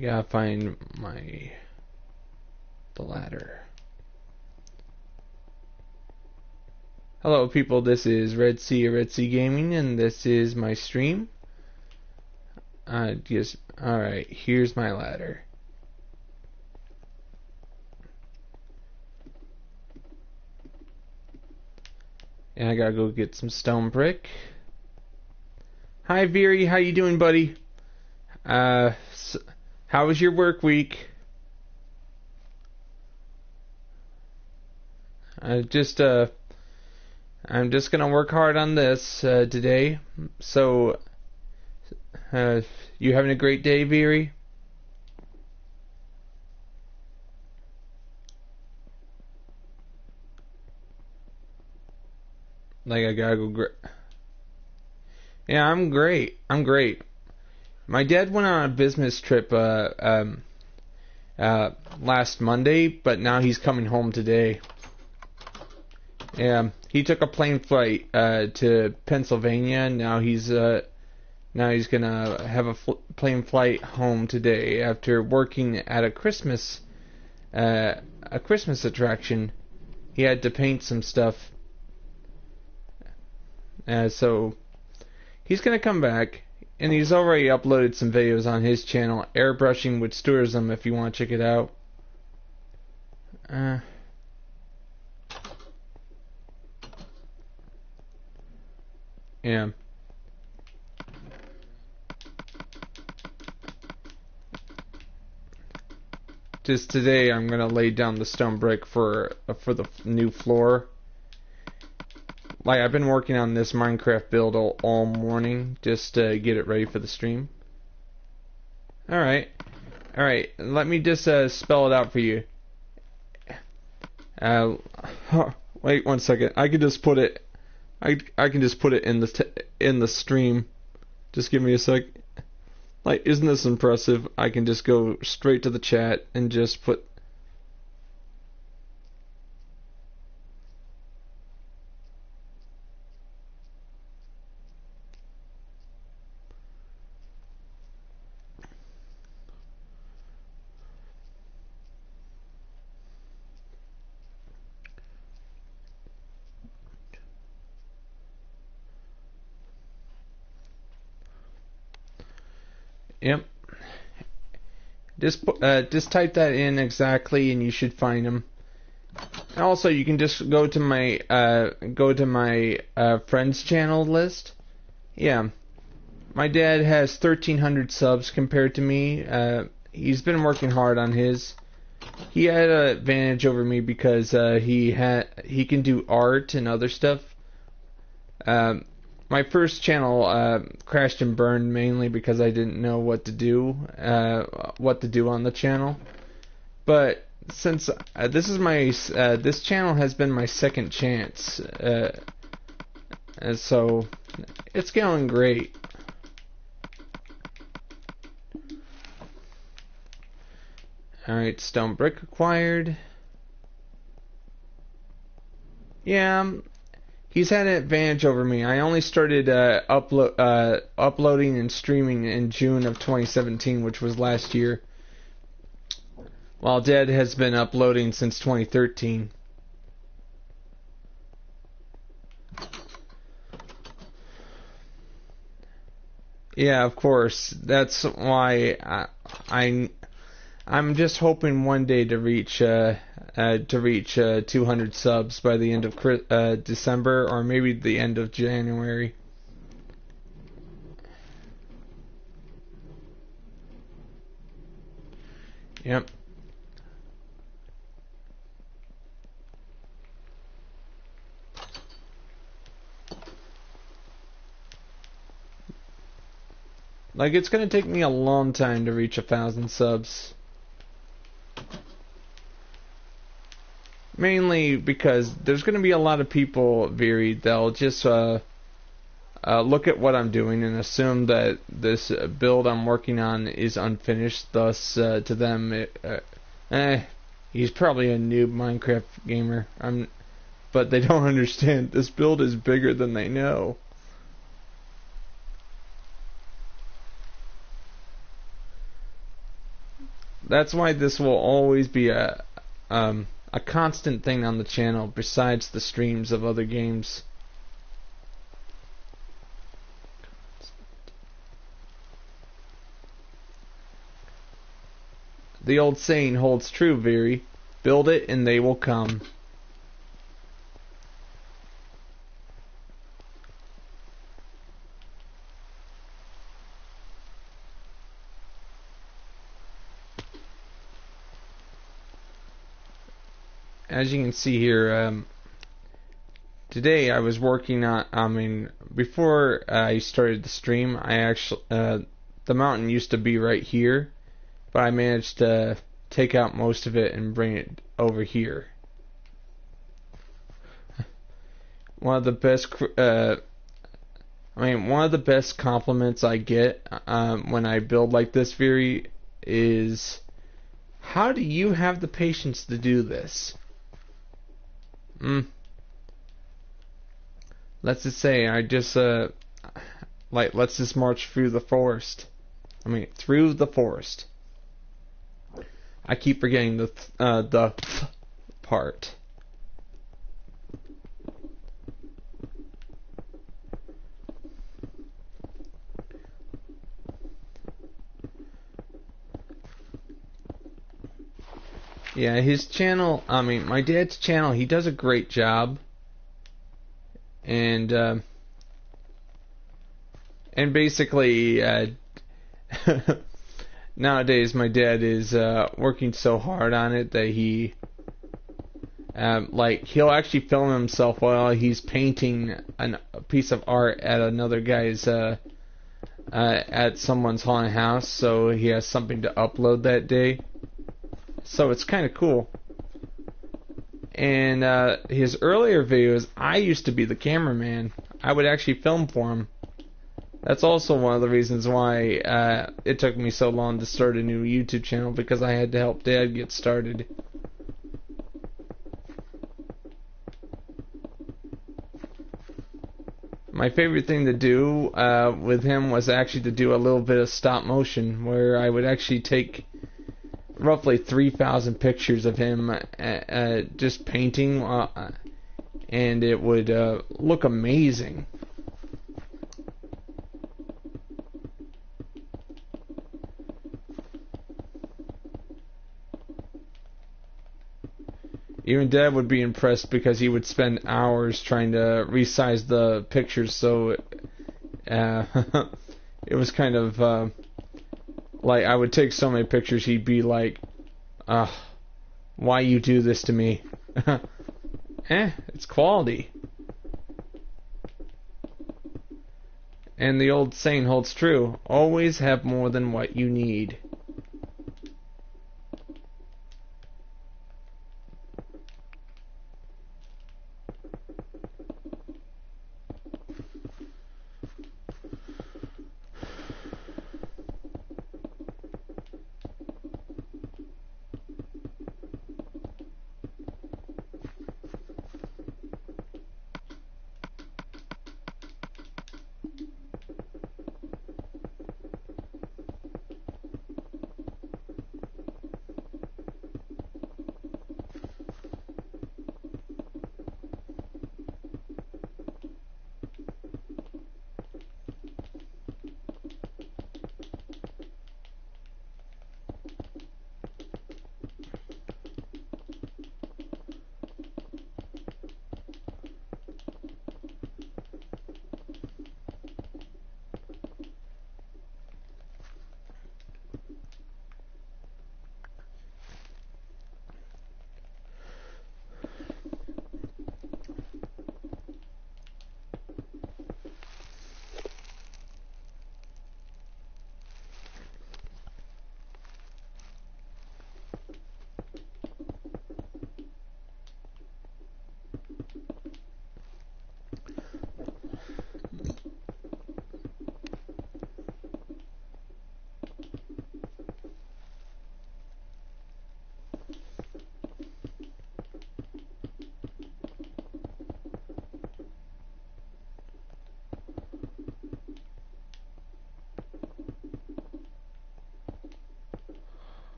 Gotta find the ladder. Hello people, this is Red Sea Gaming, and this is my stream. Alright, here's my ladder. And I gotta go get some stone brick. Hi Veery, how you doing, buddy? How was your work week? I'm just gonna work hard on this today. So, you having a great day, Veery? Like, I gotta go. Yeah, I'm great. My dad went on a business trip last Monday, but now he's coming home today. Yeah, he took a plane flight to Pennsylvania. Now he's gonna have a plane flight home today after working at a Christmas attraction. He had to paint some stuff. So he's gonna come back, and he's already uploaded some videos on his channel, Airbrushing with Tourism, if you want to check it out. Yeah. Just today, I'm gonna lay down the stone brick for the new floor. Like, I've been working on this Minecraft build all morning just to get it ready for the stream. Alright, let me just spell it out for you. Wait 1 second. I can just put it. I can just put it in the stream. Just give me a sec. Like, isn't this impressive? I can just go straight to the chat and just put. Yep. Just type that in exactly, and you should find them. And also, you can just go to my friends channel list. Yeah, my dad has 1,300 subs compared to me. He's been working hard on his. He had an advantage over me because he can do art and other stuff. My first channel crashed and burned mainly because I didn't know what to do on the channel. But since this channel has been my second chance, and so it's going great. Alright, stone brick acquired. Yeah, he's had an advantage over me. I only started uploading and streaming in June of 2017, which was last year, while Dad has been uploading since 2013. Yeah, of course. That's why I'm just hoping one day to reach 200 subs by the end of December, or maybe the end of January. Yep. Like, it's gonna take me a long time to reach 1,000 subs. Mainly because there's gonna be a lot of people, Veery, that'll just look at what I'm doing and assume that this build I'm working on is unfinished. Thus, to them, he's probably a noob Minecraft gamer. But they don't understand. This build is bigger than they know. That's why this will always be a constant thing on the channel besides the streams of other games. The old saying holds true, Veery. Build it and they will come. As you can see here, today I was working on, before I started the stream, I actually, the mountain used to be right here, but I managed to take out most of it and bring it over here. One of the best, one of the best compliments I get when I build like this, Veery, is, how do you have the patience to do this? Let's just say I just let's just march through the forest. Through the forest. I keep forgetting the part. Yeah, his channel, my dad's channel, he does a great job. And basically, nowadays my dad is working so hard on it that he, he'll actually film himself while he's painting a piece of art at another guy's, at someone's haunted house, so he has something to upload that day. So it's kind of cool. And his earlier videos, I used to be the cameraman. I would actually film for him. That's also one of the reasons why it took me so long to start a new YouTube channel, because I had to help Dad get started. My favorite thing to do with him was actually to do a little bit of stop motion, where I would actually take roughly 3,000 pictures of him just painting, and it would look amazing. Even Dad would be impressed, because he would spend hours trying to resize the pictures, so it was kind of I would take so many pictures, he'd be like, why you do this to me? It's quality. And the old saying holds true, always have more than what you need.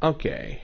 Okay.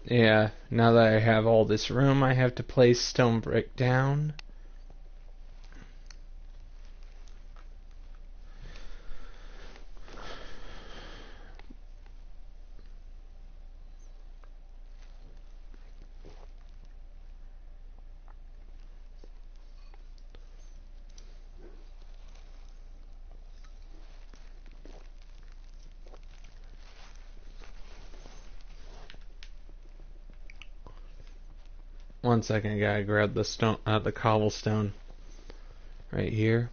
Yeah, now that I have all this room, I have to place stone brick down. One second, I gotta grab the stone, the cobblestone right here.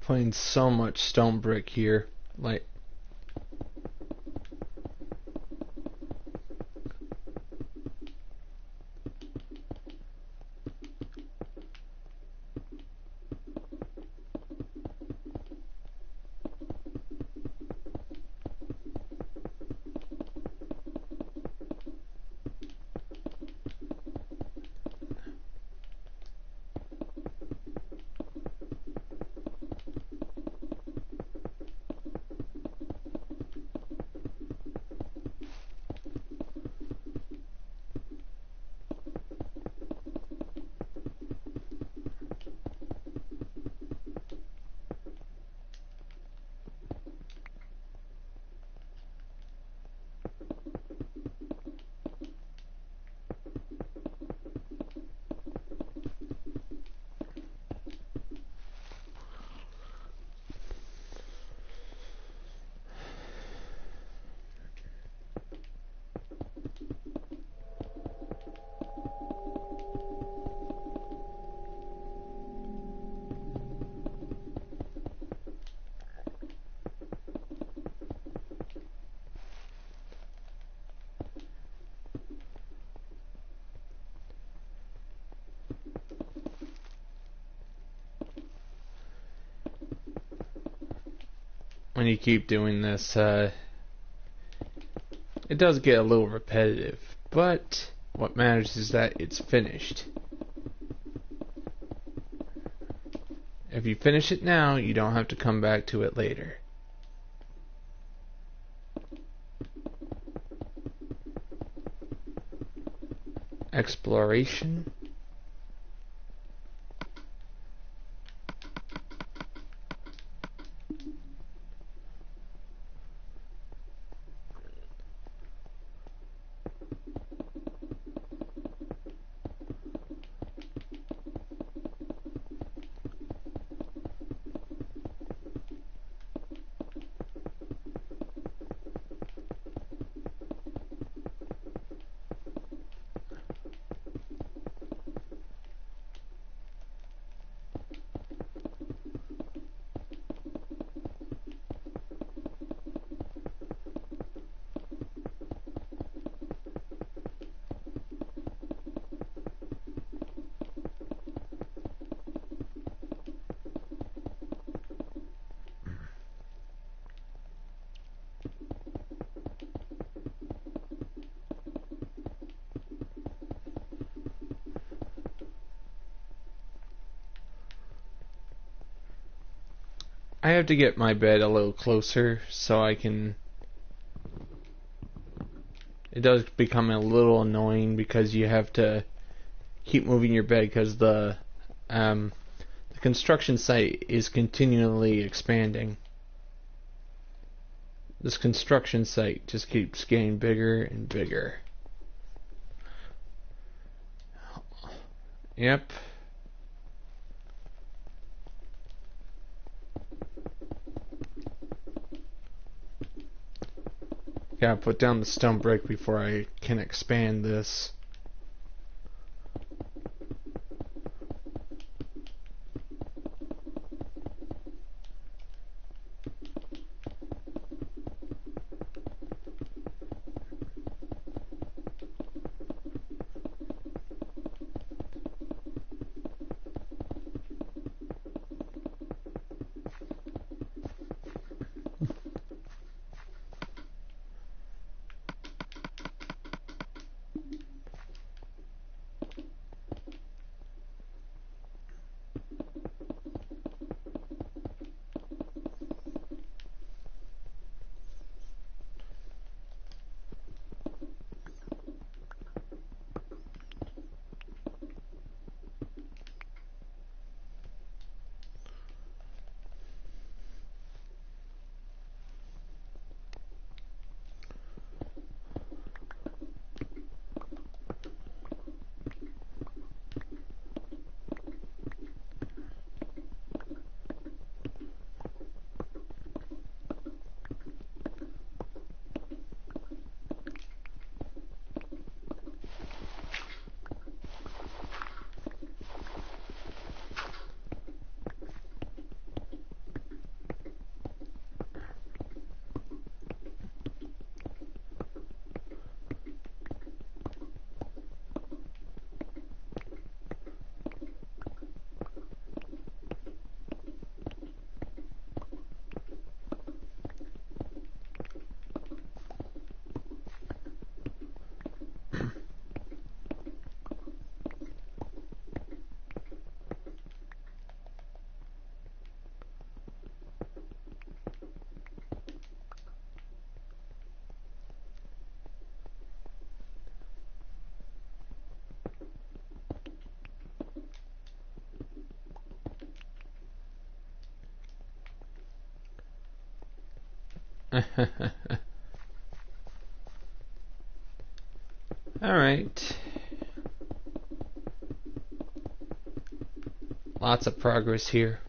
Putting so much stone brick here, like. When you keep doing this, it does get a little repetitive, but what matters is that it's finished. If you finish it now, you don't have to come back to it later. Exploration. I have to get my bed a little closer so I can... It does become a little annoying because you have to keep moving your bed because the construction site is continually expanding. This construction site just keeps getting bigger and bigger. Yep. Gotta put down the stone brick before I can expand this. Alright. Lots of progress here.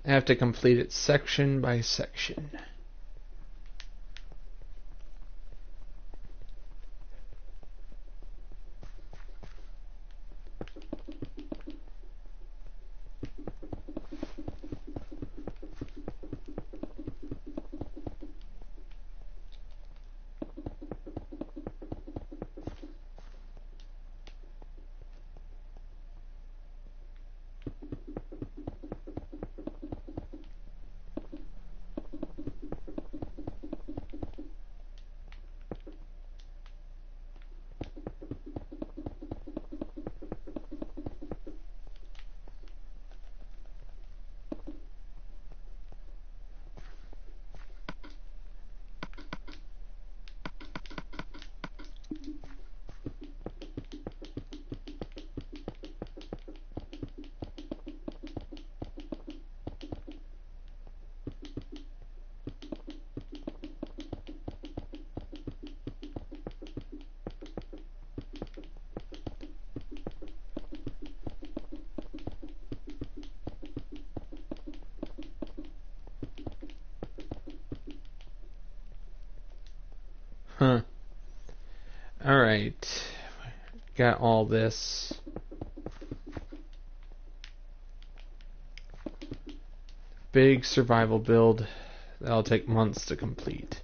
I have to complete it section by section. Huh. Alright. Got all this. Big survival build. That'll take months to complete.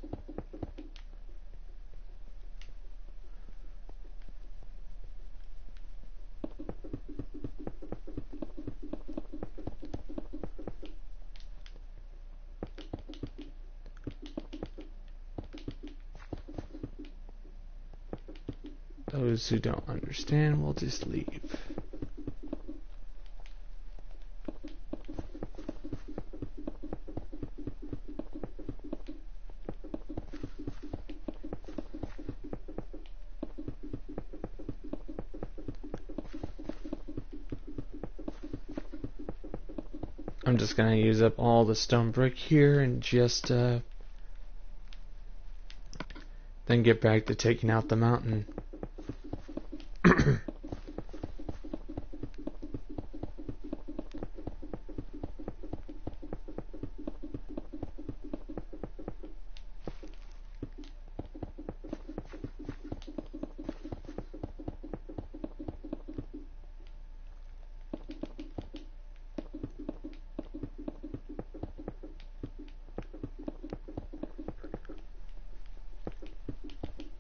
Those who don't understand will just leave. I'm just gonna use up all the stone brick here and just then get back to taking out the mountain.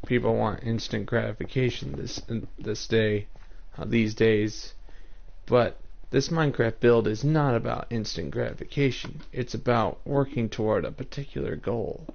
People want instant gratification these days, but this Minecraft build is not about instant gratification. It's about working toward a particular goal.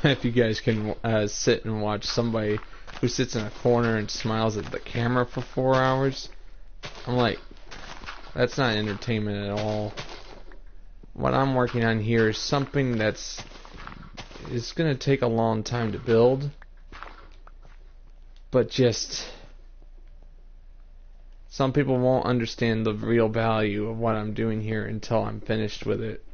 if you guys can sit and watch somebody who sits in a corner and smiles at the camera for 4 hours, I'm like, that's not entertainment at all. What I'm working on here is something is going to take a long time to build, but just some people won't understand the real value of what I'm doing here until I'm finished with it.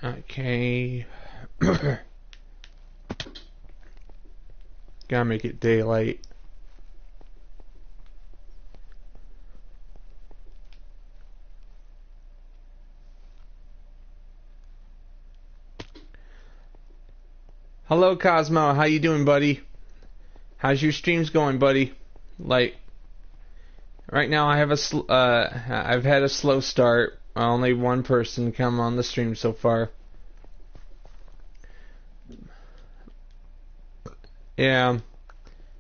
Okay. Gotta make it daylight. Hello, Cosmo. How you doing, buddy? How's your streams going, buddy? Like, right now I have I've had a slow start. Only one person come on the stream so far. Yeah,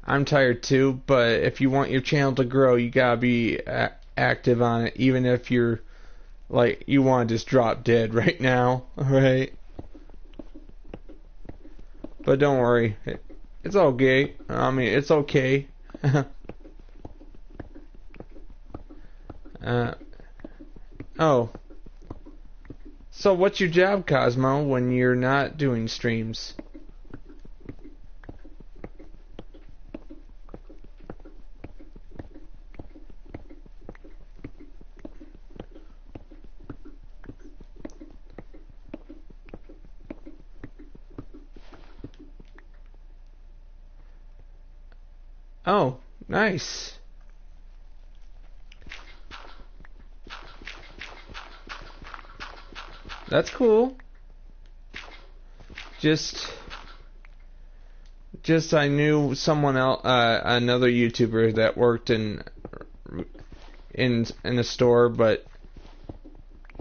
I'm tired too, but if you want your channel to grow, you gotta be active on it, even if you're, like, you want to just drop dead right now, alright? But don't worry, it's okay. I mean, it's okay. Oh. So what's your job, Cosmo, when you're not doing streams? Oh, nice. That's cool. Just I knew someone else, another YouTuber that worked in a store, but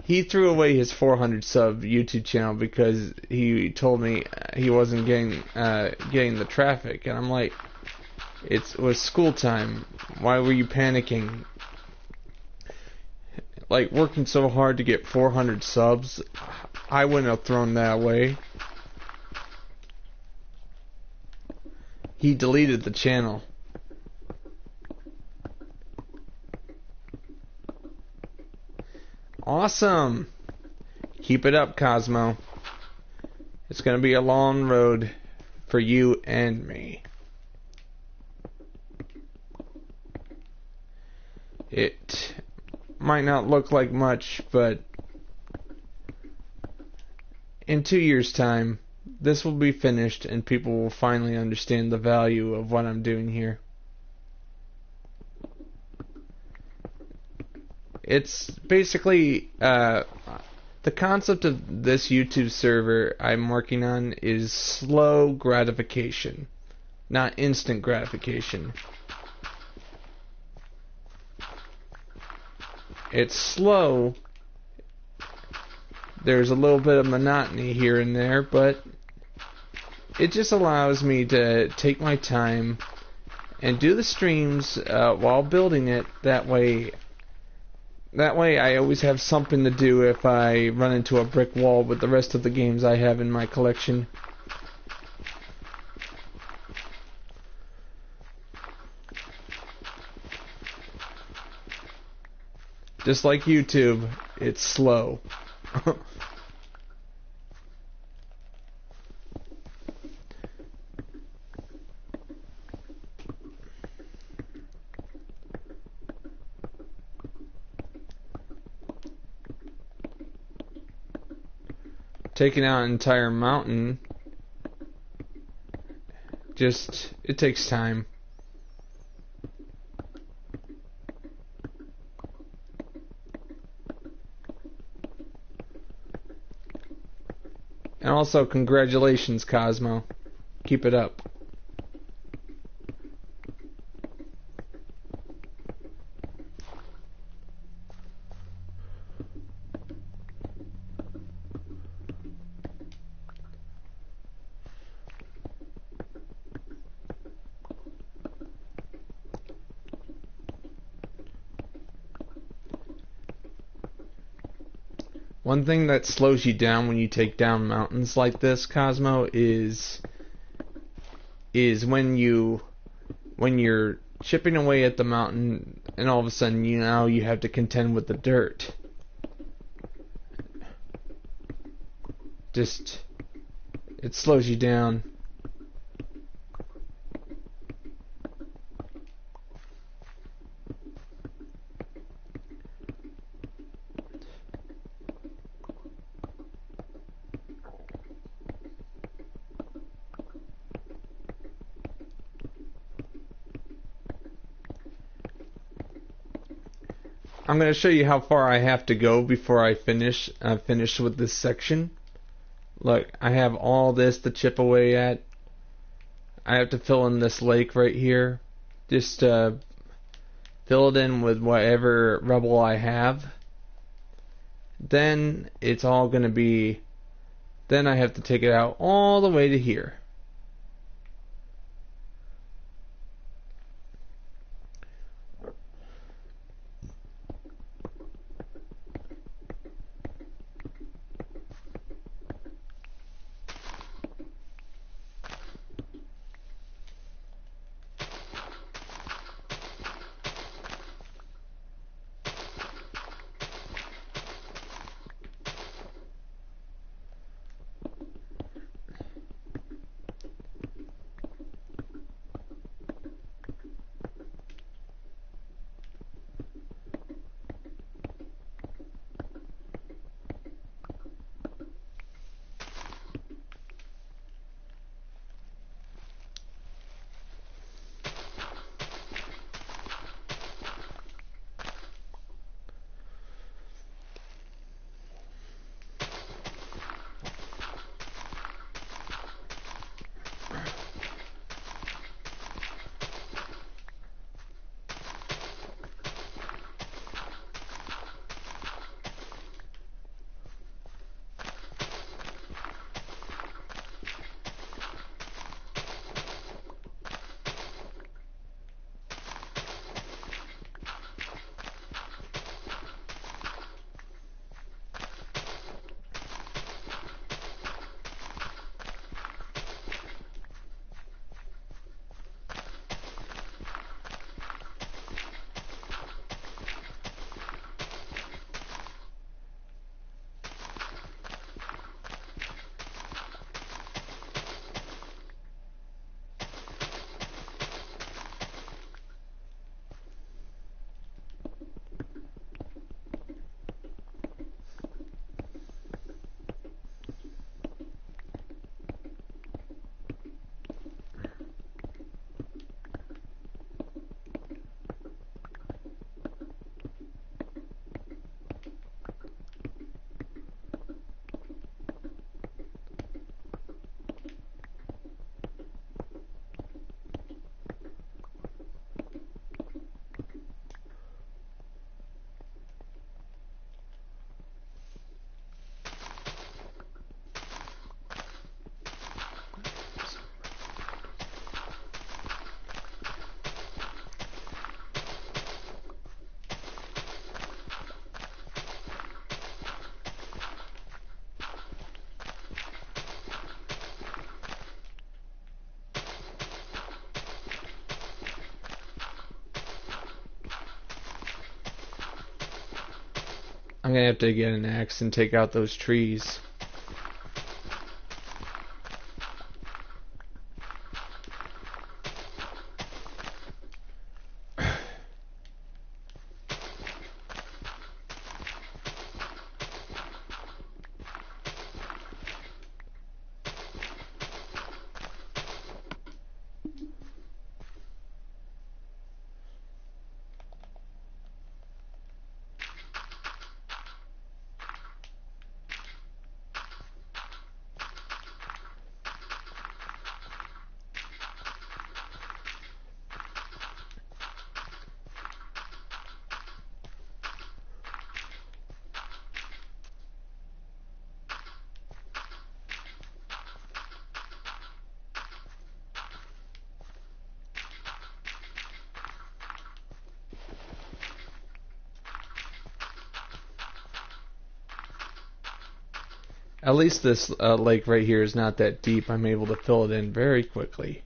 he threw away his 400 sub YouTube channel because he told me he wasn't getting the traffic, and I'm like, it was school time. Why were you panicking? Like, working so hard to get 400 subs, I wouldn't have thrown that away. He deleted the channel. Awesome! Keep it up, Cosmo. It's gonna be a long road for you and me. It might not look like much, but in 2 years' time, this will be finished and people will finally understand the value of what I'm doing here. It's basically, the concept of this YouTube server I'm working on is slow gratification, not instant gratification. It's slow. There's a little bit of monotony here and there, but it just allows me to take my time and do the streams while building it. That way I always have something to do if I run into a brick wall with the rest of the games I have in my collection. Just like YouTube, it's slow. taking out an entire mountain, it takes time. And also, congratulations, Cosmo. Keep it up. One thing that slows you down when you take down mountains like this, Cosmo, is when you're chipping away at the mountain and all of a sudden you have to contend with the dirt. It slows you down. I'm going to show you how far I have to go before I finish with this section. Look, I have all this to chip away at. I have to fill in this lake right here. Just fill it in with whatever rubble I have. Then it's all going to be... Then I have to take it out all the way to here. I'm gonna have to get an axe and take out those trees. At least this lake right here is not that deep. I'm able to fill it in very quickly.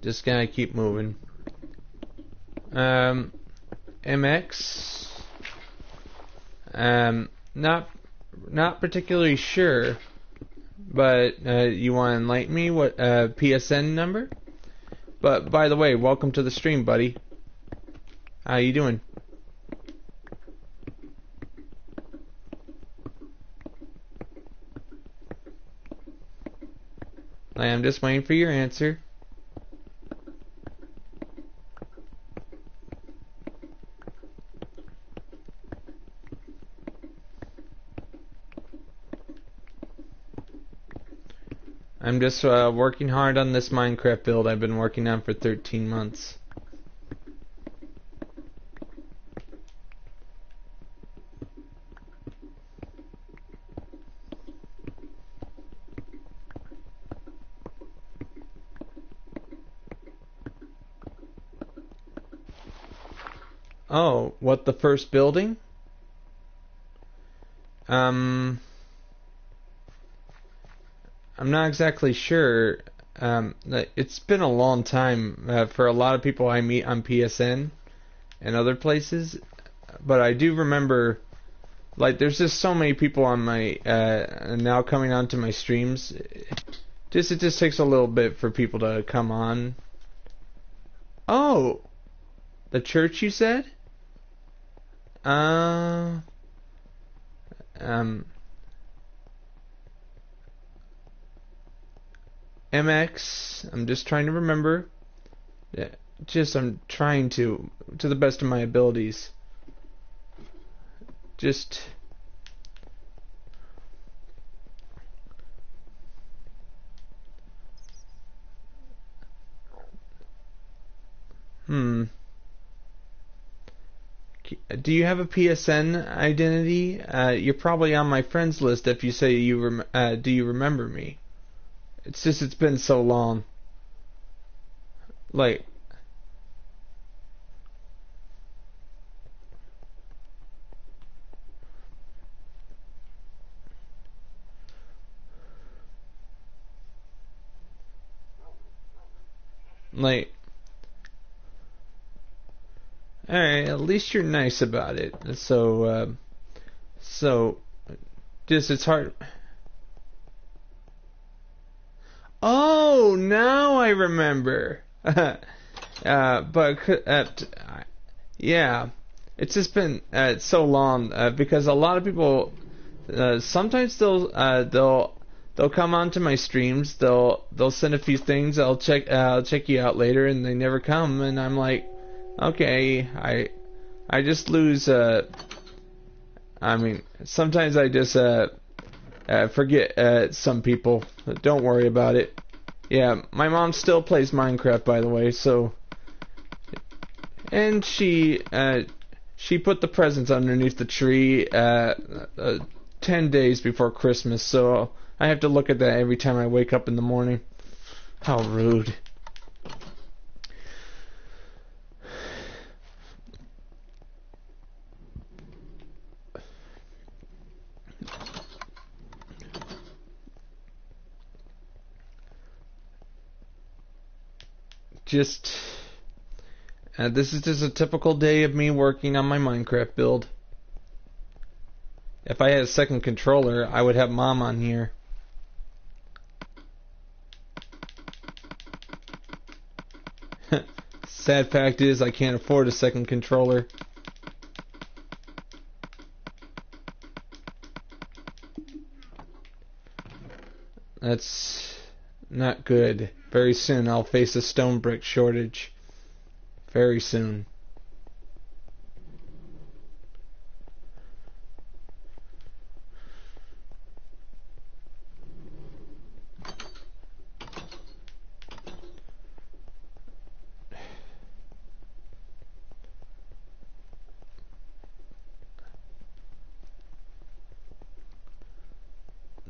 Just gotta keep moving. MX. Not particularly sure, but you want to enlighten me? What PSN number? But by the way, welcome to the stream, buddy. How you doing? I'm just waiting for your answer. I'm just working hard on this Minecraft build I've been working on for 13 months. Oh, what, the first building? I'm not exactly sure. It's been a long time for a lot of people I meet on PSN and other places, but I do remember, like, there's just so many people on my now coming onto my streams. It just takes a little bit for people to come on. Oh, the church, you said? MX, I'm just trying to remember. Yeah, I'm trying to the best of my abilities. Just... Do you have a PSN identity? You're probably on my friends list if you say you do you remember me? It's just, it's been so long. Like... Alright, at least you're nice about it. So, just, it's hard... Oh, now I remember. Yeah, it's just been so long because a lot of people sometimes they'll come onto my streams. They'll send a few things. I'll check you out later, and they never come. And I'm like, okay, I just lose. I mean, sometimes I just forget some people. Don't worry about it. Yeah, my mom still plays Minecraft, by the way, so... And she put the presents underneath the tree 10 days before Christmas, so I have to look at that every time I wake up in the morning. How rude. just this is just a typical day of me working on my Minecraft build. If I had a second controller, I would have Mom on here. Sad fact is, I can't afford a second controller. That's not good. Very soon I'll face a stone brick shortage. Very soon.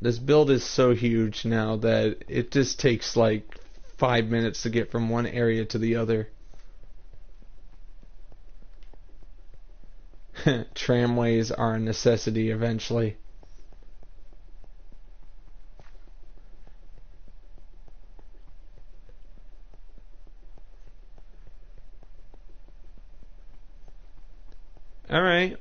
This build is so huge now that it just takes like 5 minutes to get from one area to the other. Tramways are a necessity eventually. Alright.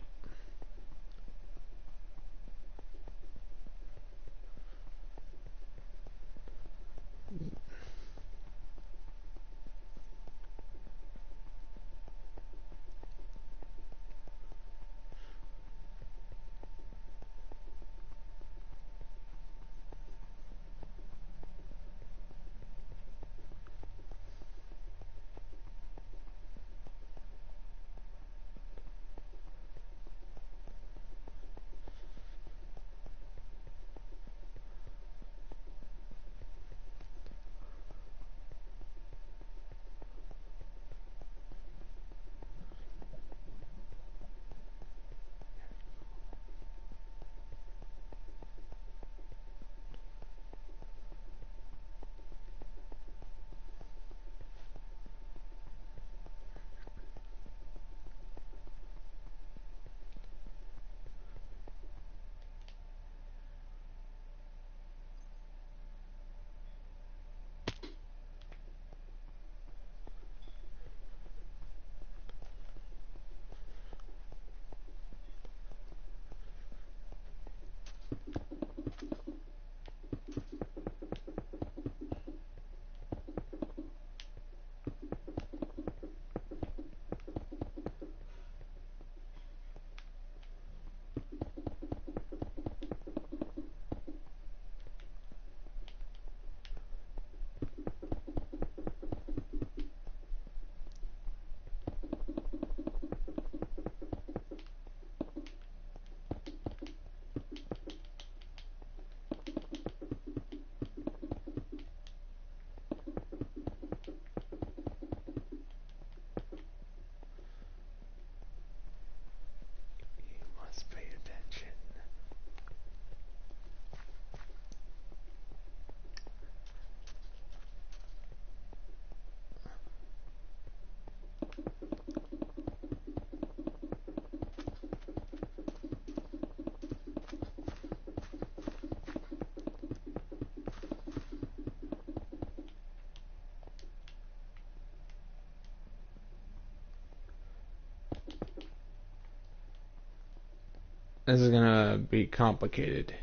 This is gonna be complicated.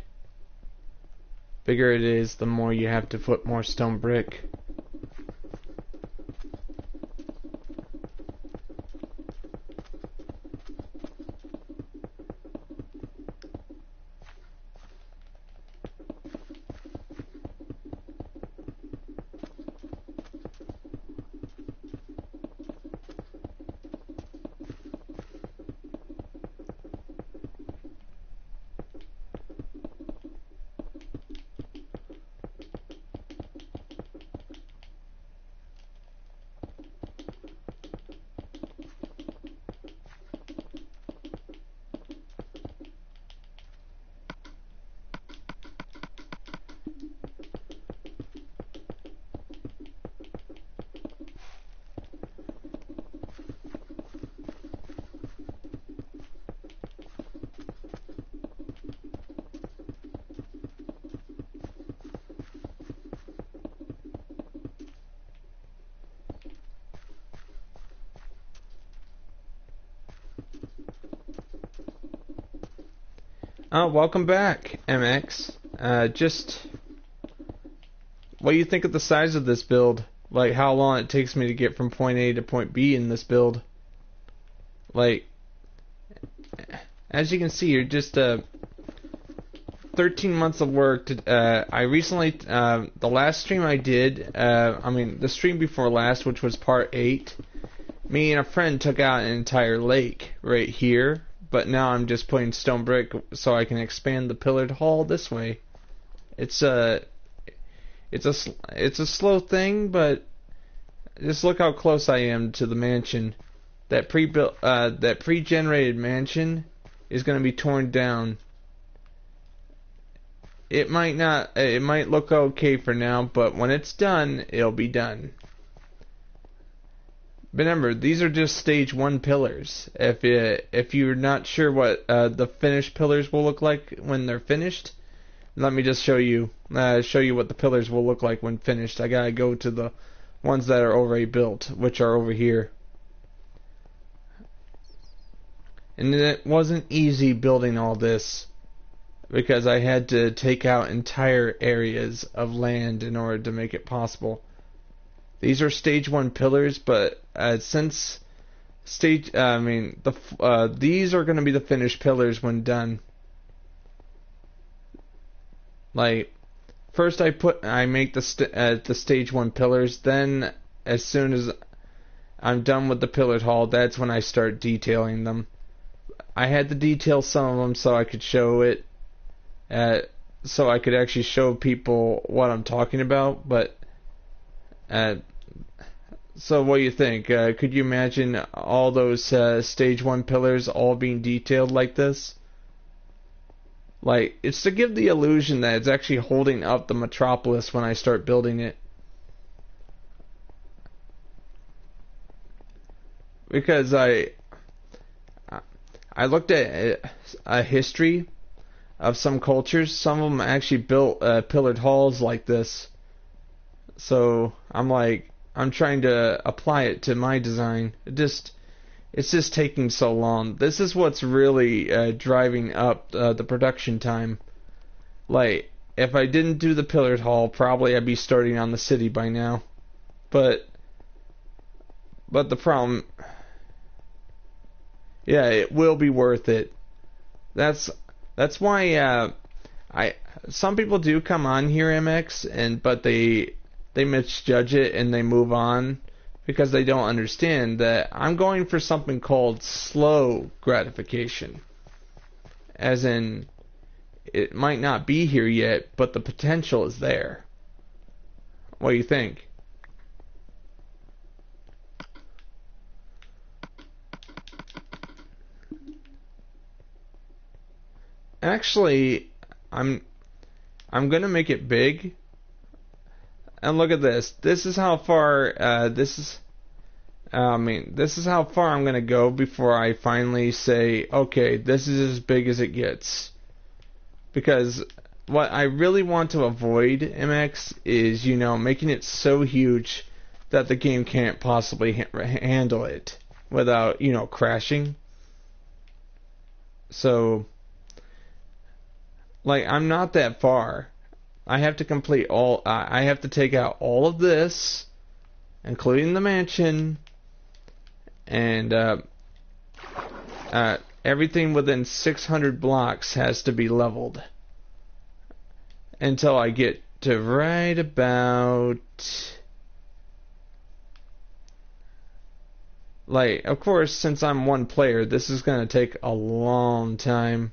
Bigger it is, the more you have to put more stone brick. Welcome back, MX. Just what do you think of the size of this build? Like how long it takes me to get from point A to point B in this build? Like, as you can see, you're just 13 months of work. I recently, the last stream I did, the stream before last, which was part 8, me and a friend took out an entire lake right here. But now I'm just putting stone brick so I can expand the pillared hall this way. It's a slow thing, but just look how close I am to the mansion. That pre-generated mansion is going to be torn down. It might look okay for now, but when it's done, it'll be done. Remember, these are just stage 1 pillars. If you're not sure what the finished pillars will look like when they're finished, let me just show you what the pillars will look like when finished. I gotta go to the ones that are already built, which are over here. And it wasn't easy building all this, because I had to take out entire areas of land in order to make it possible. These are stage 1 pillars, but since these are going to be the finished pillars when done. Like, first I make the stage 1 pillars, then as soon as I'm done with the pillared hall, that's when I start detailing them. I had to detail some of them so I could show it, so I could actually show people what I'm talking about, but so what do you think? Could you imagine all those stage 1 pillars all being detailed like this? Like, it's to give the illusion that it's actually holding up the metropolis when I start building it. Because I looked at a history of some cultures. Some of them actually built pillared halls like this. So I'm trying to apply it to my design. It's just taking so long. This is what's really driving up the production time. Like, if I didn't do the pillared hall, probably I'd be starting on the city by now. But the problem, yeah, it will be worth it. That's why some people do come on here, MX, but they misjudge it and they move on because they don't understand that I'm going for something called slow gratification. As in, it might not be here yet, but the potential is there. What do you think? Actually, I'm gonna make it big. And look at this. This is how far. This is how far I'm gonna go before I finally say, okay, this is as big as it gets. Because what I really want to avoid, MX, is making it so huge that the game can't possibly handle it without crashing. So, like, I'm not that far. I have to complete I have to take out all of this, including the mansion, and everything within 600 blocks has to be leveled until I get to right about. Like, of course, since I'm one player, this is going to take a long time,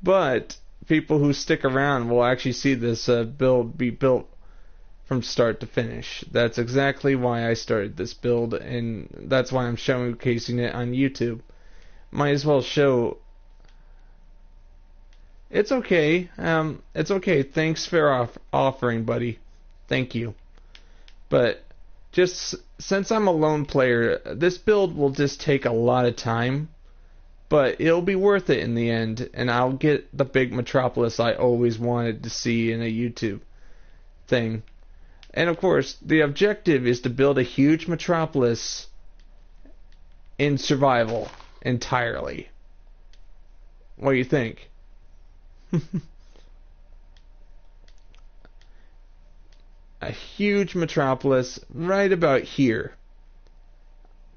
but people who stick around will actually see this build be built from start to finish. That's exactly why I started this build, and that's why I'm showcasing it on YouTube. Might as well show. It's okay. It's okay. Thanks for offering, buddy. Thank you. But just since I'm a lone player, this build will just take a lot of time. But it'll be worth it in the end, and I'll get the big metropolis I always wanted to see in a YouTube thing. And of course, the objective is to build a huge metropolis in survival entirely. What do you think? A huge metropolis right about here.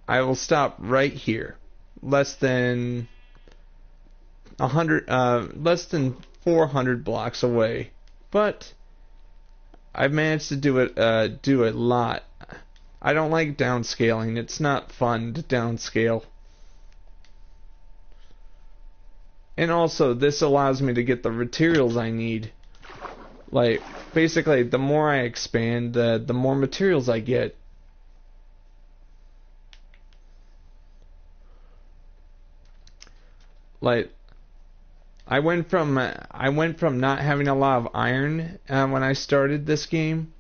I will stop right here. Less than 400 blocks away. But I've managed to do a lot. I don't like downscaling. It's not fun to downscale. And also, this allows me to get the materials I need. Like, basically, the more I expand, the more materials I get. Like, I went from not having a lot of iron when I started this game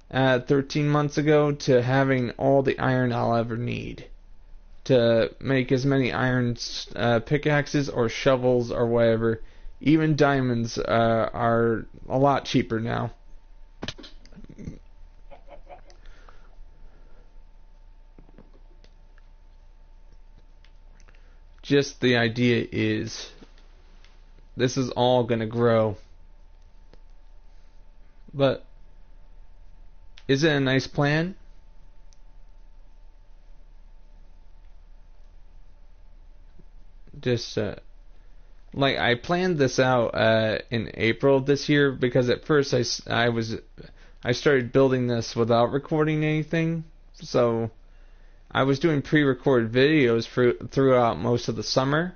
13 months ago to having all the iron I'll ever need to make as many iron pickaxes or shovels or whatever. Even diamonds are a lot cheaper now. Just the idea is, this is all gonna grow. But is it a nice plan? Just like, I planned this out in April this year, because at first I started building this without recording anything, so I was doing pre-recorded videos throughout most of the summer,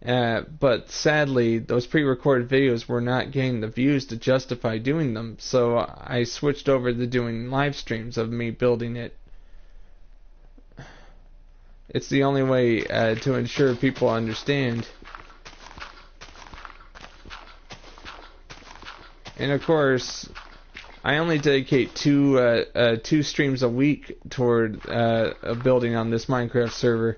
but sadly those pre-recorded videos were not getting the views to justify doing them, so I switched over to doing live streams of me building it. It's the only way to ensure people understand. And of course, I only dedicate two streams a week toward building on this Minecraft server.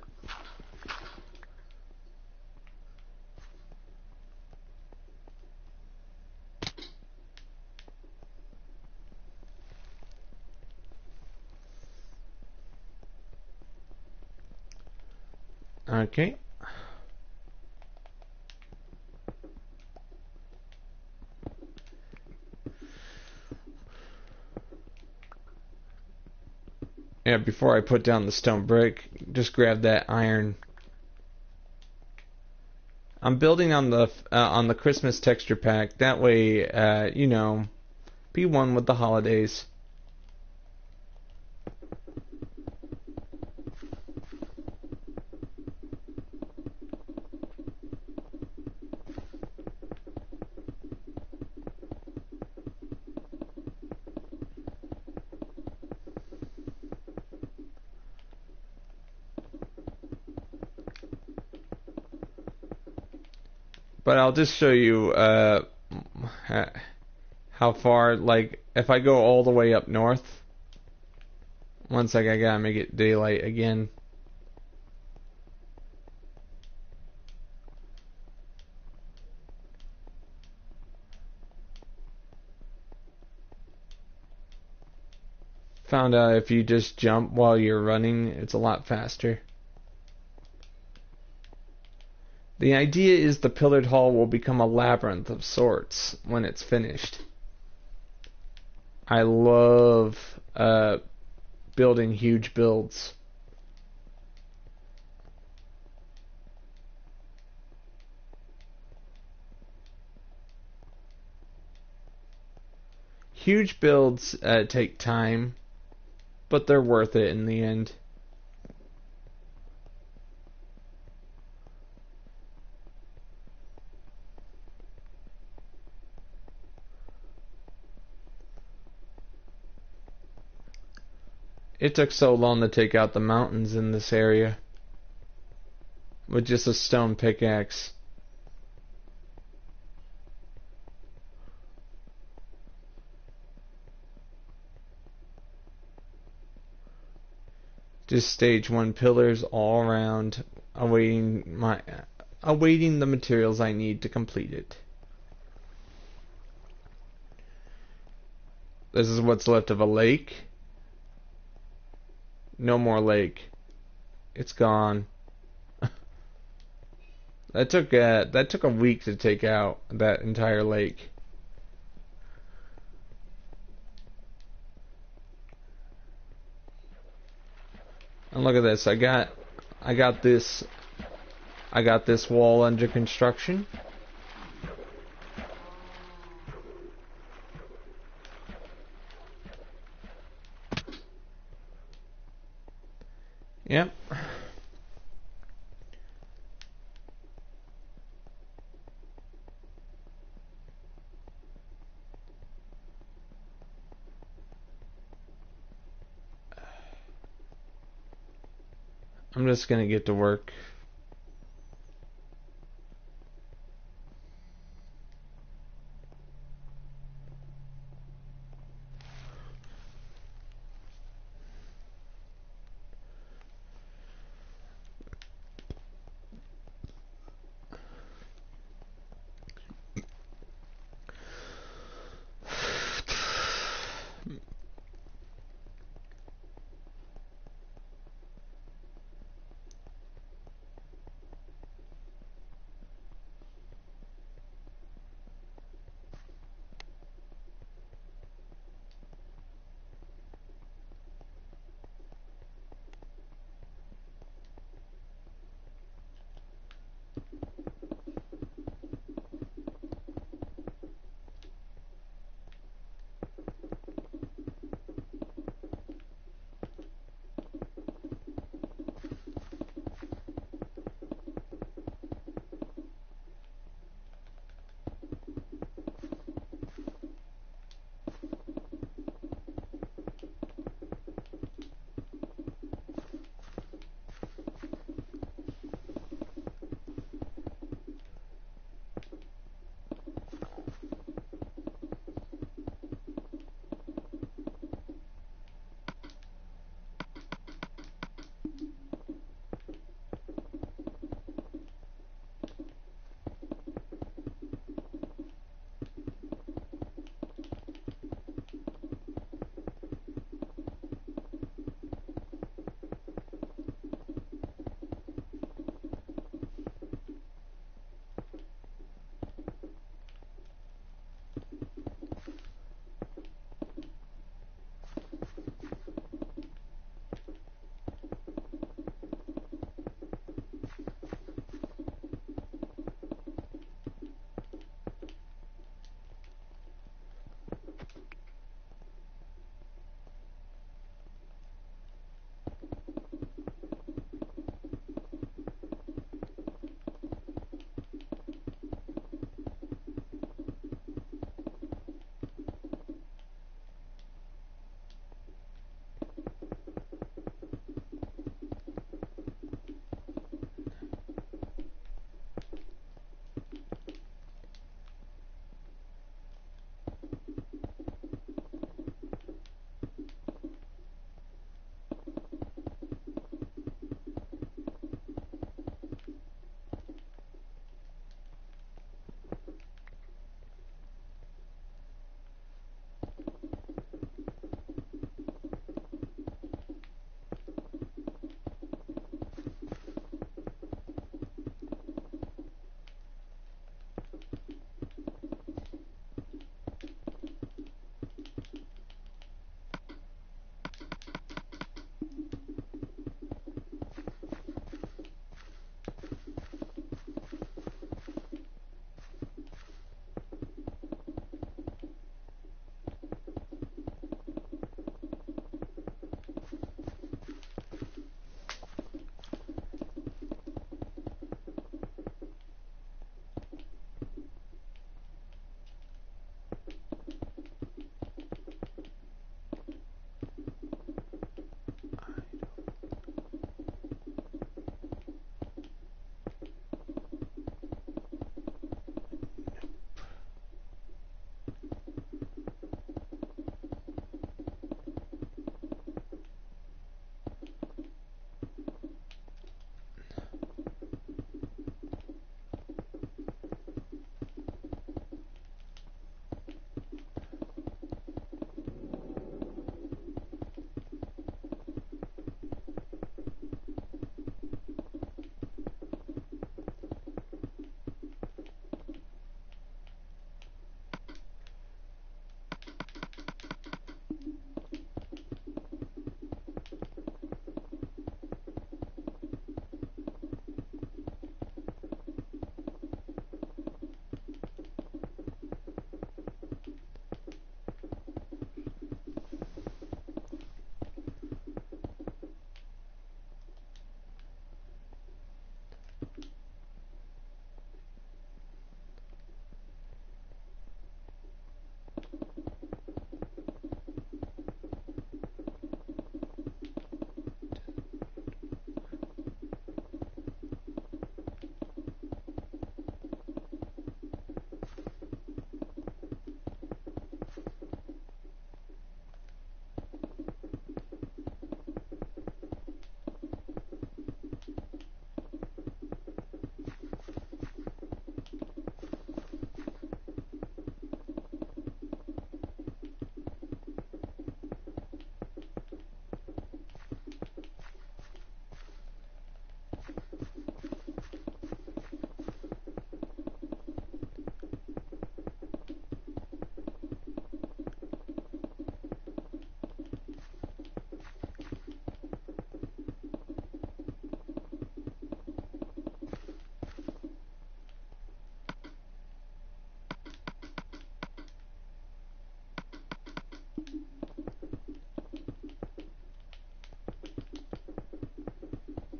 Okay. Yeah, before I put down the stone brick, just grab that iron. I'm building on the Christmas texture pack. That way, you know, be one with the holidays. But I'll just show you how far, like, if I go all the way up north. One sec, I gotta make it daylight again. Found out if you just jump while you're running, it's a lot faster. The idea is the pillared hall will become a labyrinth of sorts when it's finished. I love building huge builds. Huge builds take time, but they're worth it in the end. It took so long to take out the mountains in this area with just a stone pickaxe. Just stage 1 pillars all around, awaiting the materials I need to complete it. This is what's left of a lake. No more lake. It's gone. That took a week to take out that entire lake. And look at this. I got this wall under construction. Yep. I'm just gonna get to work.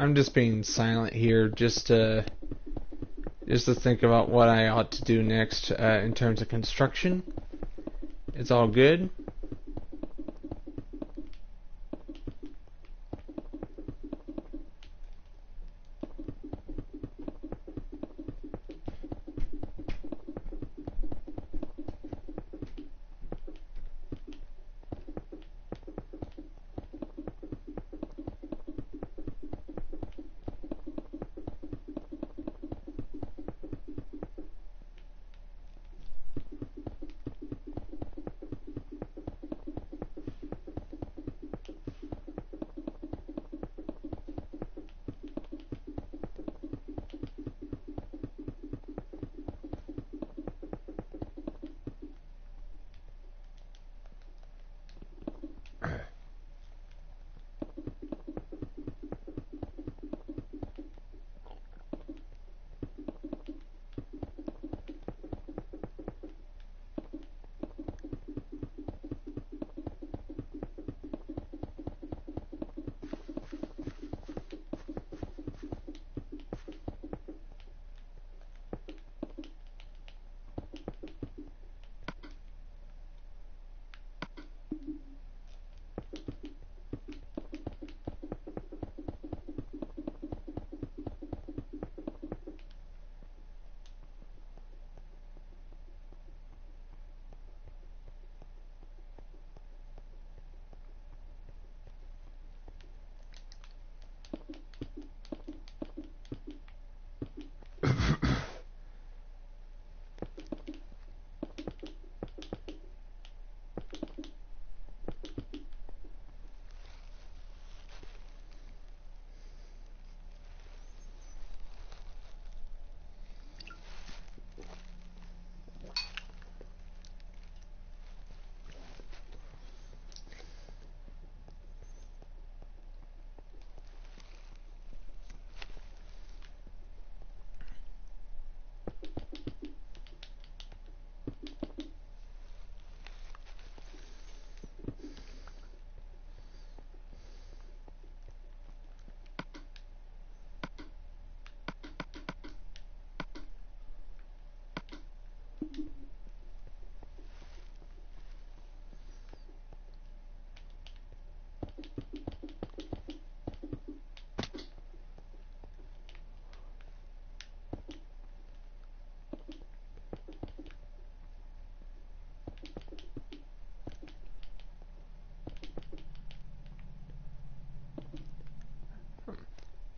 I'm just being silent here, just to think about what I ought to do next in terms of construction. It's all good.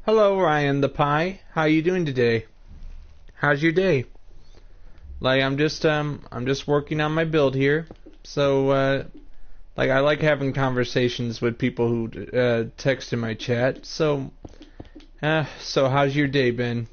Hello, Ryan the Pie. How you doing today? How's your day? Like, I'm just working on my build here. So, like, I like having conversations with people who text in my chat. So how's your day been?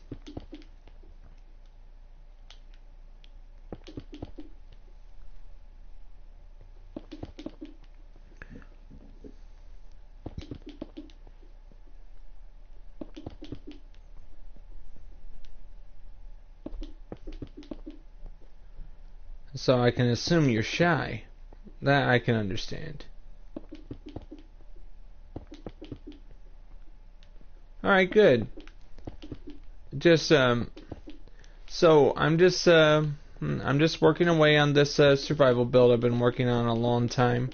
So I can assume you're shy. That I can understand. Alright, good. Just, so I'm just working away on this survival build I've been working on a long time.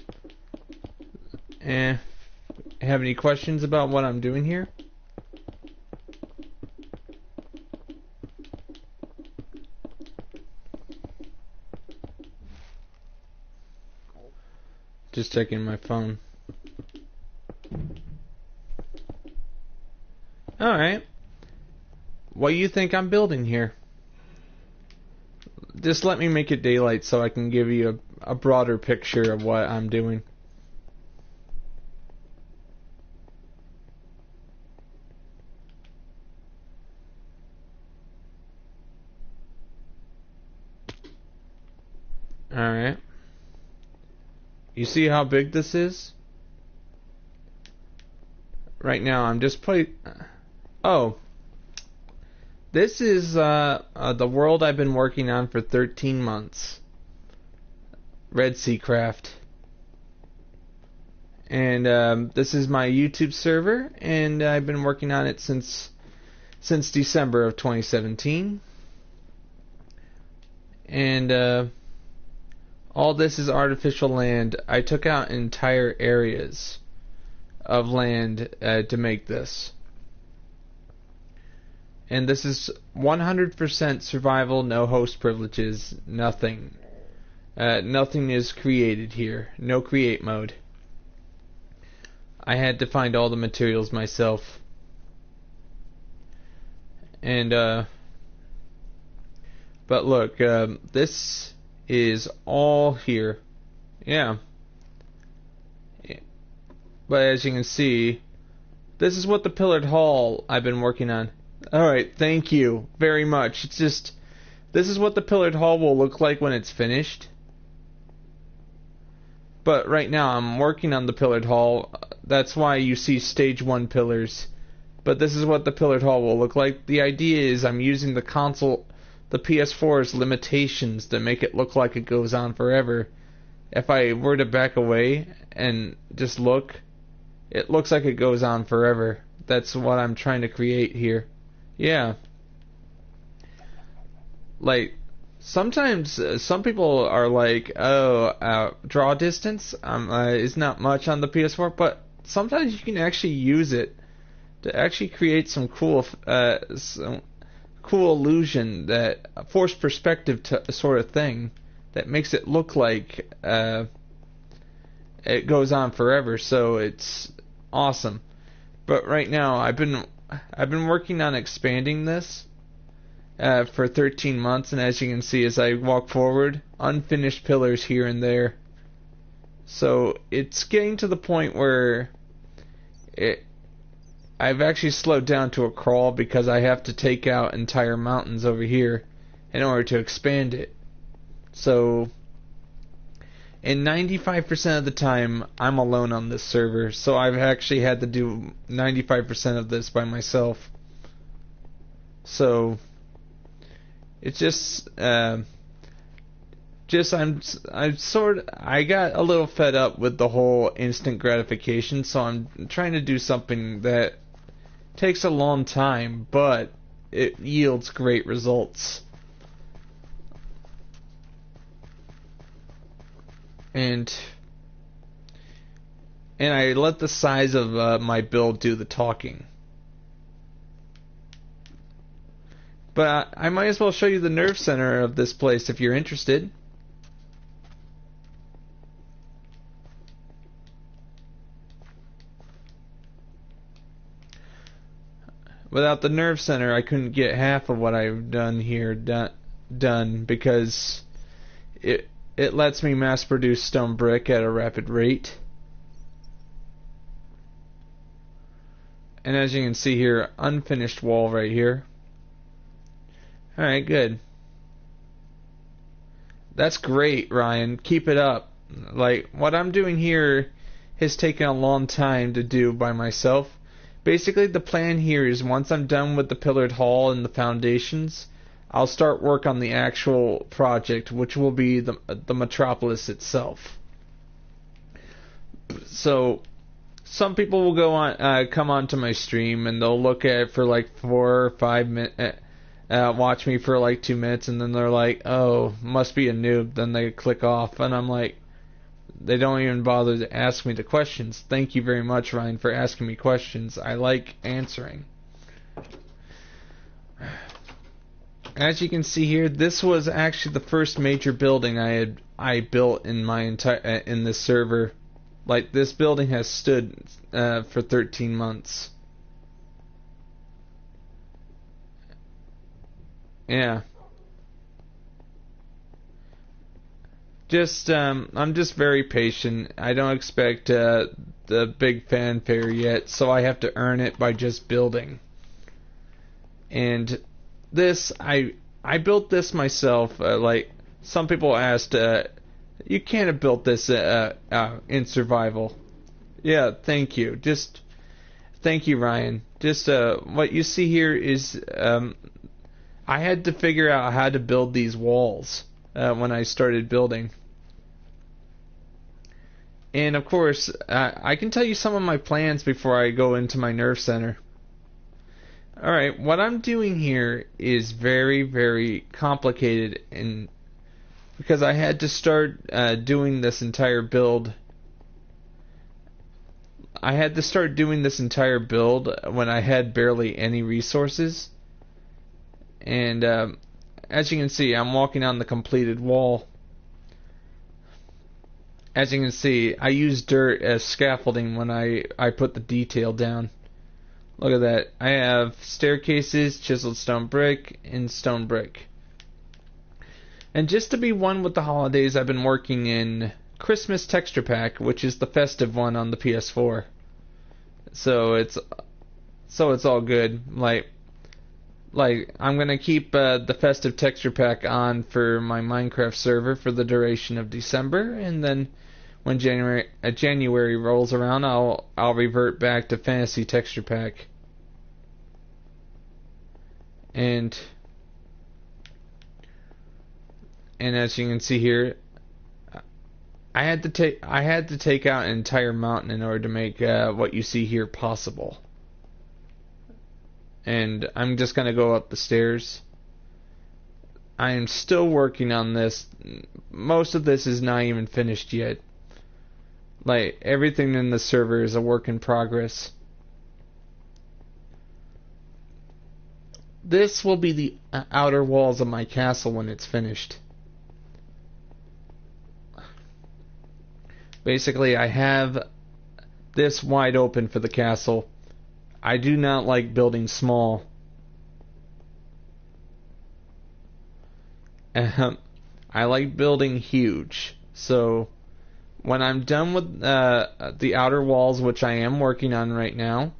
Have any questions about what I'm doing here? Just checking my phone. Alright. What do you think I'm building here? Just let me make it daylight so I can give you a broader picture of what I'm doing. Alright. You see how big this is? Right now I'm just Oh. This is the world I've been working on for 13 months. REDSEACRAFT. And this is my YouTube server, and I've been working on it since December of 2017. And all this is artificial land. I took out entire areas of land to make this. And this is 100% survival, no host privileges, nothing. Nothing is created here. No create mode. I had to find all the materials myself. And, but look, this is all here. Yeah. But as you can see, this is what the pillared hall I've been working on. Alright, thank you very much. It's just, this is what the pillared hall will look like when it's finished. But right now I'm working on the pillared hall. That's why you see stage 1 pillars. But this is what the pillared hall will look like. The idea is I'm using the console, the PS4's limitations to make it look like it goes on forever. If I were to back away and just look, it looks like it goes on forever. That's what I'm trying to create here. Yeah. Like, sometimes some people are like, oh, draw distance is not much on the PS4, but sometimes you can actually use it to actually create some cool illusion, that forced perspective sort of thing that makes it look like it goes on forever. So it's awesome. But right now I've been working on expanding this for 13 months, and as you can see as I walk forward, unfinished pillars here and there. So it's getting to the point where I've actually slowed down to a crawl because I have to take out entire mountains over here in order to expand it. So, and 95% of the time I'm alone on this server, so I've actually had to do 95% of this by myself. So it's just I got a little fed up with the whole instant gratification, so I'm trying to do something that takes a long time, but it yields great results. And I let the size of my build do the talking. But I might as well show you the nerve center of this place if you're interested. Without the nerve center, I couldn't get half of what I've done here done because it lets me mass produce stone brick at a rapid rate. And as you can see here, unfinished wall right here. Alright, good. That's great, Ryan. Keep it up. Like, what I'm doing here has taken a long time to do by myself. Basically, the plan here is once I'm done with the pillared hall and the foundations, I'll start work on the actual project, which will be the metropolis itself. So, some people will go on, come onto my stream, and they'll look at it for like 4 or 5 minutes, watch me for like 2 minutes, and then they're like, "Oh, must be a noob." Then they click off, and I'm like, they don't even bother to ask me the questions. Thank you very much, Ryan, for asking me questions. I like answering. As you can see here, this was actually the first major building I built in my in this server. Like, this building has stood for 13 months. Yeah. I'm just very patient. I don't expect the big fanfare yet, so I have to earn it by just building. And this, I built this myself. Like, some people asked, you can't have built this in survival. Yeah, thank you. Thank you, Ryan. What you see here is, I had to figure out how to build these walls when I started building. And of course, I can tell you some of my plans before I go into my nerve center. Alright, what I'm doing here is very, very complicated, and because I had to start doing this entire build. I had to start doing this entire build when I had barely any resources. And as you can see, I'm walking on the completed wall. As you can see, I use dirt as scaffolding when I put the detail down. Look at that. I have staircases, chiseled stone brick, and stone brick. And just to be one with the holidays, I've been working in Christmas Texture Pack, which is the festive one on the PS4. So it's all good. Like I'm gonna keep the festive texture pack on for my Minecraft server for the duration of December, and then when January rolls around, I'll revert back to fantasy texture pack. And as you can see here, I had to take out an entire mountain in order to make what you see here possible. And I'm just gonna go up the stairs. I am still working on this. Most of this is not even finished yet. Like, everything in the server is a work in progress. This will be the outer walls of my castle when it's finished. Basically, I have this wide open for the castle. I do not like building small. I like building huge. So when I'm done with the outer walls, which I am working on right now,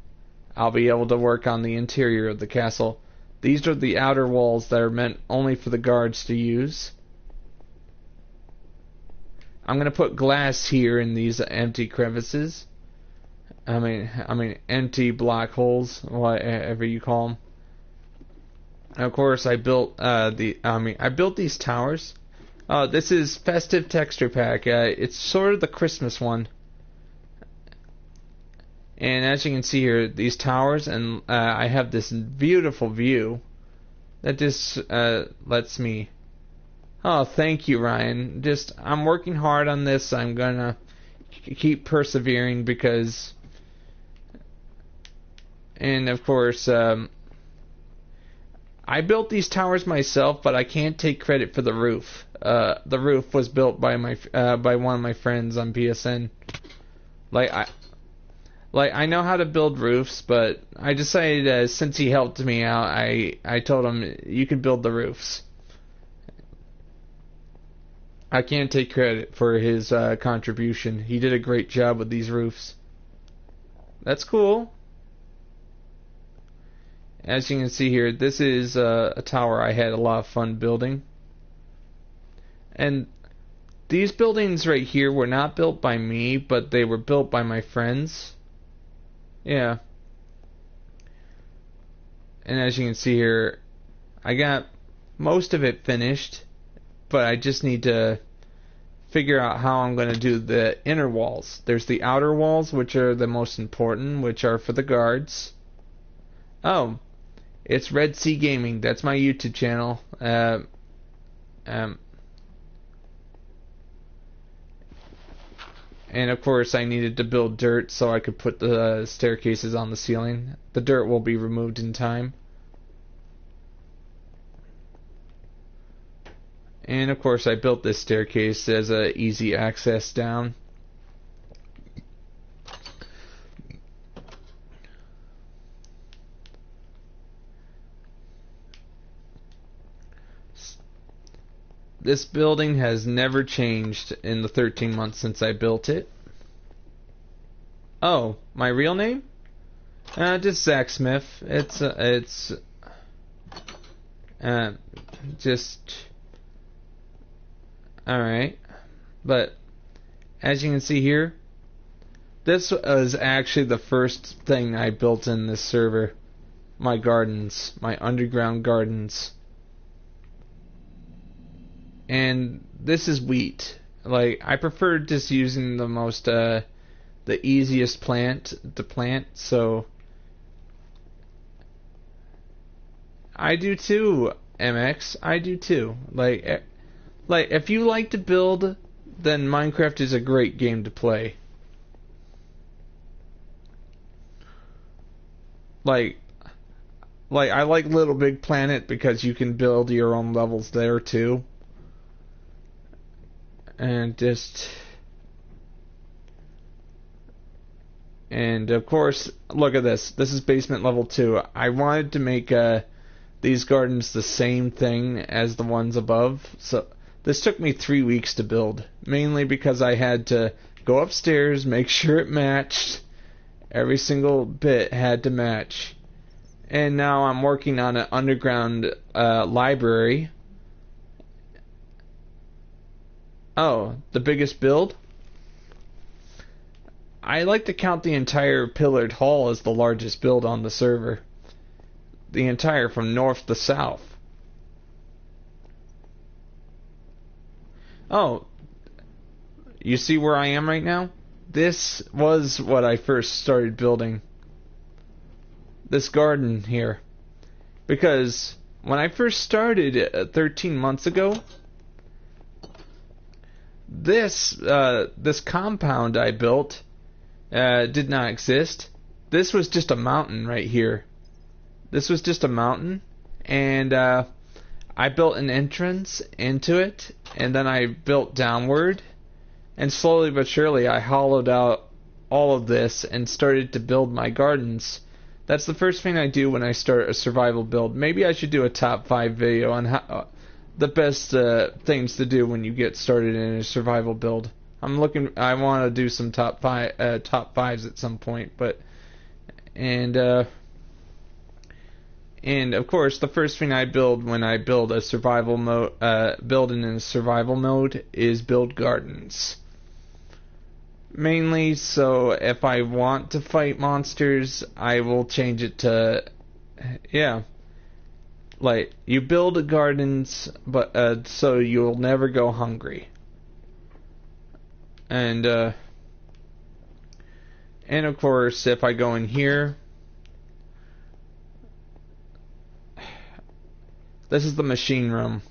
I'll be able to work on the interior of the castle. These are the outer walls that are meant only for the guards to use. I'm going to put glass here in these empty crevices. I mean empty block holes, whatever you call them. And of course, I built I built these towers. This is festive texture pack. It's sort of the Christmas one. And as you can see here, these towers, and I have this beautiful view that just lets me. Oh, thank you, Ryan. I'm working hard on this. I'm gonna keep persevering because, and of course, I built these towers myself, but I can't take credit for the roof. The roof was built by one of my friends on PSN. I know how to build roofs, but I decided since he helped me out, I told him you can build the roofs. I can't take credit for his contribution. He did a great job with these roofs. That's cool. As you can see here, this is a tower I had a lot of fun building. And these buildings right here were not built by me, but they were built by my friends. Yeah. And as you can see here, I got most of it finished, but I just need to figure out how I'm going to do the inner walls. There's the outer walls, which are the most important, which are for the guards. Oh, it's Red Sea Gaming. That's my YouTube channel. And of course, I needed to build dirt so I could put the staircases on the ceiling. The dirt will be removed in time. And of course, I built this staircase as a easy access down. This building has never changed in the 13 months since I built it. Oh, my real name? Just Zach Smith. It's just alright. But as you can see here, this was actually the first thing I built in this server. My gardens, my underground gardens. And this is wheat. Like, I prefer just using the most, the easiest plant to plant, so... I do too, MX. I do too. Like, if you like to build, then Minecraft is a great game to play. Like I like Little Big Planet because you can build your own levels there too. And of course, look at this. This is basement level 2. I wanted to make these gardens the same thing as the ones above. So this took me 3 weeks to build, mainly because I had to go upstairs, make sure it matched. Every single bit had to match. And now I'm working on an underground library. Oh, the biggest build? I like to count the entire pillared hall as the largest build on the server. The entire from north to south. Oh, you see where I am right now? This was what I first started building. This garden here. Because when I first started 13 months ago, this compound I built did not exist. This was just a mountain right here. This was just a mountain, and I built an entrance into it, and then I built downward, and slowly but surely I hollowed out all of this and started to build my gardens. That's the first thing I do when I start a survival build. Maybe I should do a top 5 video on how, the best things to do when you get started in a survival build. I want to do some top 5s at some point, but and of course the first thing I build when I build a survival mode, building in a survival mode, is build gardens. Mainly so if I want to fight monsters, I will change it to, yeah, like, you build gardens, but so you'll never go hungry. And of course, if I go in here, this is the machine room.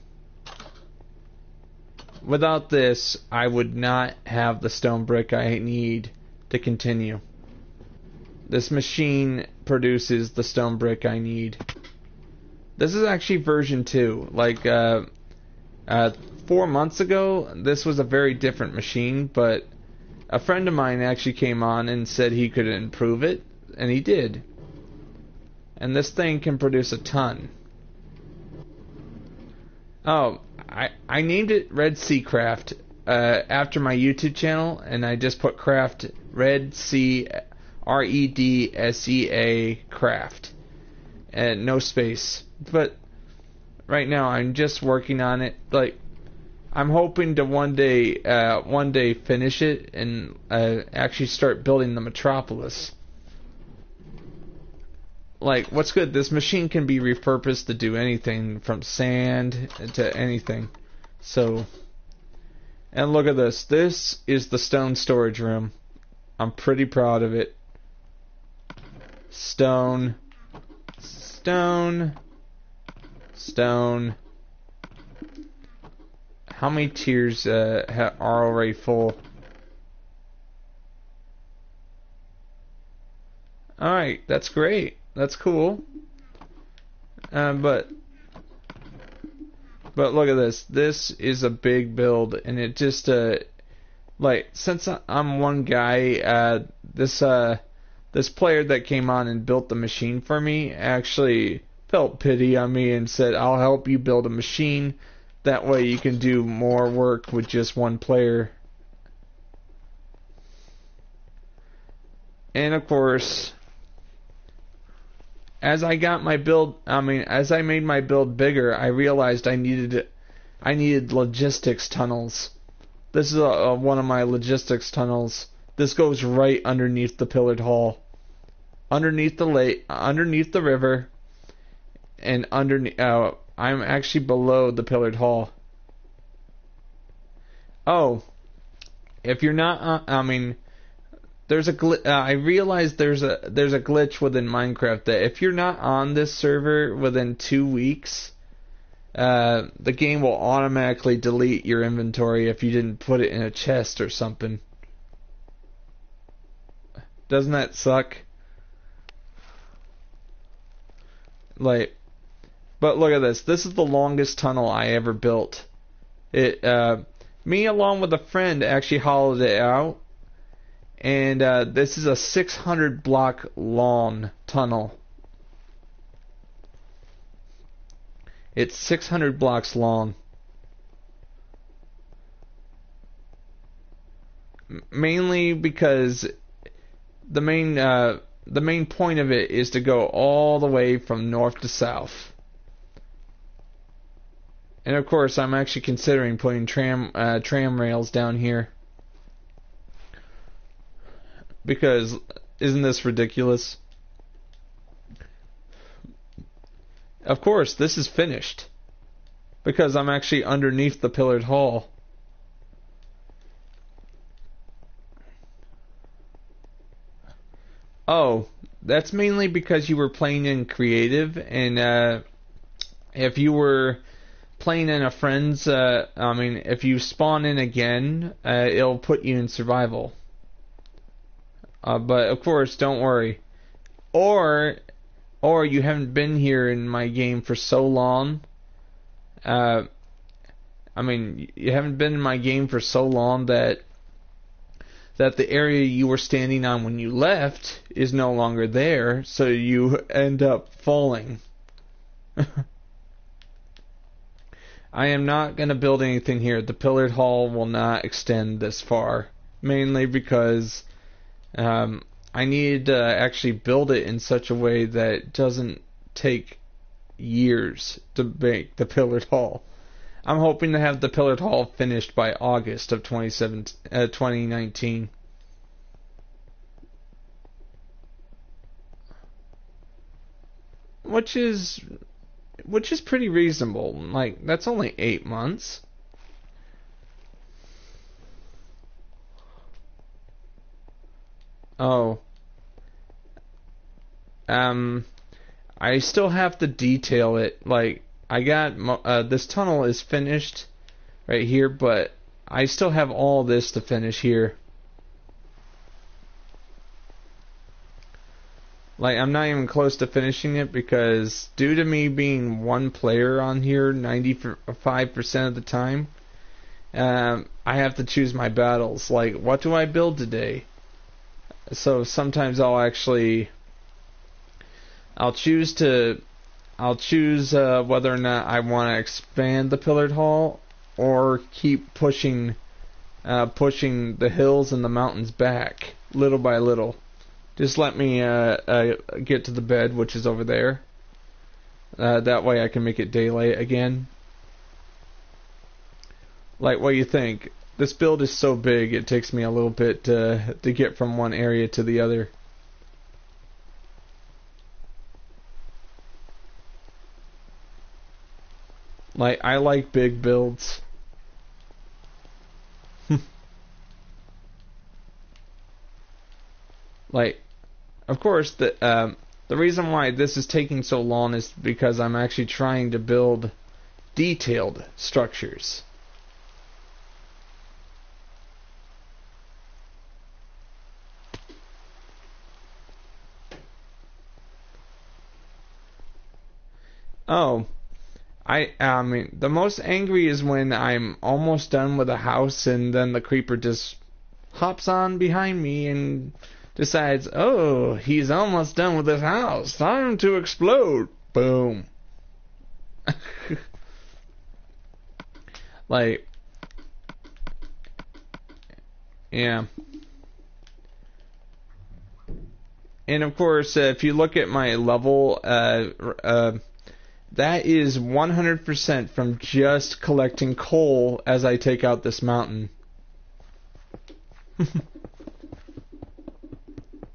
Without this, I would not have the stone brick I need to continue. This machine produces the stone brick I need. This is actually version 2. Like, 4 months ago, this was a very different machine, but a friend of mine actually came on and said he could improve it, and he did. And this thing can produce a ton. Oh, I named it REDSEACRAFT after my YouTube channel, and I just put craft, REDSEA craft, and no space. But right now I'm just working on it. Like, I'm hoping to one day finish it and actually start building the metropolis. Like, what's good, this machine can be repurposed to do anything from sand to anything. So, and look at this. This is the stone storage room. I'm pretty proud of it. Stone. Stone. Stone. How many tiers are already full? Alright, that's great. That's cool. But look at this. This is a big build, and it just like, since I'm one guy, this player that came on and built the machine for me actually felt pity on me and said, "I'll help you build a machine. That way you can do more work with just one player." And of course, as I got my build, as I made my build bigger, I realized I needed logistics tunnels. This is one of my logistics tunnels. This goes right underneath the pillared hall, underneath the lake, underneath the river, and underneath. I'm actually below the pillared hall. Oh, if you're not, I mean, there's a I realize there's a glitch within Minecraft that if you're not on this server within 2 weeks, the game will automatically delete your inventory if you didn't put it in a chest or something. Doesn't that suck? Like, but look at this. This is the longest tunnel I ever built. Me along with a friend actually hollowed it out. And this is a 600 block long tunnel. It's 600 blocks long. Mainly because the main point of it is to go all the way from north to south. And of course, I'm actually considering putting tram rails down here. Because, isn't this ridiculous? Of course, this is finished. Because I'm actually underneath the pillared hall. Oh, that's mainly because you were playing in creative, and if you were playing in a friend's, if you spawn in again, it'll put you in survival. But of course, don't worry. Or you haven't been here in my game for so long. You haven't been in my game for so long that the area you were standing on when you left is no longer there, so you end up falling. I am not going to build anything here. The pillared hall will not extend this far, mainly because I needed to actually build it in such a way that it doesn't take years to make the pillared hall. I'm hoping to have the pillared hall finished by August of 2019. Which is pretty reasonable. Like, that's only 8 months. Oh. I still have to detail it. Like, I got this tunnel is finished right here, but I still have all this to finish here. Like, I'm not even close to finishing it because due to me being one player on here 95% of the time, I have to choose my battles. Like, what do I build today? So sometimes I'll choose whether or not I want to expand the pillared hall or keep pushing the hills and the mountains back little by little. Just let me get to the bed, which is over there. That way I can make it daylight again. Like, what do you think? This build is so big, it takes me a little bit to get from one area to the other. Like, I like big builds. Like, of course, the reason why this is taking so long is because I'm actually trying to build detailed structures. Oh, I mean, the most angry is when I'm almost done with a house and then the creeper just hops on behind me and decides, oh, he's almost done with his house. Time to explode. Boom. Like, yeah. And of course, if you look at my level, that is 100% from just collecting coal as I take out this mountain.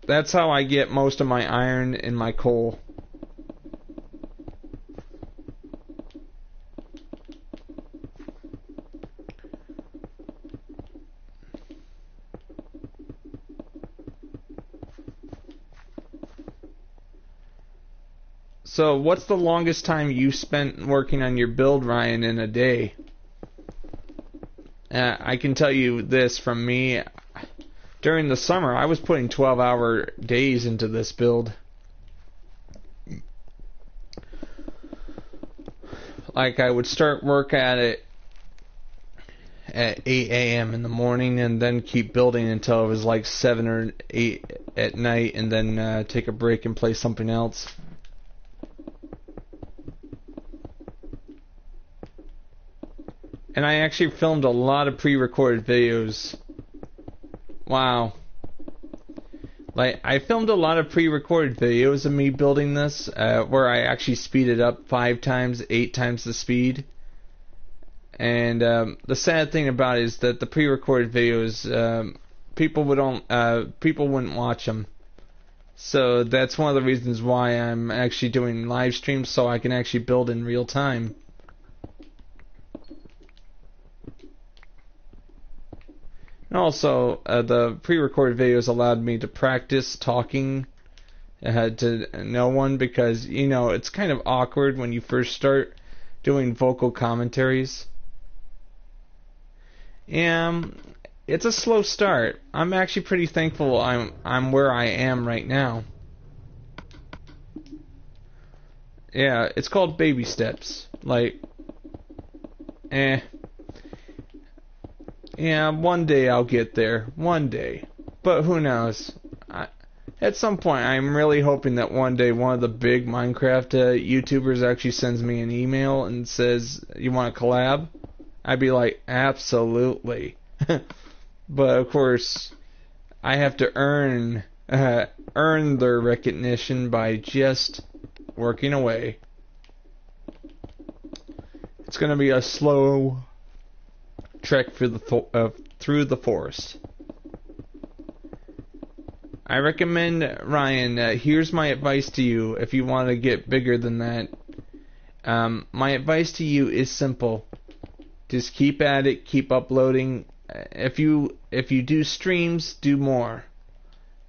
That's how I get most of my iron and my coal. So, what's the longest time you spent working on your build, Ryan, in a day? I can tell you this from me. During the summer, I was putting 12-hour days into this build. Like, I would start work at it at 8 a.m. in the morning and then keep building until it was like 7 or 8 at night, and then take a break and play something else. And I actually filmed a lot of pre-recorded videos. Wow. Like, I filmed a lot of pre-recorded videos of me building this, where I actually speeded up 5 times, 8 times the speed. And the sad thing about it is that the pre-recorded videos, people wouldn't watch them. So that's one of the reasons why I'm actually doing live streams, so I can actually build in real time. And also, the pre-recorded videos allowed me to practice talking to no one, because, you know, it's kind of awkward when you first start doing vocal commentaries. And it's a slow start. I'm actually pretty thankful I'm where I am right now. Yeah, it's called baby steps. Like, yeah, one day I'll get there. One day. But who knows? At some point, I'm really hoping that one day one of the big Minecraft YouTubers actually sends me an email and says, "You want to collab?" I'd be like, absolutely. But of course, I have to earn their recognition by just working away. It's gonna be a slow trek through the forest. I recommend, Ryan, here's my advice to you if you want to get bigger than that. My advice to you is simple. Just keep at it, keep uploading. If you do streams, do more.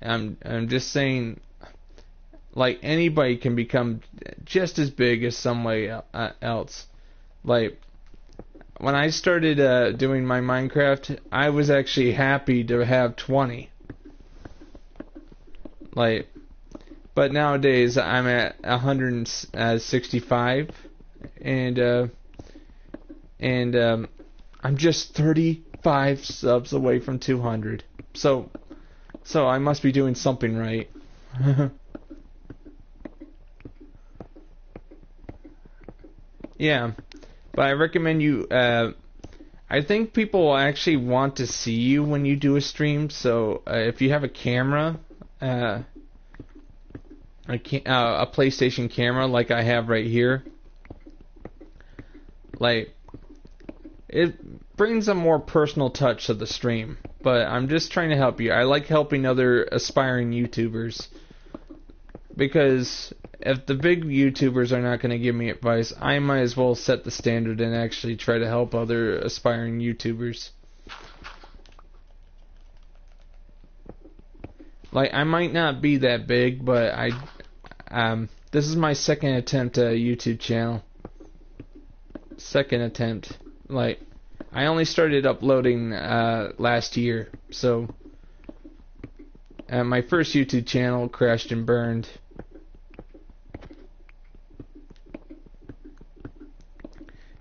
I'm just saying, like, anybody can become just as big as somebody else. Like, when I started doing my Minecraft, I was actually happy to have 20. Like, but nowadays I'm at 165, and I'm just 35 subs away from 200. So I must be doing something right. Yeah, but I recommend you. I think people will actually want to see you when you do a stream. So if you have a camera, a PlayStation camera like I have right here, like, it brings a more personal touch to the stream. But I'm just trying to help you. I like helping other aspiring YouTubers, because if the big YouTubers are not going to give me advice, I might as well set the standard and actually try to help other aspiring YouTubers. Like, I might not be that big, but this is my second attempt at a YouTube channel. Second attempt. Like, I only started uploading last year, so my first YouTube channel crashed and burned.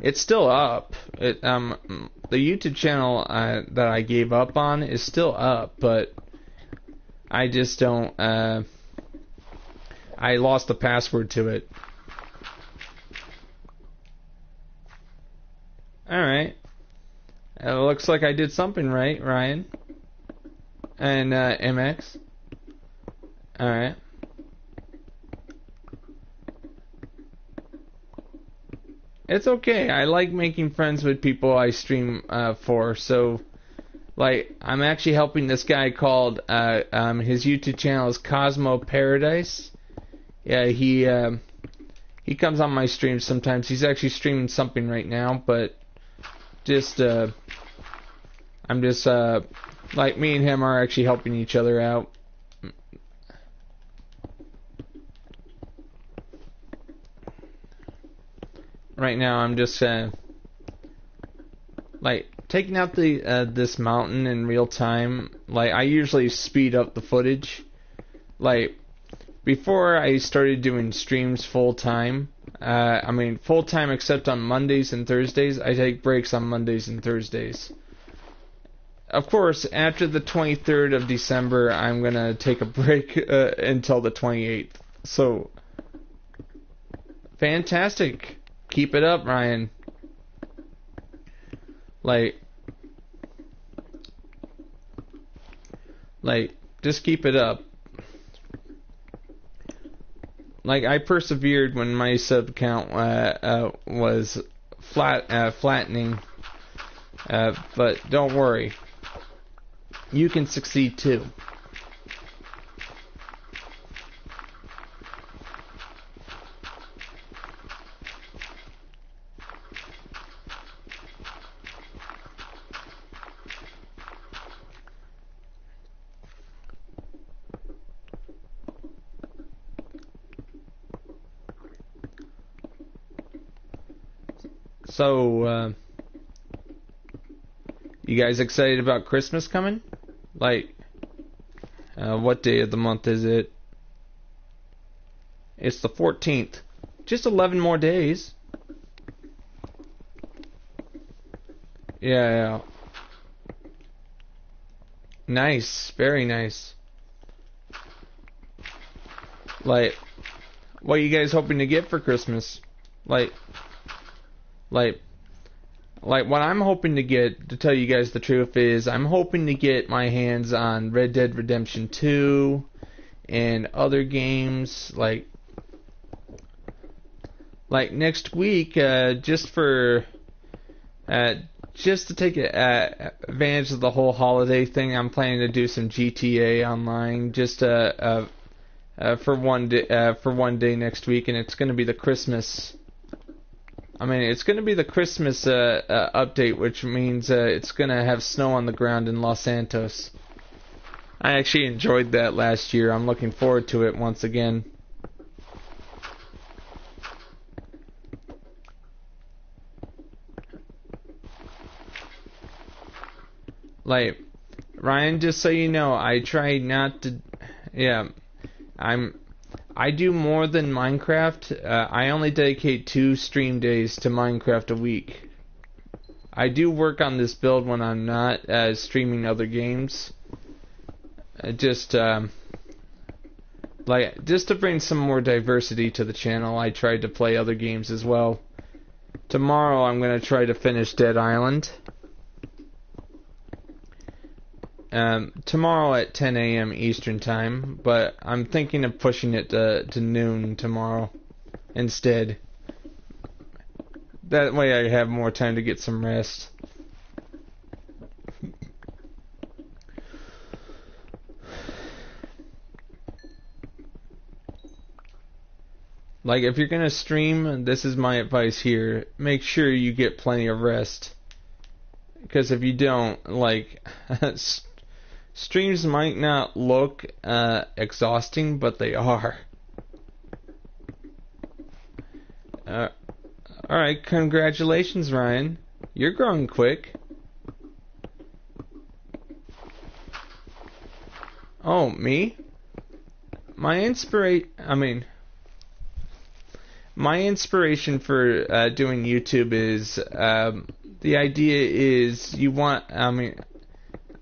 It's still up. The YouTube channel that I gave up on is still up, but I just don't. I lost the password to it. Alright. It looks like I did something right, Ryan. And MX. Alright. It's okay. I like making friends with people I stream for. So, like, I'm actually helping this guy called, his YouTube channel is Cosmo Paradise. Yeah, he comes on my streams sometimes. He's actually streaming something right now, but I'm just, like, me and him are actually helping each other out. right now I'm just like taking out the this mountain in real time. Like I usually speed up the footage. Like before I started doing streams full time. I mean full time except on Mondays and Thursdays. I take breaks on Mondays and Thursdays. Of course, after the 23rd of December, I'm gonna take a break until the 28th. So, fantastic. Keep it up, Ryan. Like, just keep it up. Like, I persevered when my sub count was flattening. But don't worry. You can succeed too. So, you guys excited about Christmas coming? Like, what day of the month is it? It's the 14th. Just 11 more days. Yeah. Nice. Very nice. Like, what are you guys hoping to get for Christmas? Like what I'm hoping to get, to tell you guys the truth, is I'm hoping to get my hands on Red Dead Redemption 2 and other games like next week, just to take advantage of the whole holiday thing. I'm planning to do some GTA Online just for one day next week, and it's going to be the Christmas. It's going to be the Christmas update, which means it's going to have snow on the ground in Los Santos. I actually enjoyed that last year. I'm looking forward to it once again. Like, Ryan, just so you know, I try not to... Yeah, I do more than Minecraft. I only dedicate 2 stream days to Minecraft a week. I do work on this build when I'm not streaming other games. Just to bring some more diversity to the channel, I tried to play other games as well. Tomorrow I'm going to try to finish Dead Island. Tomorrow at 10 a.m. Eastern Time, but I'm thinking of pushing it to noon tomorrow instead. That way I have more time to get some rest. Like, if you're gonna stream, this is my advice here, make sure you get plenty of rest. Because if you don't, streams might not look exhausting, but they are. Alright, congratulations, Ryan. You're growing quick. Oh, me? My inspiration for doing YouTube is, the idea is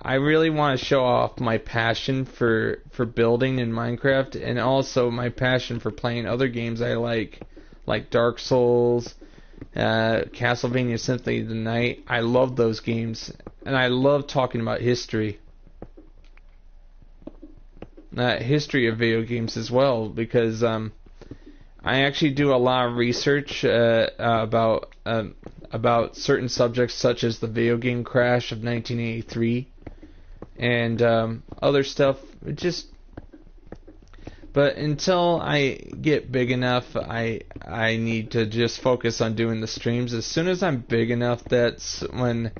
I really want to show off my passion for building in Minecraft, and also my passion for playing other games I like Dark Souls, Castlevania Symphony of the Night. I love those games, and I love talking about history. History of video games as well, because I actually do a lot of research about certain subjects, such as the video game crash of 1983 and other stuff. But until I get big enough, I need to just focus on doing the streams. As soon as I'm big enough, that's when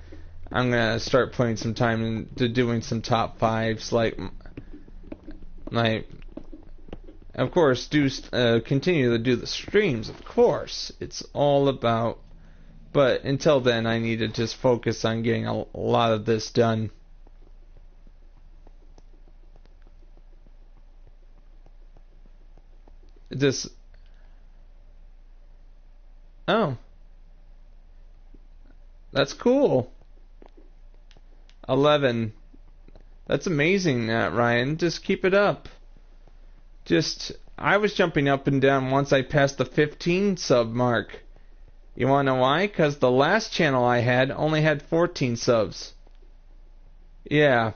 I'm gonna start putting some time into doing some top 5s, of course, continue to do the streams. Of course, it's all about. But until then, I need to just focus on getting a lot of this done. Just. Oh. That's cool. 11. That's amazing, Ryan. Just keep it up. I was jumping up and down once I passed the 15 sub mark. You wanna know why? Because the last channel I had only had 14 subs. Yeah.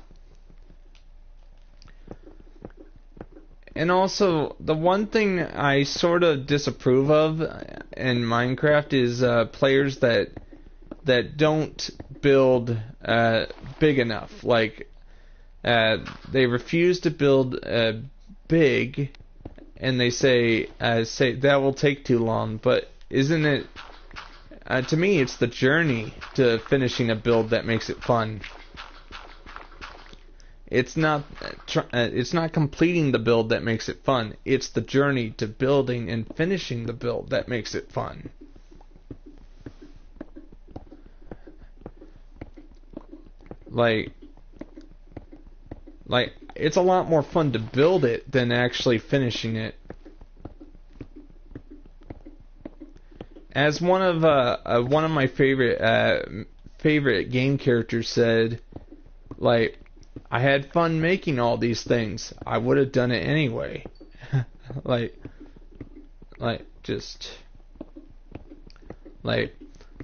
And also, the one thing I sort of disapprove of in Minecraft is players that don't build big enough. Like, they refuse to build big, and they say that will take too long. But isn't it? To me, it's the journey to finishing a build that makes it fun. It's not completing the build that makes it fun. It's the journey to building and finishing the build that makes it fun. Like it's a lot more fun to build it than actually finishing it. As one of my favorite game characters said, like, I had fun making all these things. I would have done it anyway.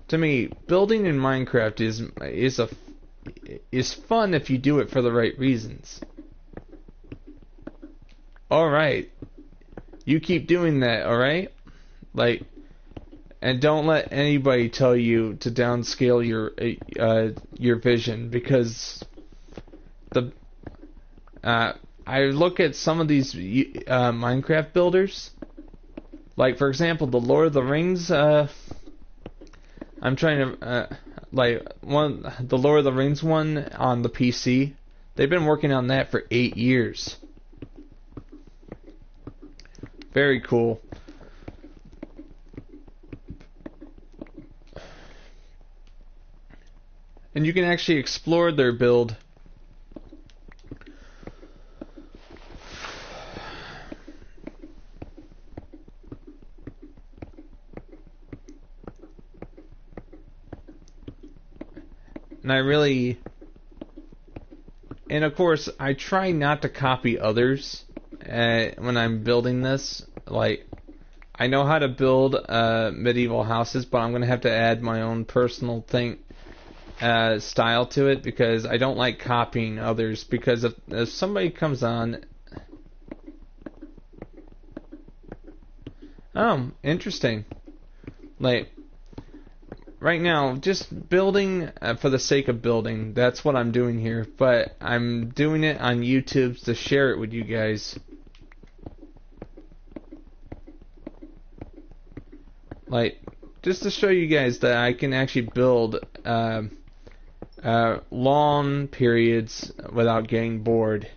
To me, building in Minecraft is fun if you do it for the right reasons. Alright. You keep doing that, alright? And don't let anybody tell you to downscale your vision, because I look at some of these Minecraft builders, like for example the Lord of the Rings. I'm trying to the Lord of the Rings one on the PC. They've been working on that for 8 years. Very cool. And you can actually explore their build. And of course, I try not to copy others when I'm building this. Like, I know how to build medieval houses, but I'm going to have to add my own personal style to it, because I don't like copying others. Because if somebody comes on... Oh, interesting. Like, right now, just building for the sake of building. That's what I'm doing here. But I'm doing it on YouTube to share it with you guys. Like, just to show you guys that I can actually build long periods without getting bored.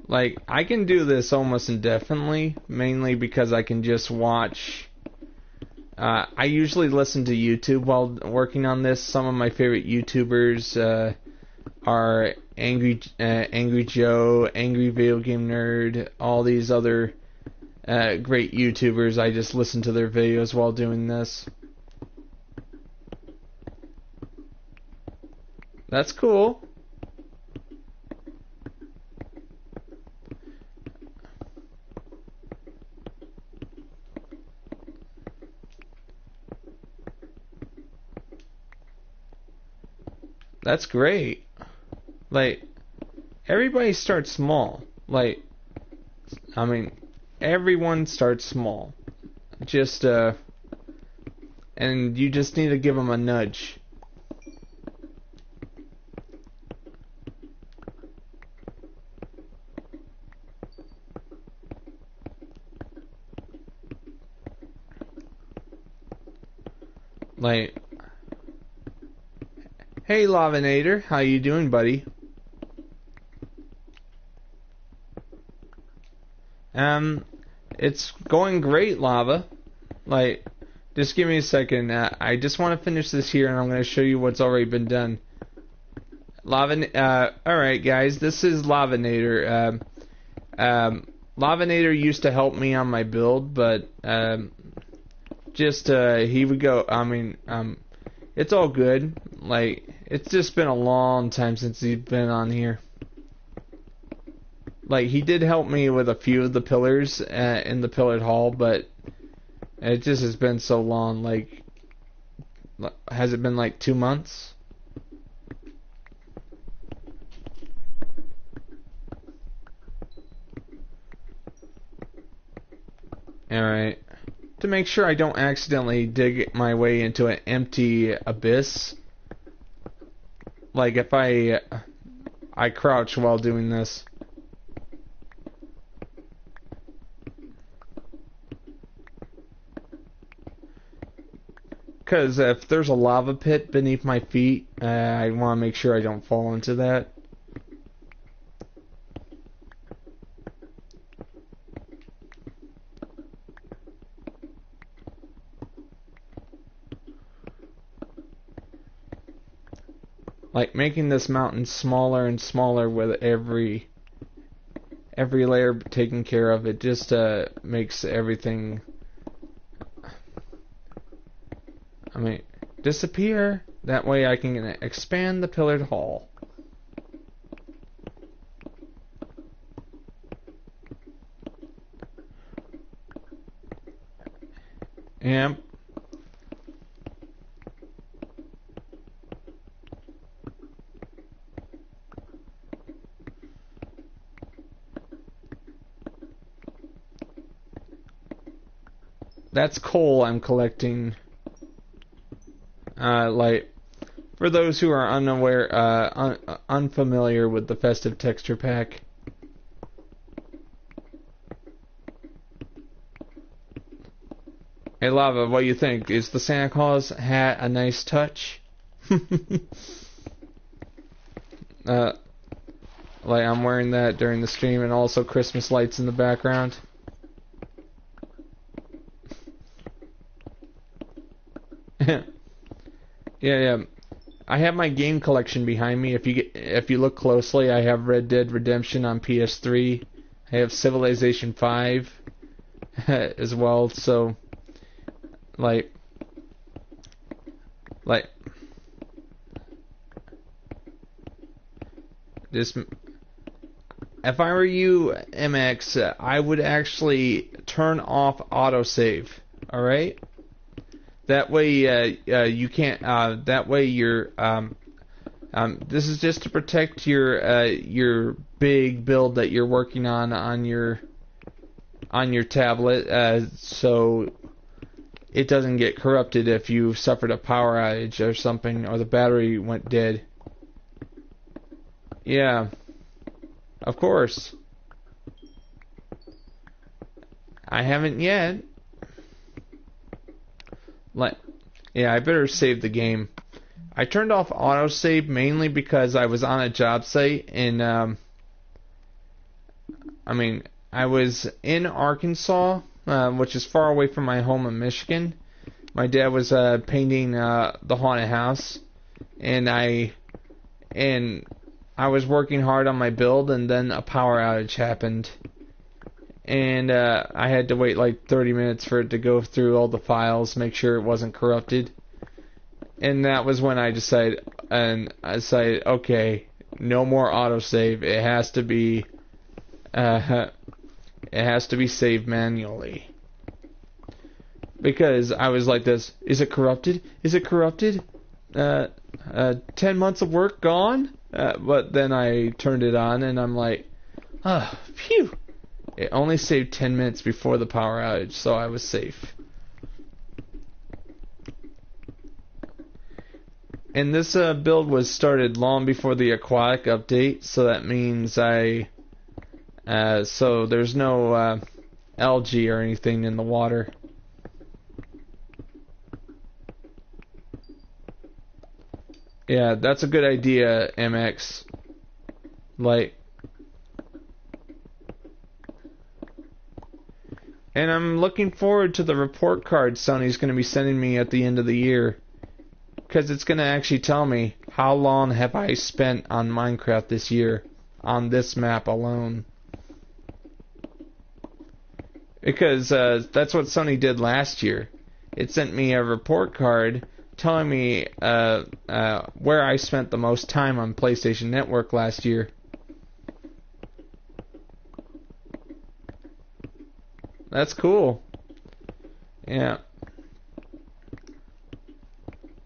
Like, I can do this almost indefinitely, mainly because I can just watch. I usually listen to YouTube while working on this. Some of my favorite YouTubers are Angry Joe, Angry Video Game Nerd, all these other great YouTubers. I just listen to their videos while doing this. That's cool. That's great. Like, everybody starts small. Like, I mean, everyone starts small. Just, and you just need to give them a nudge. Like, hey Lavinator, how you doing, buddy? Um, it's going great, lava. Like, just give me a second. I just want to finish this here, and I'm going to show you what's already been done. Alright, guys, this is Lavanator. Lavanator used to help me on my build, but, he would go, it's all good. Like, it's just been a long time since he's been on here. Like, he did help me with a few of the pillars in the pillared hall, but it just has been so long. Like, has it been like 2 months? Alright. To make sure I don't accidentally dig my way into an empty abyss. Like, if I crouch while doing this. Because if there's a lava pit beneath my feet, I want to make sure I don't fall into that. Like, making this mountain smaller and smaller with every layer taken care of, it just makes everything, disappear. That way I can expand the pillared hall. Yep. That's coal I'm collecting. Like, for those who are unfamiliar with the festive texture pack. Hey Lava, what do you think? Is the Santa Claus hat a nice touch? Like, I'm wearing that during the stream, and also Christmas lights in the background. Yeah. I have my game collection behind me. If you look closely, I have Red Dead Redemption on PS3. I have Civilization 5 as well. So, like, this. If I were you, MX, I would actually turn off autosave. All right. That way, you can't. That way, you're. This is just to protect your big build that you're working on your tablet, so it doesn't get corrupted if you suffered a power outage or something, or the battery went dead. Yeah, of course. I haven't yet. Yeah, I better save the game. I turned off autosave mainly because I was on a job site and I was in Arkansas, which is far away from my home in Michigan. My dad was painting the haunted house, and I was working hard on my build, and then a power outage happened. And I had to wait like 30 minutes for it to go through all the files, make sure it wasn't corrupted. And that was when I decided, okay, no more autosave. It has to be saved manually. Because I was like this, is it corrupted? Is it corrupted? 10 months of work gone? But then I turned it on and I'm like, phew. It only saved 10 minutes before the power outage, so I was safe. And this build was started long before the aquatic update, so that means so there's no algae or anything in the water. Yeah, that's a good idea, MX. Like, And I'm looking forward to the report card Sony's going to be sending me at the end of the year. Because it's going to actually tell me how long have I spent on Minecraft this year. On this map alone. Because that's what Sony did last year. It sent me a report card telling me where I spent the most time on PlayStation Network last year. That's cool. Yeah.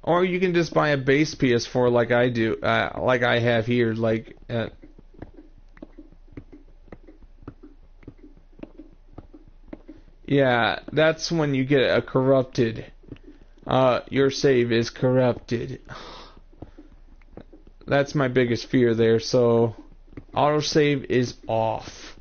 Or you can just buy a base PS4 like I do, like I have here, like. Yeah, that's when you get a corrupted. Your save is corrupted. That's my biggest fear there. So, autosave is off.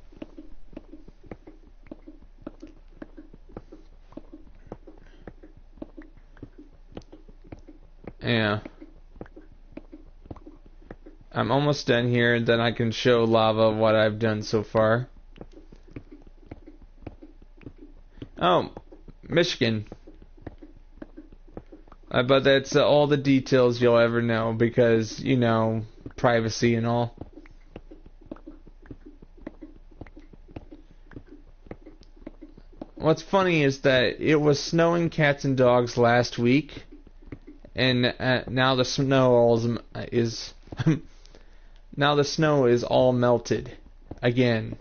Yeah. I'm almost done here, and then I can show Lava what I've done so far. Oh, Michigan. But that's all the details you'll ever know because, you know, privacy and all. What's funny is that it was snowing cats and dogs last week. And now the snow is now the snow is all melted again.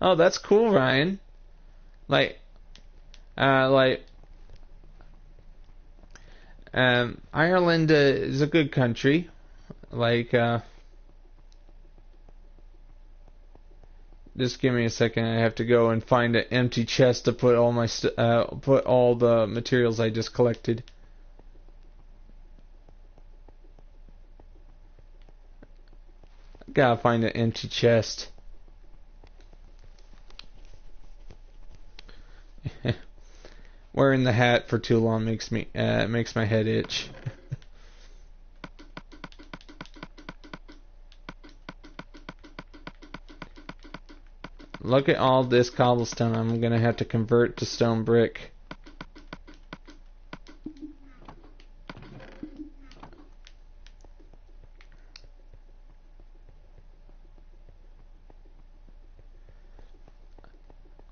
Oh, that's cool, Ryan. Ireland is a good country. Just give me a second. I have to go and find an empty chest to put all my put all the materials I just collected. Gotta find an empty chest. Wearing the hat for too long makes my head itch. Look at all this cobblestone I'm gonna have to convert to stone brick.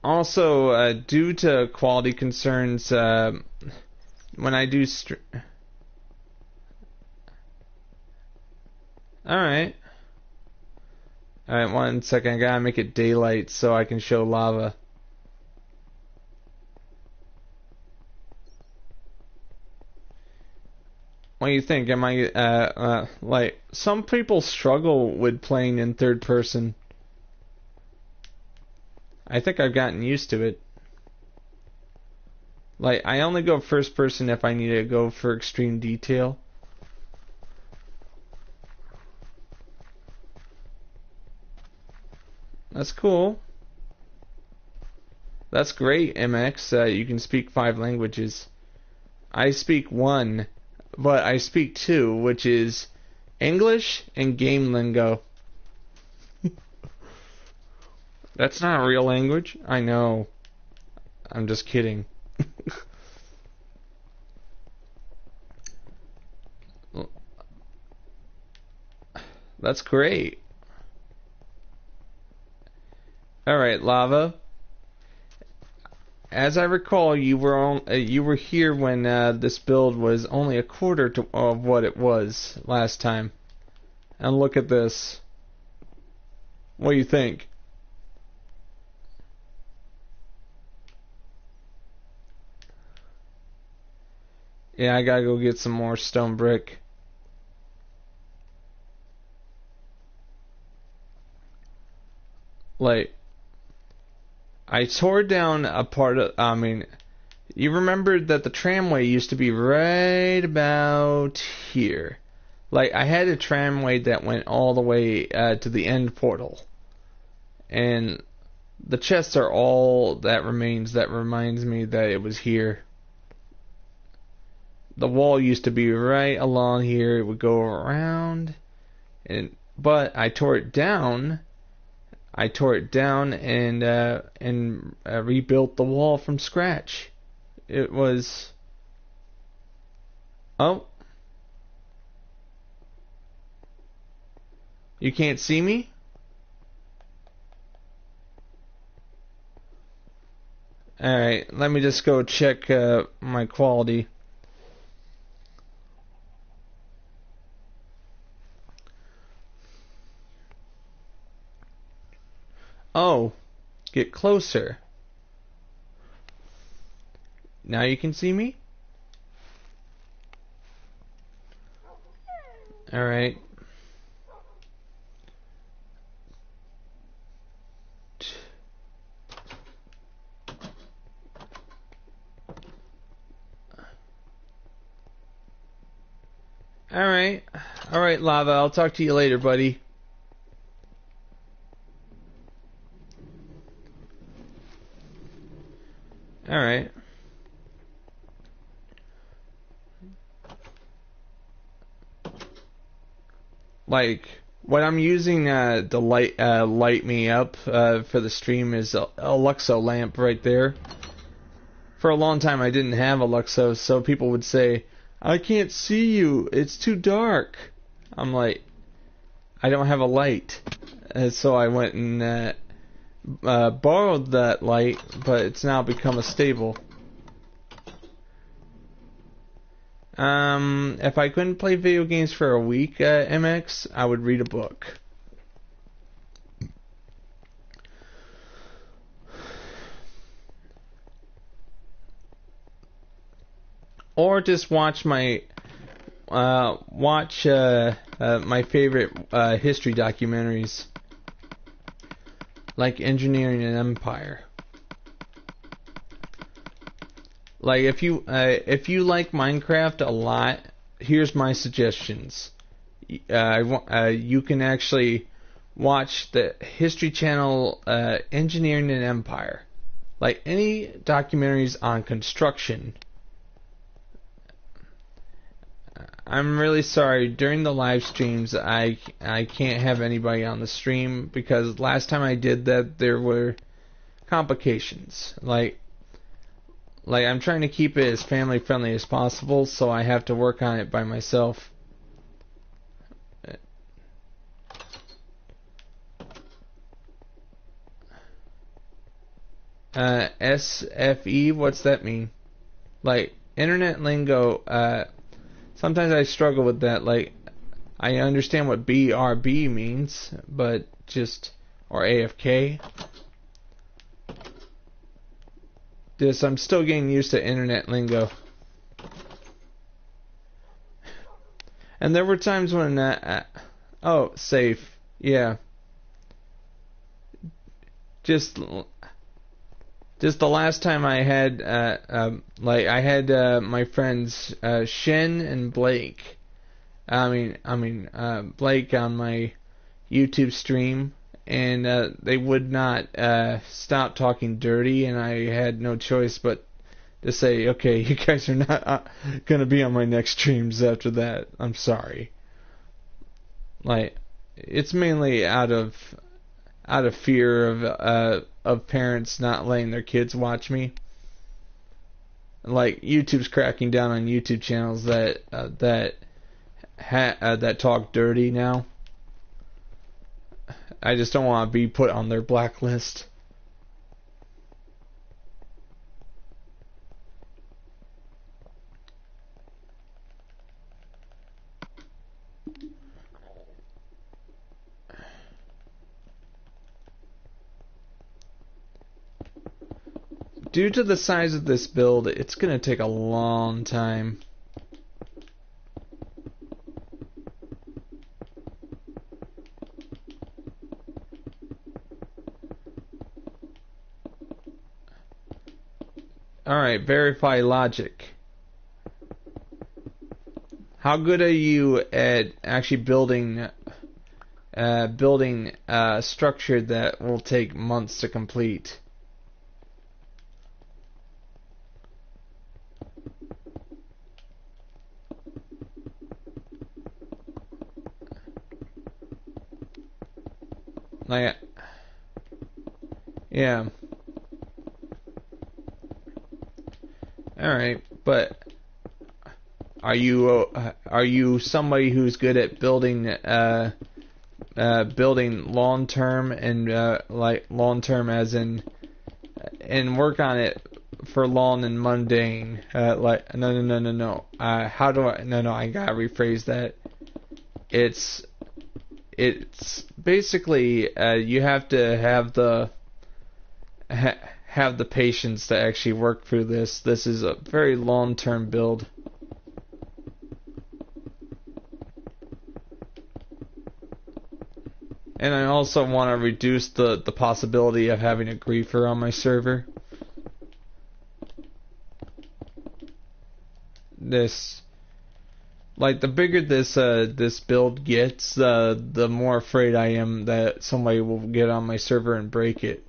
Also, due to quality concerns, when I do Alright. Alright, 1 second. I gotta make it daylight so I can show Lava. What do you think? Am I, like, some people struggle with playing in third person. I think I've gotten used to it. Like, I only go first person if I need to go for extreme detail. That's cool. That's great, MX. You can speak 5 languages. I speak 1, but I speak 2, which is English and game lingo. That's not a real language. I know. I'm just kidding. That's great. Alright, Lava. As I recall, you were here when this build was only a quarter of what it was last time. And look at this. What do you think? Yeah, I gotta go get some more stone brick. Like, I tore down a part of, you remember that the tramway used to be right about here. Like, I had a tramway that went all the way to the end portal. And the chests are all that remains that reminds me that it was here. The wall used to be right along here. It would go around. But I tore it down. I tore it down and rebuilt the wall from scratch. It was... Oh. You can't see me? Alright, let me just go check my quality. Oh, get closer. Now you can see me? Alright. Alright, Lava, I'll talk to you later, buddy. Alright. Like, what I'm using to light me up for the stream is a Luxo lamp right there. For a long time I didn't have a Luxo, so people would say, I can't see you, it's too dark. I'm like, I don't have a light. So I went and borrowed that light, but it's now become a stable. If I couldn't play video games for a week, MX, I would read a book. Or just watch my my favorite history documentaries, like Engineering an Empire. Like if you like Minecraft a lot, here's my suggestions. You can actually watch the History Channel Engineering an Empire, like any documentaries on construction. I'm really sorry, during the live streams I can't have anybody on the stream because last time I did that there were complications. Like I'm trying to keep it as family friendly as possible, so I have to work on it by myself. SFE, what's that mean? Like, internet lingo, sometimes I struggle with that. Like, I understand what BRB means, but just, or AFK. Just, I'm still getting used to internet lingo. And there were times when, oh, safe, yeah. Just the last time I had, I had my friends Shen and Blake. Blake on my YouTube stream, and they would not stop talking dirty, and I had no choice but to say, okay, you guys are not gonna be on my next streams after that. I'm sorry. Like, it's mainly out of fear of parents not letting their kids watch me. Like, YouTube's cracking down on YouTube channels that talk dirty now. I just don't want to be put on their blacklist. Due to the size of this build, it's going to take a long time. Alright, verify logic. How good are you at actually building a structure that will take months to complete? Like, Yeah. All right, but are you somebody who's good at building long term and like long term as in and work on it for long and mundane? Like no. How do I? No, I gotta rephrase that. It's basically you have to have have the patience to actually work through this. This is a very long term build. And I also want to reduce the possibility of having a griefer on my server. Like the bigger this build gets, the more afraid I am that somebody will get on my server and break it.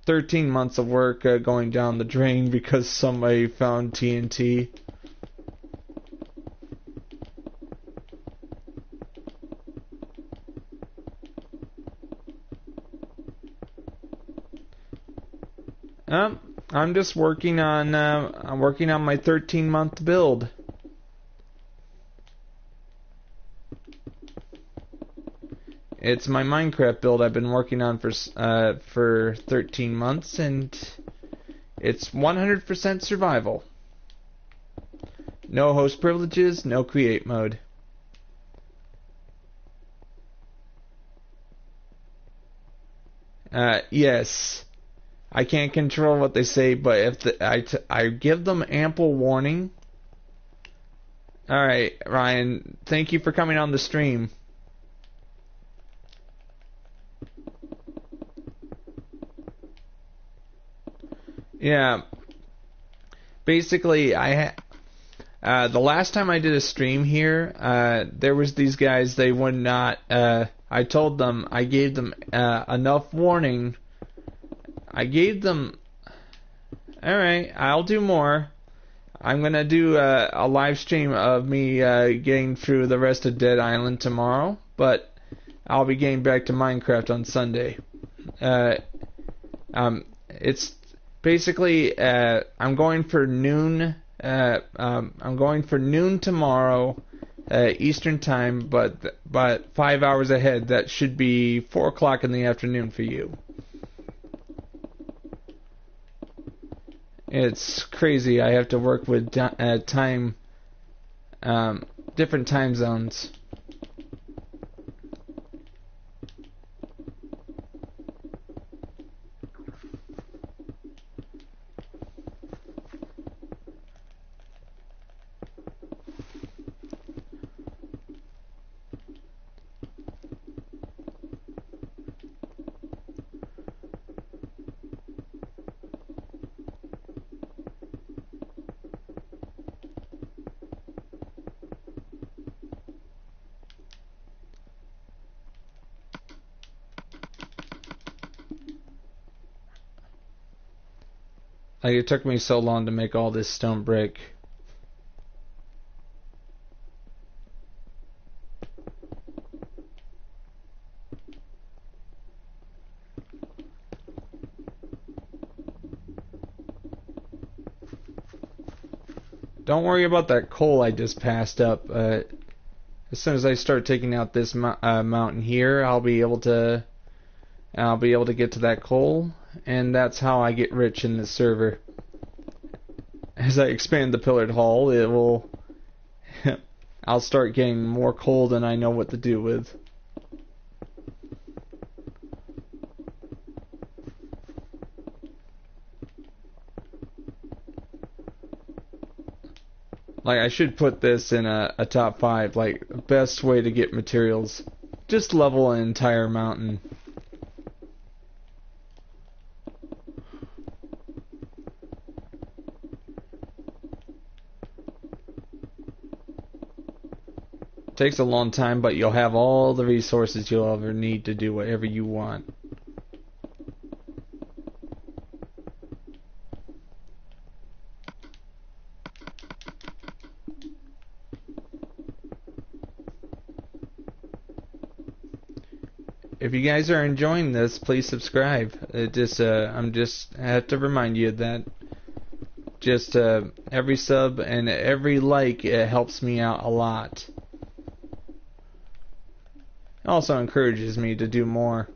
$13 months of work going down the drain because somebody found TNT. I'm just working on my 13-month build. It's my Minecraft build I've been working on for 13 months, and it's 100% survival. No host privileges, no create mode. Yes. I can't control what they say, but if I give them ample warning. Alright, Ryan, thank you for coming on the stream. Yeah. Basically, the last time I did a stream here, there was these guys, they would not, I told them, I gave them enough warning. I gave them... Alright, I'll do more. I'm gonna do a live stream of me getting through the rest of Dead Island tomorrow, but I'll be getting back to Minecraft on Sunday. It's basically I'm going for noon. I'm going for noon tomorrow, Eastern time, but 5 hours ahead. That should be 4 o'clock in the afternoon for you. It's crazy. I have to work with different time zones. Like, it took me so long to make all this stone brick. Don't worry about that coal I just passed up. As soon as I start taking out this mountain here, I'll be able to get to that coal, and that's how I get rich in this server. As I expand the pillared hall, it will I'll start getting more coal than I know what to do with. Like, I should put this in a top 5, like, best way to get materials. Just level an entire mountain. Takes a long time, but you'll have all the resources you'll ever need to do whatever you want. if you guys are enjoying this, please subscribe. I have to remind you that just every sub and every like, it helps me out a lot. It also encourages me to do more.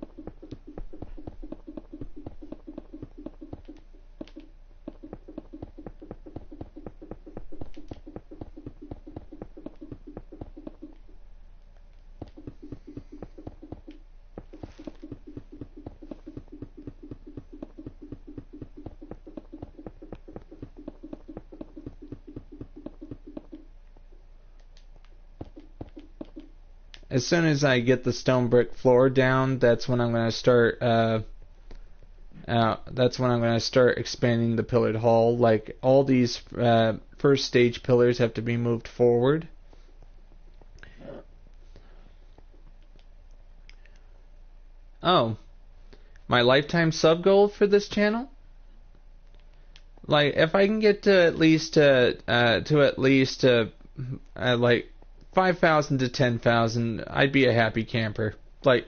As soon as I get the stone brick floor down, that's when I'm going to start. That's when I'm going to start expanding the pillared hall. Like all these first stage pillars have to be moved forward. Oh, my lifetime sub goal for this channel. Like if I can get to at least like 5,000 to 10,000, I'd be a happy camper. Like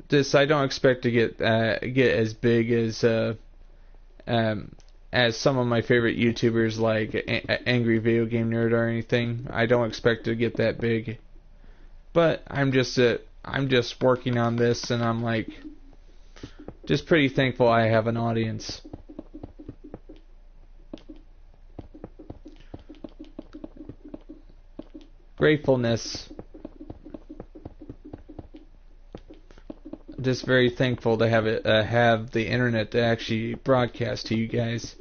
this, I don't expect to get as big as some of my favorite YouTubers like Angry Video Game Nerd or anything. I don't expect to get that big, but I'm just working on this, and I'm like just pretty thankful I have an audience. Gratefulness. Just very thankful to have the internet to actually broadcast to you guys.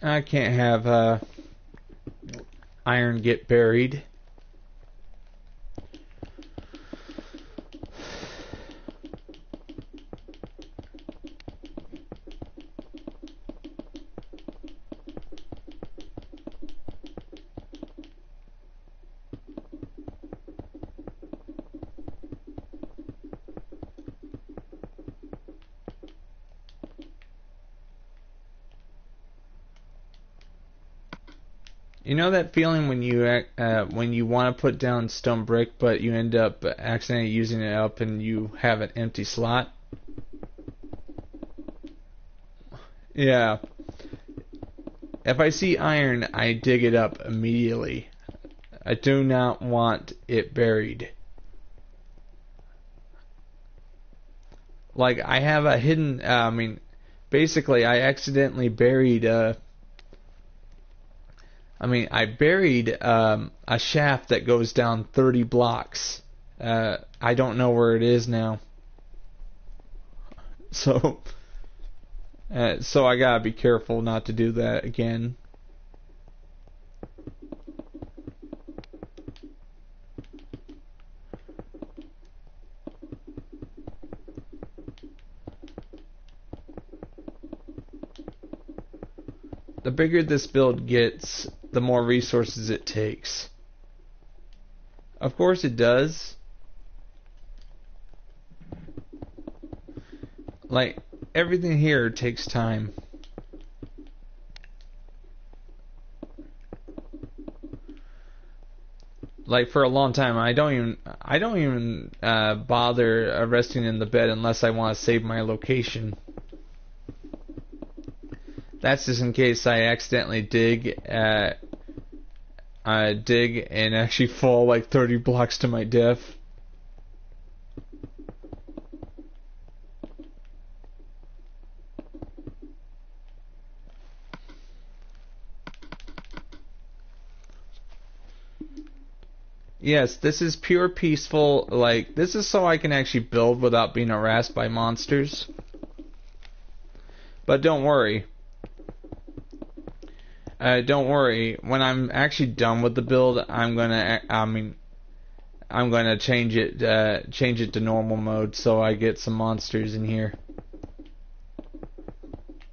I can't have iron get buried. You know that feeling when you want to put down stone brick, but you end up accidentally using it up and you have an empty slot? Yeah. If I see iron, I dig it up immediately. I do not want it buried. Like, I have a hidden, basically I accidentally buried, I buried a shaft that goes down 30 blocks. I don't know where it is now. So I gotta be careful not to do that again. The bigger this build gets, the more resources it takes. Of course it does. Like, everything here takes time. Like, for a long time, I don't even bother resting in the bed unless I want to save my location. That's just in case I accidentally dig and actually fall like 30 blocks to my death. Yes, this is pure peaceful. Like, this is so I can actually build without being harassed by monsters. But don't worry. Don't worry. When I'm actually done with the build, I'm gonna. I'm going to change it to normal mode so I get some monsters in here.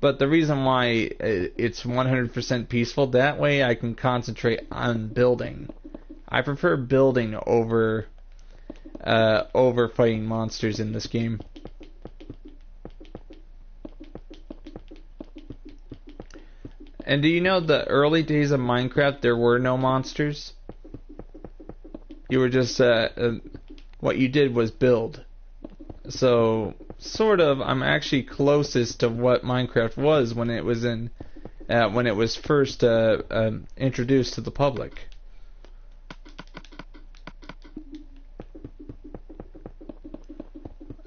But the reason why it's 100% peaceful, that way I can concentrate on building. I prefer building over fighting monsters in this game. And do you know the early days of Minecraft there were no monsters? You were just what you did was build. So sort of, I'm actually closest to what Minecraft was when it was when it was first introduced to the public.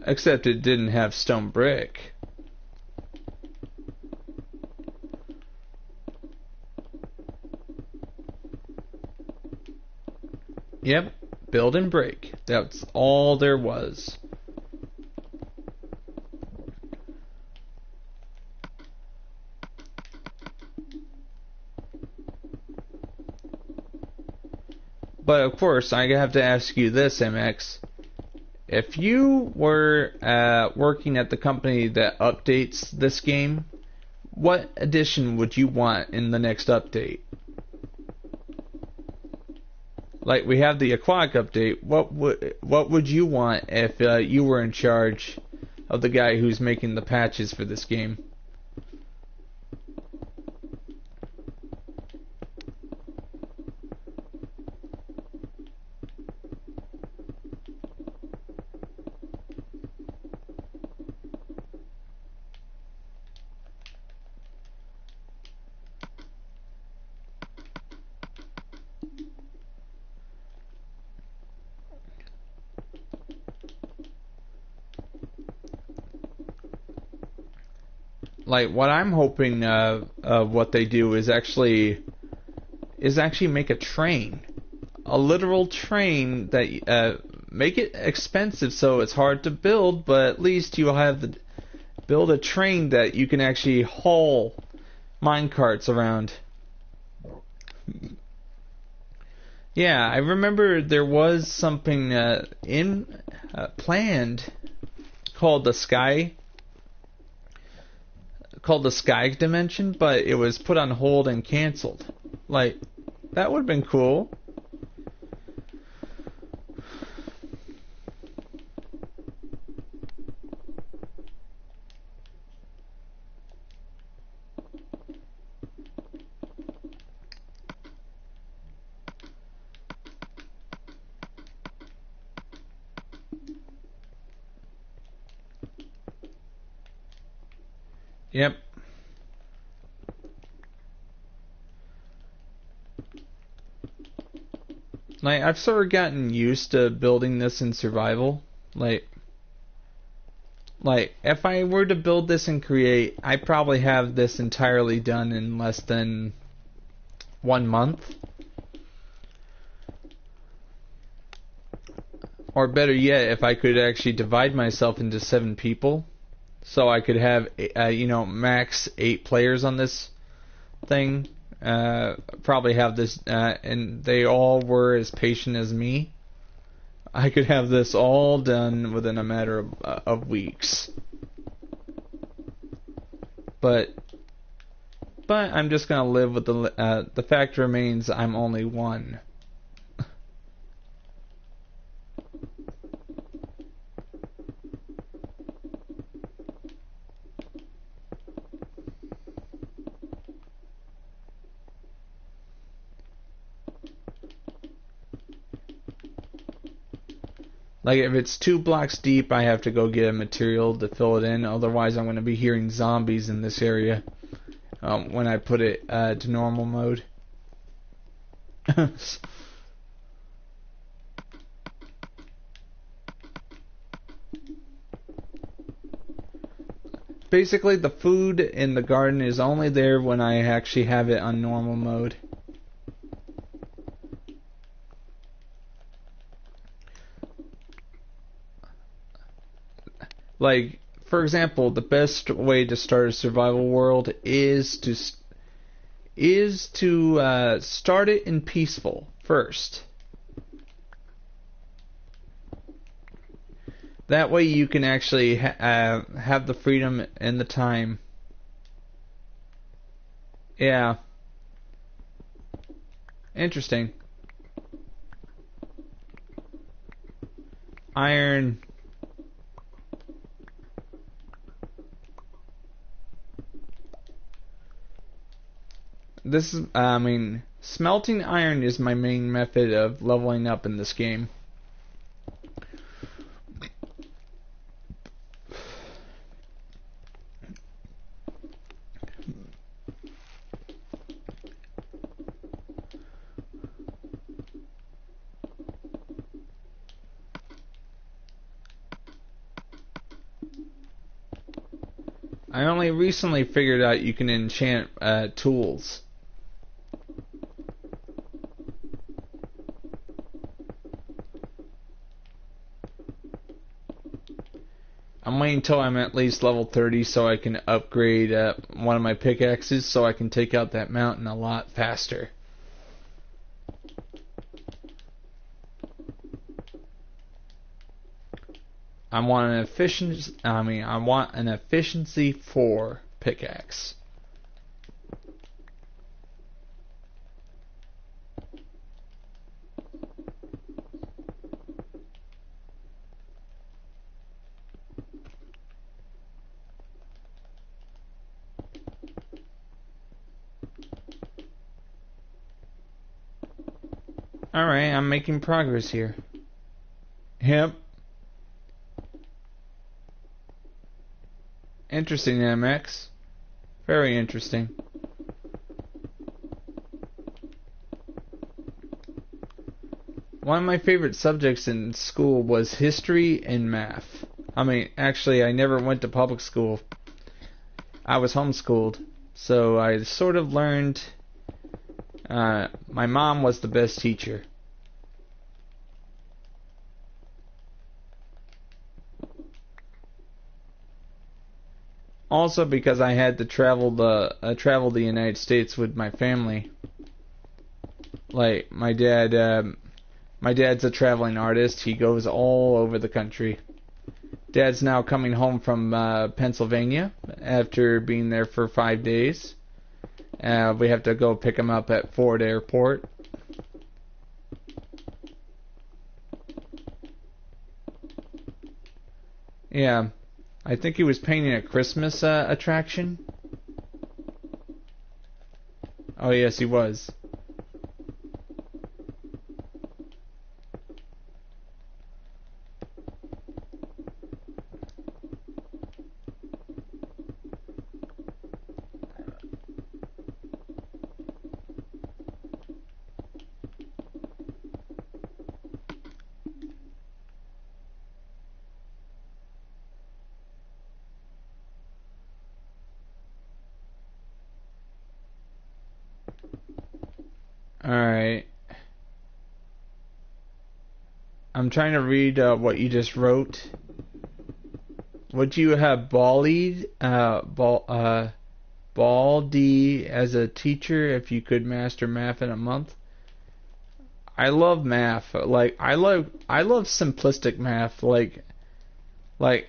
Except it didn't have stone brick. Yep, build and break. That's all there was. But of course, I have to ask you this, MX. If you were working at the company that updates this game, what edition would you want in the next update? Like, we have the aquatic update. What would you want if you were in charge of the guy who's making the patches for this game? Like, what I'm hoping what they do is actually make a train, a literal train that make it expensive so it's hard to build, but at least you'll have build a train that you can actually haul minecarts around. Yeah, I remember there was something planned called the Sky Dimension, but it was put on hold and canceled. Like, that would have been cool. Yep. Like, I've sort of gotten used to building this in survival. Like if I were to build this and create, I probably have this entirely done in less than 1 month. Or better yet, if I could actually divide myself into 7 people. So I could have, max 8 players on this thing. Probably have this, and they all were as patient as me. I could have this all done within a matter of weeks. But I'm just gonna live with the fact remains I'm only one. Like, if it's 2 blocks deep, I have to go get a material to fill it in. Otherwise, I'm going to be hearing zombies in this area when I put it to normal mode. Basically, the food in the garden is only there when I actually have it on normal mode. Like, for example, the best way to start a survival world is to start it in peaceful first. That way you can actually have the freedom and the time. Yeah. Interesting. Iron. This is, I mean, smelting iron is my main method of leveling up in this game. I only recently figured out you can enchant tools. I'm waiting until I'm at least level 30 so I can upgrade one of my pickaxes so I can take out that mountain a lot faster. I want an efficiency 4 pickaxe. Alright, I'm making progress here. Yep. Interesting, MX. Very interesting. One of my favorite subjects in school was history and math. I mean, actually, I never went to public school. I was homeschooled. So I sort of learned... my mom was the best teacher. Also because I had to travel the United States with my family. Like my dad's a traveling artist. He goes all over the country. Dad's now coming home from Pennsylvania after being there for 5 days. We have to go pick him up at Ford Airport. Yeah. I think he was painting a Christmas attraction. Oh yes, he was. Alright. I'm trying to read what you just wrote. Would you have Baldy as a teacher if you could master math in a month? I love math. Like I love simplistic math. Like I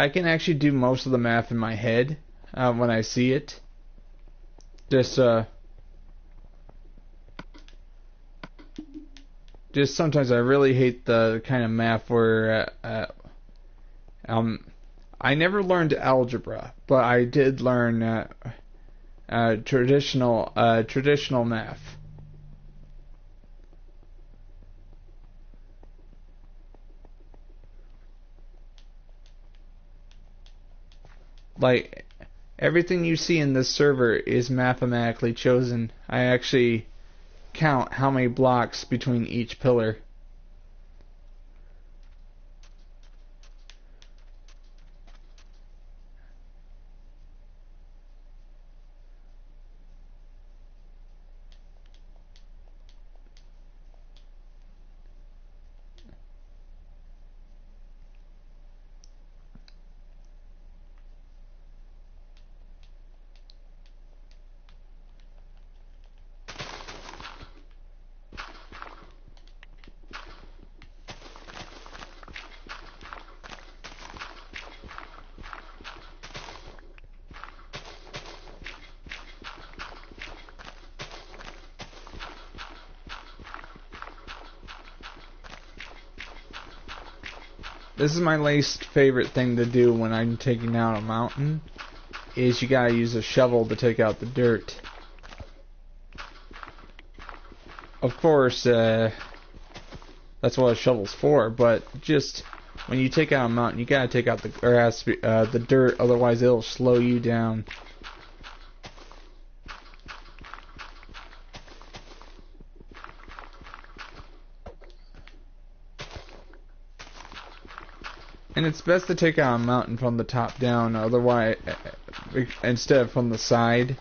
can actually do most of the math in my head when I see it. Just sometimes I really hate the kind of math where I never learned algebra, but I did learn traditional math. Like everything you see in this server is mathematically chosen. I actually count how many blocks between each pillar. This is my least favorite thing to do when I'm taking down a mountain, is you gotta use a shovel to take out the dirt. Of course, that's what a shovel's for, but just when you take out a mountain, you gotta take out the dirt, otherwise it'll slow you down. And it's best to take out a mountain from the top down, otherwise, instead of from the side.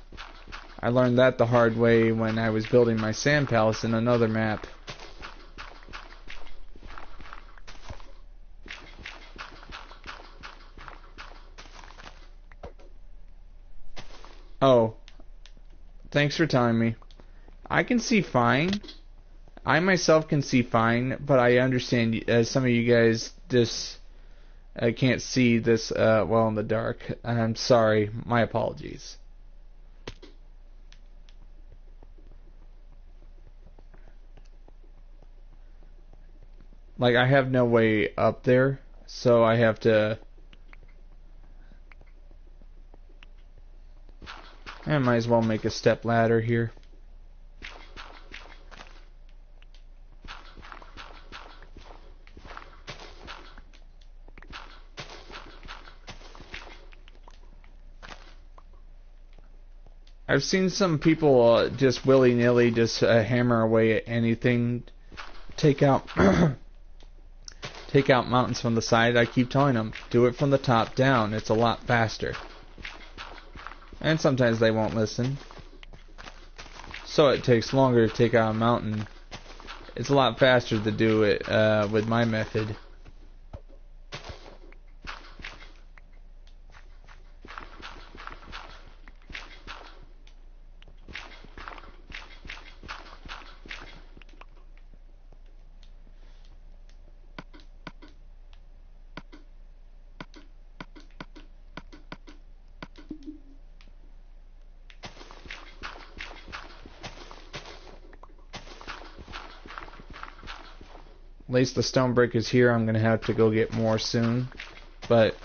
I learned that the hard way when I was building my sand palace in another map. Oh, thanks for telling me. I can see fine. I myself can see fine, but I understand some of you guys just can't see this well in the dark. I'm sorry. My apologies. Like, I have no way up there, so I have to... I might as well make a step ladder here. I've seen some people just willy-nilly just hammer away at anything, take out take out mountains from the side. I keep telling them, do it from the top down. It's a lot faster. And sometimes they won't listen. So it takes longer to take out a mountain. It's a lot faster to do it with my method. At least the stone brick is here. I'm going to have to go get more soon. But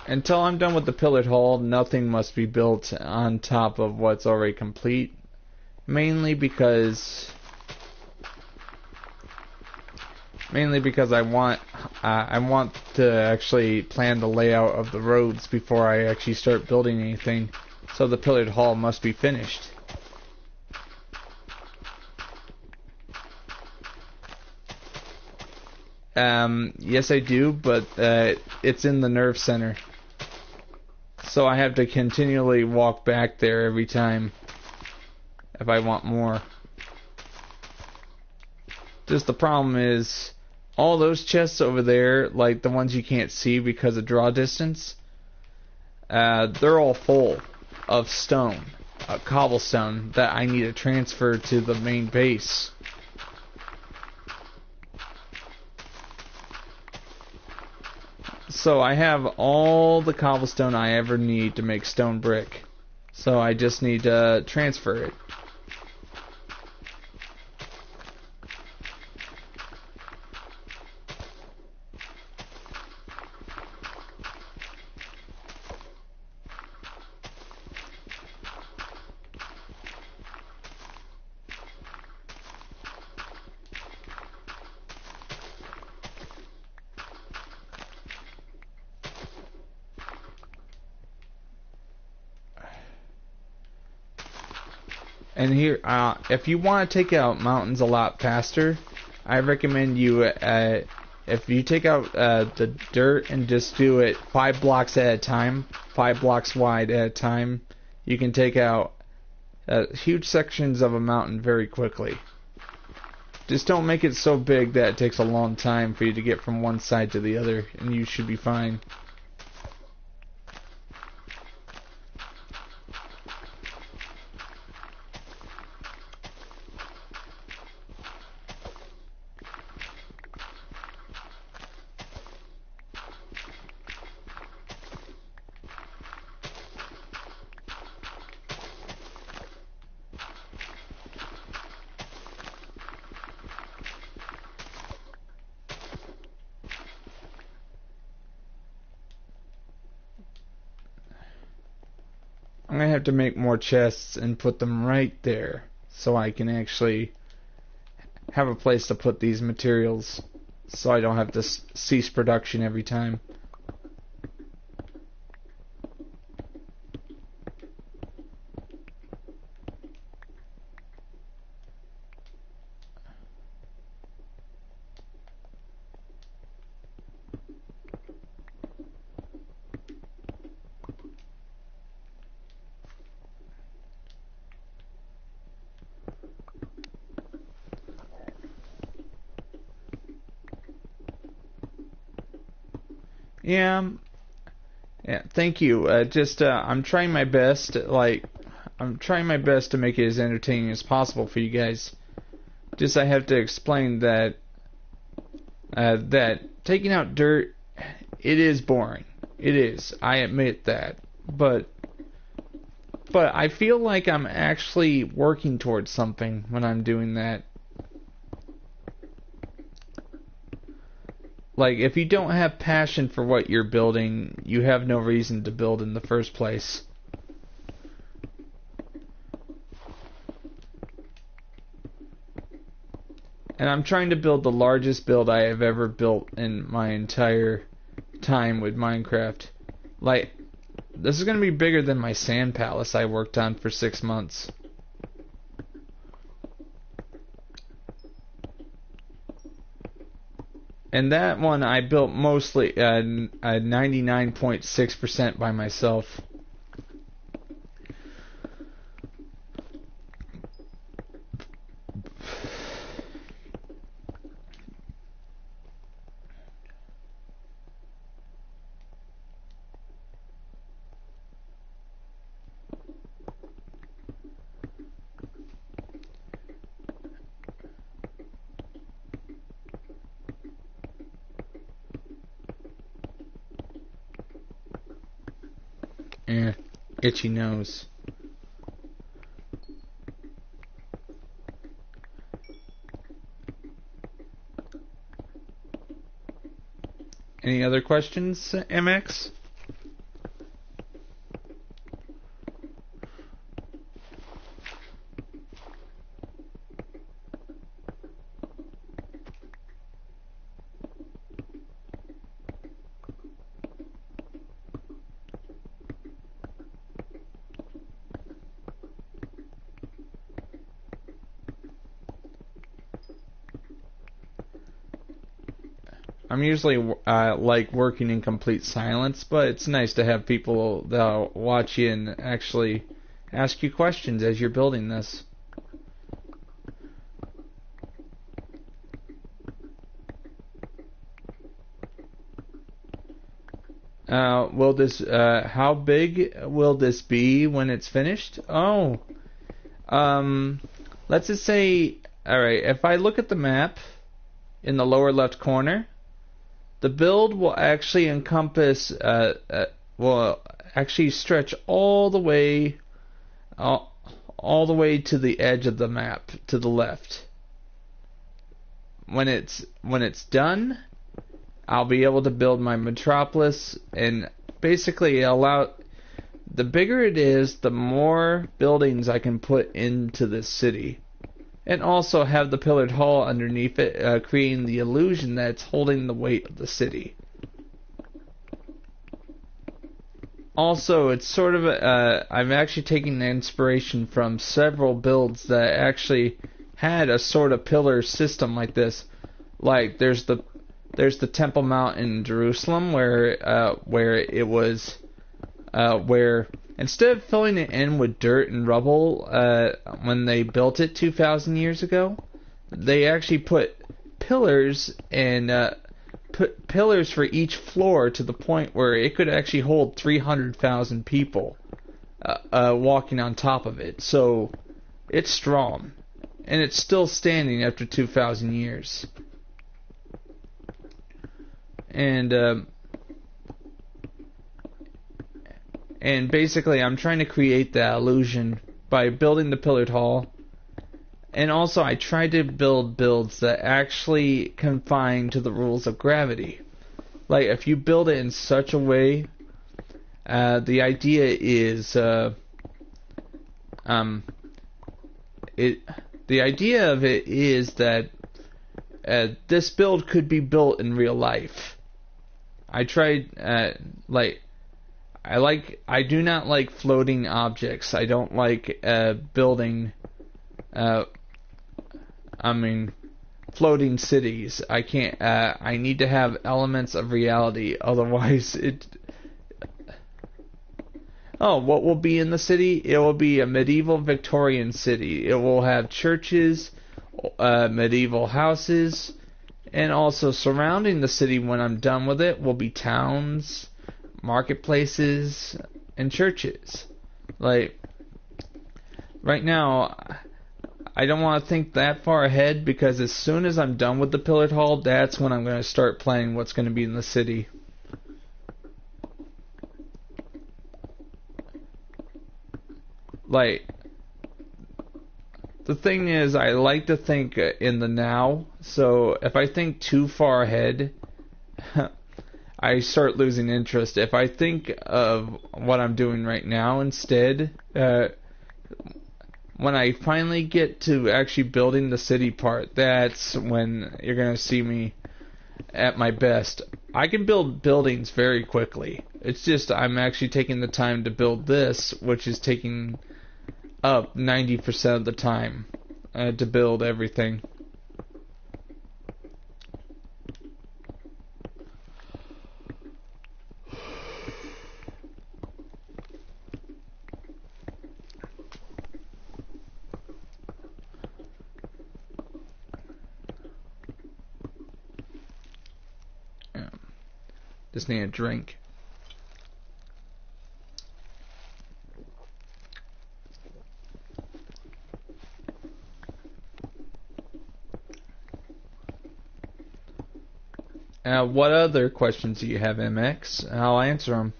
until I'm done with the pillared hall, nothing must be built on top of what's already complete. Mainly because I want to actually plan the layout of the roads before I actually start building anything. So the pillared hall must be finished. Yes, I do, but it's in the nerve center. So I have to continually walk back there every time if I want more. Just the problem is, all those chests over there, like the ones you can't see because of draw distance, they're all full of stone, cobblestone, that I need to transfer to the main base. So I have all the cobblestone I ever need to make stone brick. So I just need to transfer it. And here, if you want to take out mountains a lot faster, I recommend you, if you take out the dirt and just do it 5 blocks at a time, 5 blocks wide at a time, you can take out huge sections of a mountain very quickly. Just don't make it so big that it takes a long time for you to get from one side to the other, and you should be fine. I'm gonna have to make more chests and put them right there so I can actually have a place to put these materials so I don't have to cease production every time. Yeah, yeah. Thank you. I'm trying my best. I'm trying my best to make it as entertaining as possible for you guys. I have to explain that taking out dirt, it is boring. It is. I admit that. But I feel like I'm actually working towards something when I'm doing that. Like, if you don't have passion for what you're building, you have no reason to build in the first place. And I'm trying to build the largest build I have ever built in my entire time with Minecraft. Like, this is going to be bigger than my sand palace I worked on for 6 months. And that one I built mostly 99.6% by myself. Itchy nose. Any other questions, MX? I'm usually like working in complete silence, but it's nice to have people that watch you and actually ask you questions as you're building this. Will this? How big will this be when it's finished? Oh, let's just say. All right. If I look at the map in the lower left corner, the build will actually encompass, will actually stretch all the way to the edge of the map to the left. When it's done, I'll be able to build my metropolis, and basically the bigger it is, the more buildings I can put into this city. And also have the pillared hall underneath it, creating the illusion that it's holding the weight of the city. Also, it's sort of I'm actually taking the inspiration from several builds that actually had a sort of pillar system like this. Like there's the Temple Mount in Jerusalem where it was where instead of filling it in with dirt and rubble when they built it 2,000 years ago, they actually put pillars and put pillars for each floor to the point where it could actually hold 300,000 people walking on top of it. So it's strong, and it's still standing after 2,000 years. And basically, I'm trying to create that illusion by building the pillared hall. And also, I tried to build builds that actually confine to the rules of gravity. Like, if you build it in such a way, the idea is um, the idea of it is that this build could be built in real life. I tried, I do not like floating objects. I don't like building, floating cities. I can't, I need to have elements of reality, otherwise what will be in the city? It will be a medieval Victorian city. It will have churches, medieval houses, and also surrounding the city when I'm done with it will be towns, marketplaces, and churches. Like, right now, I don't want to think that far ahead, because as soon as I'm done with the pillared hall, that's when I'm going to start planning what's going to be in the city. Like, the thing is, I like to think in the now, so if I think too far ahead, I start losing interest. If I think of what I'm doing right now instead, when I finally get to actually building the city part, that's when you're going to see me at my best. I can build buildings very quickly. It's just I'm actually taking the time to build this, which is taking up 90% of the time to build everything. Just need a drink. What other questions do you have, MX? I'll answer them.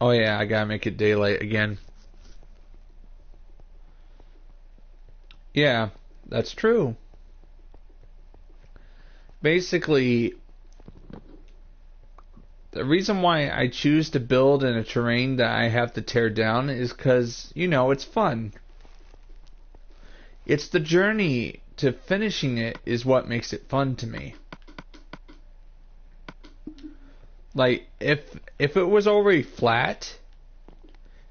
Oh yeah, I gotta make it daylight again. Yeah, that's true. Basically, the reason why I choose to build in a terrain that I have to tear down is because, it's fun. It's the journey to finishing it is what makes it fun to me. Like, if it was already flat,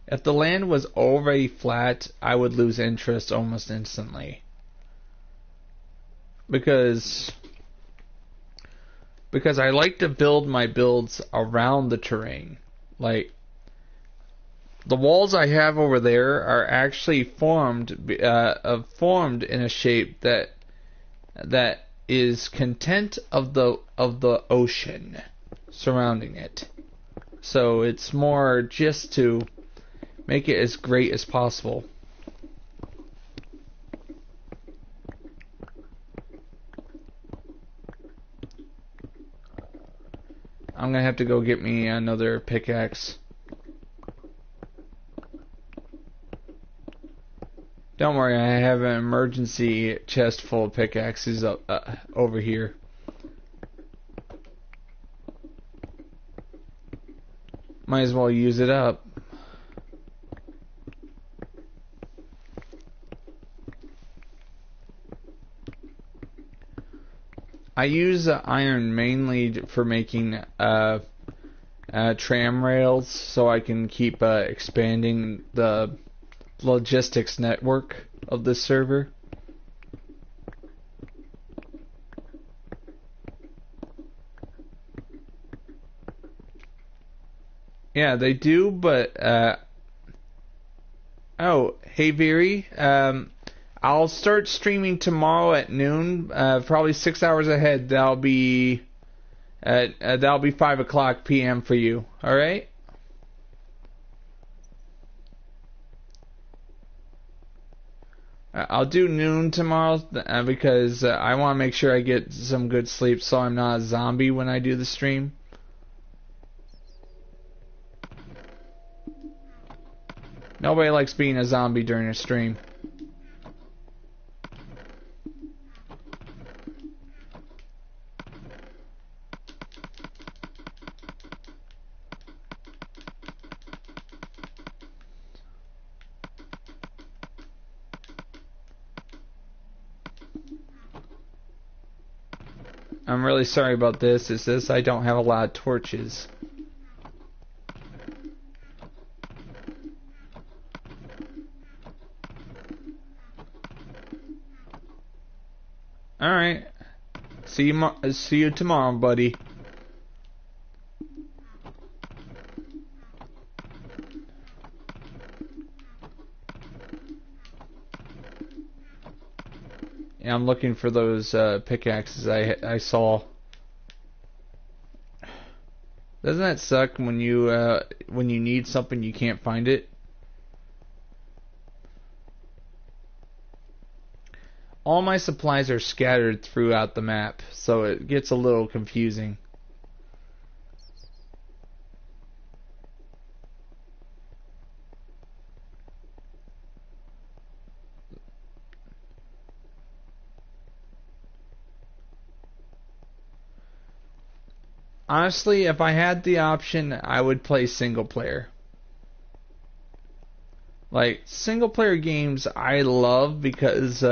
if the land was already flat, I would lose interest almost instantly. Because I like to build my builds around the terrain. Like, the walls I have over there are actually formed in a shape that is content of the ocean surrounding it. So it's more just to make it as great as possible. I'm gonna have to go get me another pickaxe. Don't worry, I have an emergency chest full of pickaxes over here. Might as well use it up. I use iron mainly for making tram rails, so I can keep expanding the logistics network of this server. Yeah, they do, but oh, hey Viri, I'll start streaming tomorrow at noon, probably 6 hours ahead. That'll be 5 o'clock p.m. for you. All right. I'll do noon tomorrow because I want to make sure I get some good sleep, so I'm not a zombie when I do the stream. Nobody likes being a zombie during a stream. I'm really sorry about this. It's this I don't have a lot of torches. Alright. See you tomorrow, buddy. Yeah, I'm looking for those pickaxes I saw. Doesn't that suck when you need something you can't find it? All my supplies are scattered throughout the map, so it gets a little confusing. Honestly, if I had the option, I would play single player. Like, single player games I love because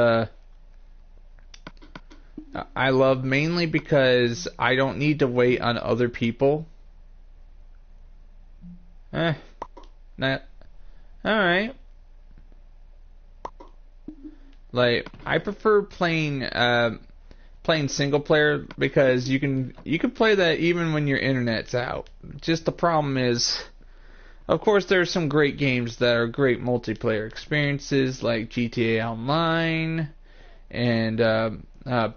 I love mainly because I don't need to wait on other people. Alright. Like, I prefer playing single player because you can play that even when your internet's out. Just the problem is, of course, there are some great games that are great multiplayer experiences like GTA Online and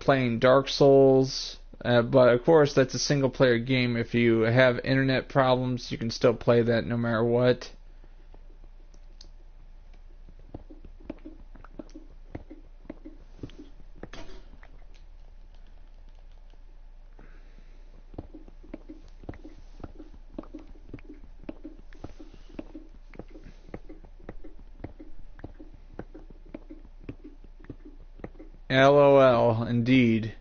playing Dark Souls, but of course that's a single player game. If you have internet problems, you can still play that no matter what. LOL, indeed.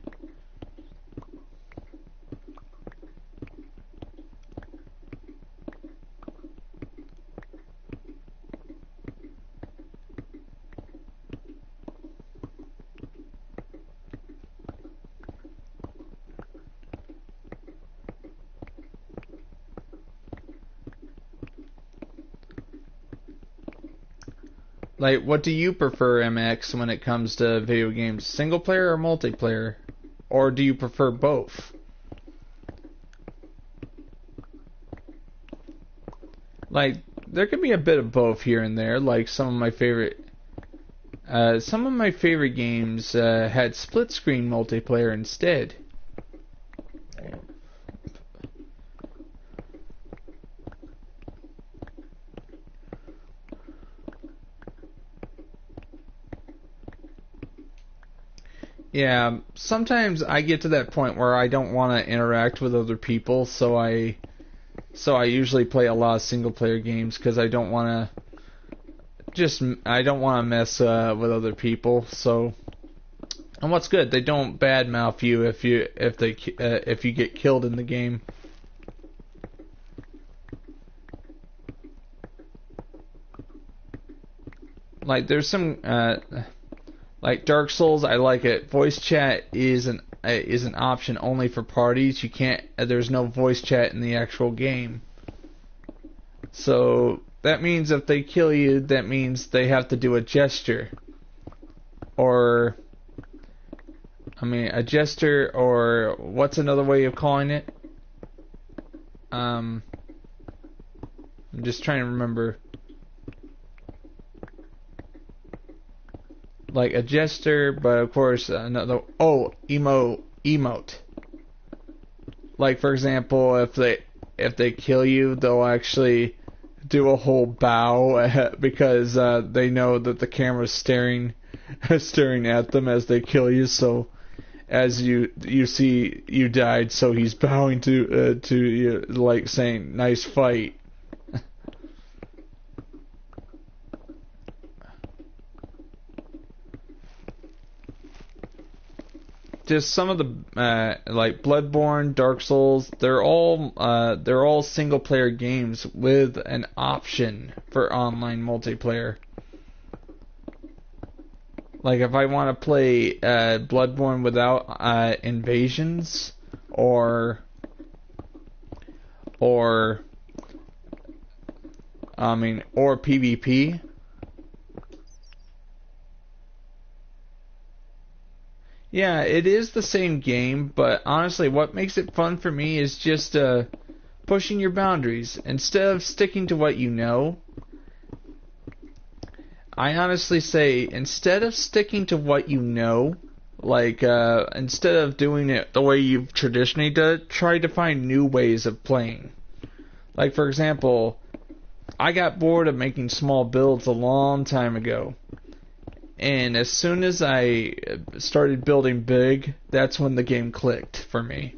Like, what do you prefer, MX, when it comes to video games? Single player or multiplayer? Or do you prefer both? Like, there could be a bit of both here and there. Like, some of my favorite games had split screen multiplayer instead. Yeah, sometimes I get to that point where I don't want to interact with other people, so I usually play a lot of single player games because I don't want to mess with other people. So, and what's good, they don't badmouth you if you get killed in the game. Like, there's some like Dark Souls, I like it. Voice chat is an option only for parties. There's no voice chat in the actual game. So that means if they kill you, that means they have to do a gesture. Or a gesture, or what's another way of calling it? I'm just trying to remember. Like a gesture, but of course another. Oh, emote. Like, for example, if they kill you, they'll actually do a whole bow because they know that the camera's staring at them as they kill you. So as you see you died, so he's bowing to you, like saying nice fight. Just some of the like Bloodborne, Dark Souls, they're all single player games with an option for online multiplayer. Like if I want to play Bloodborne without invasions, or PvP. Yeah, it is the same game, but honestly, what makes it fun for me is just pushing your boundaries. Instead of sticking to what you know, I honestly say, instead of sticking to what you know, like, instead of doing it the way you've traditionally done it, try to find new ways of playing. Like, for example, I got bored of making small builds a long time ago. And as soon as I started building big, that's when the game clicked for me.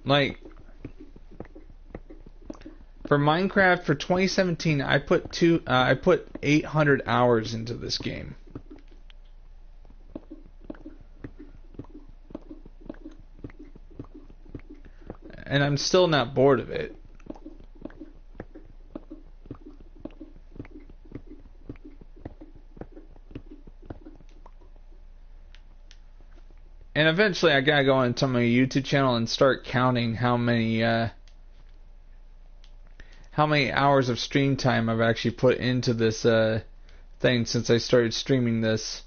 Like, for Minecraft for 2017, I put 800 hours into this game. And I'm still not bored of it. And eventually I gotta go onto my YouTube channel and start counting how many hours of stream time I've actually put into this thing since I started streaming this.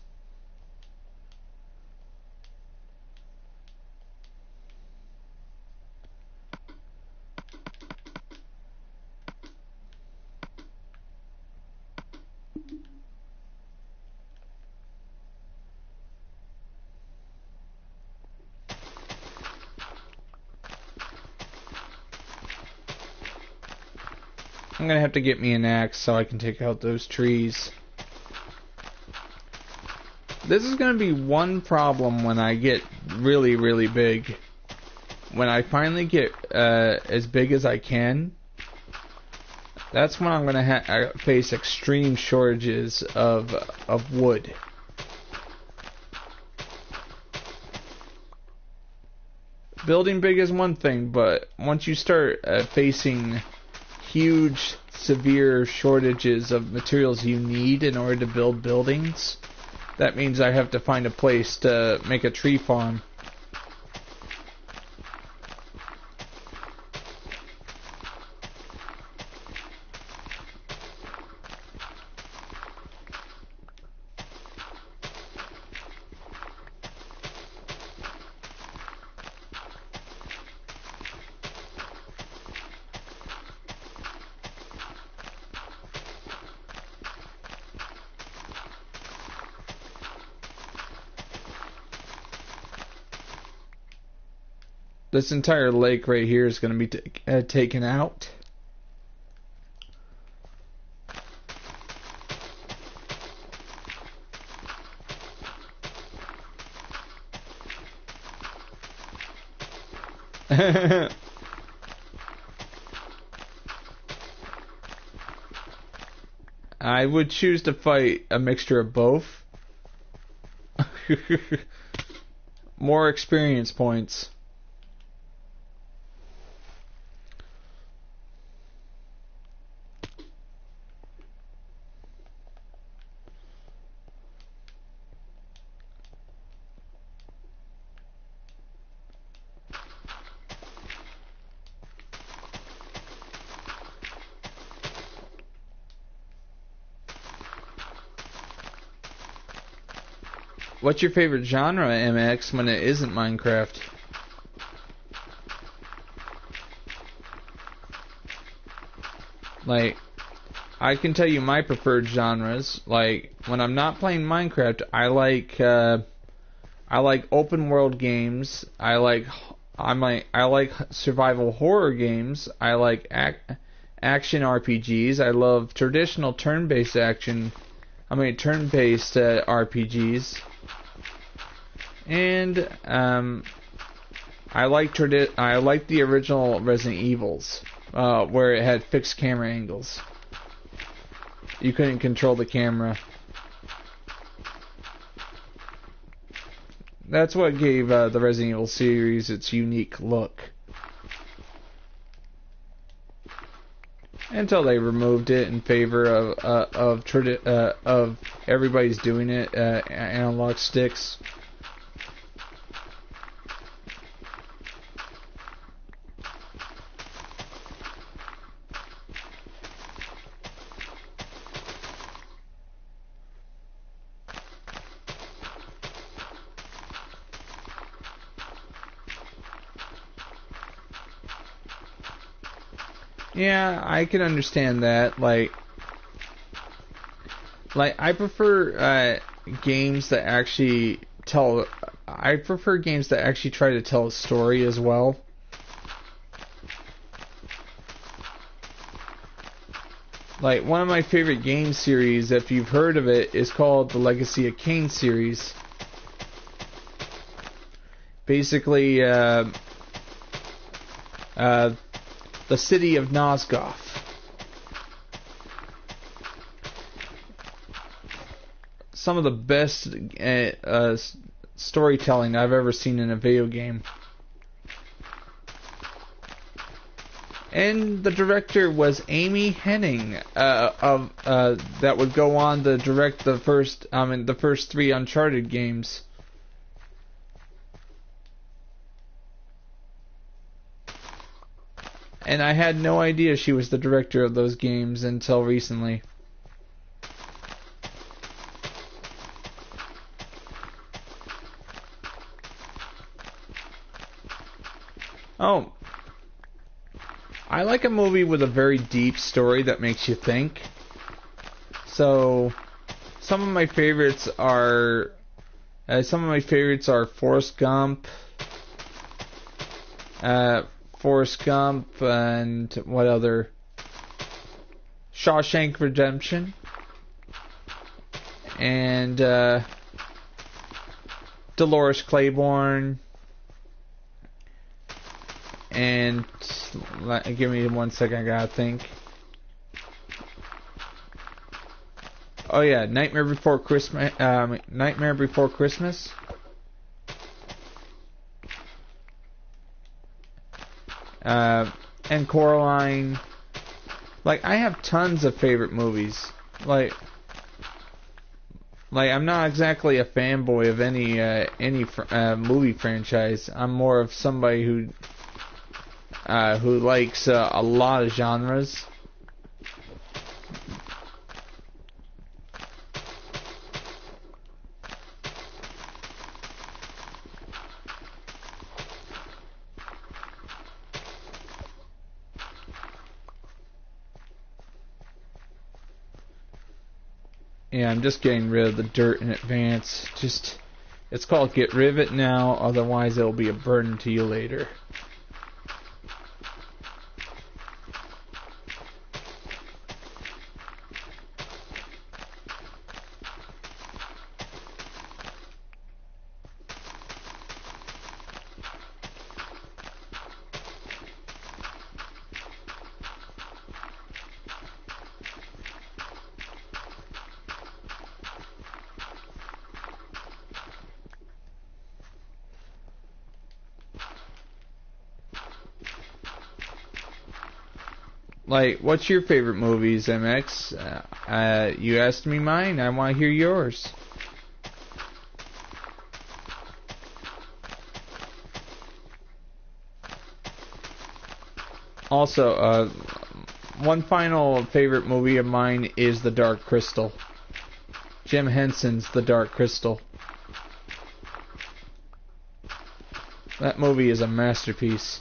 I'm gonna have to get me an axe so I can take out those trees. This is gonna be one problem when I get really, really big. When I finally get as big as I can, that's when I'm gonna face extreme shortages of wood. Building big is one thing, but once you start facing huge, severe shortages of materials you need in order to build buildings, that means I have to find a place to make a tree farm. This entire lake right here is going to be taken out. I would choose to fight a mixture of both. More experience points. What's your favorite genre, MX, when it isn't Minecraft? Like, I can tell you my preferred genres. Like, when I'm not playing Minecraft, I like open world games. I like survival horror games. I like action RPGs. I love traditional turn-based RPGs. And I like the original Resident Evils, where it had fixed camera angles. You couldn't control the camera. That's what gave the Resident Evil series its unique look. Until they removed it in favor of everybody's doing it, analog sticks. Yeah, I can understand that. Like I prefer games that actually tell. I prefer games that actually try to tell a story as well. Like, one of my favorite game series, if you've heard of it, is called the Legacy of Kain series. Basically, the city of Nosgoth. Some of the best storytelling I've ever seen in a video game. And the director was Amy Hennig, that would go on to direct the first 3 Uncharted games. And I had no idea she was the director of those games until recently. Oh, I like a movie with a very deep story that makes you think. So, some of my favorites are Forrest Gump, and what other? Shawshank Redemption, and Dolores Claiborne. And give me 1 second, I gotta think. Oh yeah, Nightmare Before Christmas. Nightmare Before Christmas. And Coraline. Like, I have tons of favorite movies. Like I'm not exactly a fanboy of any movie franchise. I'm more of somebody who likes a lot of genres. Yeah, I'm just getting rid of the dirt in advance. It's called get rid of it now, otherwise it'll be a burden to you later. Like, what's your favorite movies, MX? You asked me mine, I want to hear yours. Also, one final favorite movie of mine is The Dark Crystal. Jim Henson's The Dark Crystal. That movie is a masterpiece.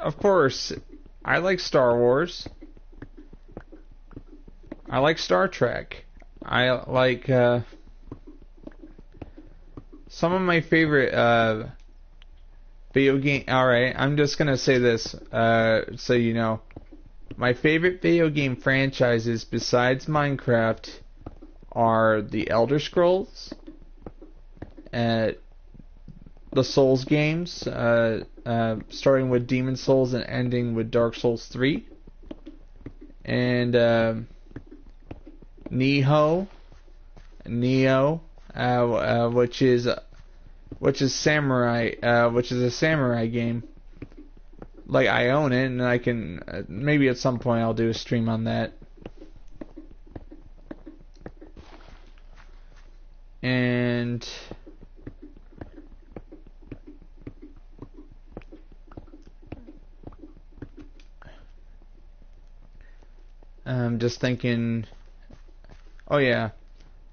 Of course, I like Star Wars. I like Star Trek. I like some of my favorite video game. Alright, I'm just gonna say this so you know. My favorite video game franchises besides Minecraft are the Elder Scrolls, the Souls games, starting with Demon Souls and ending with Dark Souls 3, and Neo, which is samurai, which is a samurai game. Like, I own it, and I can maybe at some point I'll do a stream on that. And I'm just thinking. Oh yeah,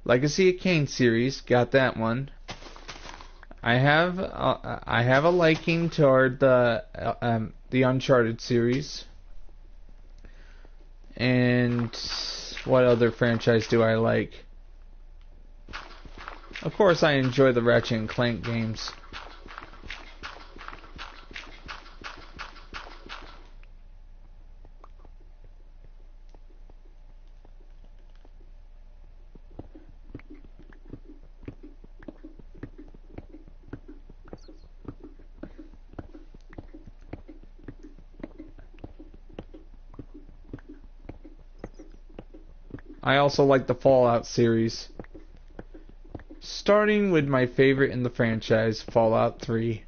Legacy of Kain series, got that one. I have a liking toward the Uncharted series. And what other franchise do I like? Of course, I enjoy the Ratchet and Clank games. I also like the Fallout series. Starting with my favorite in the franchise, Fallout 3.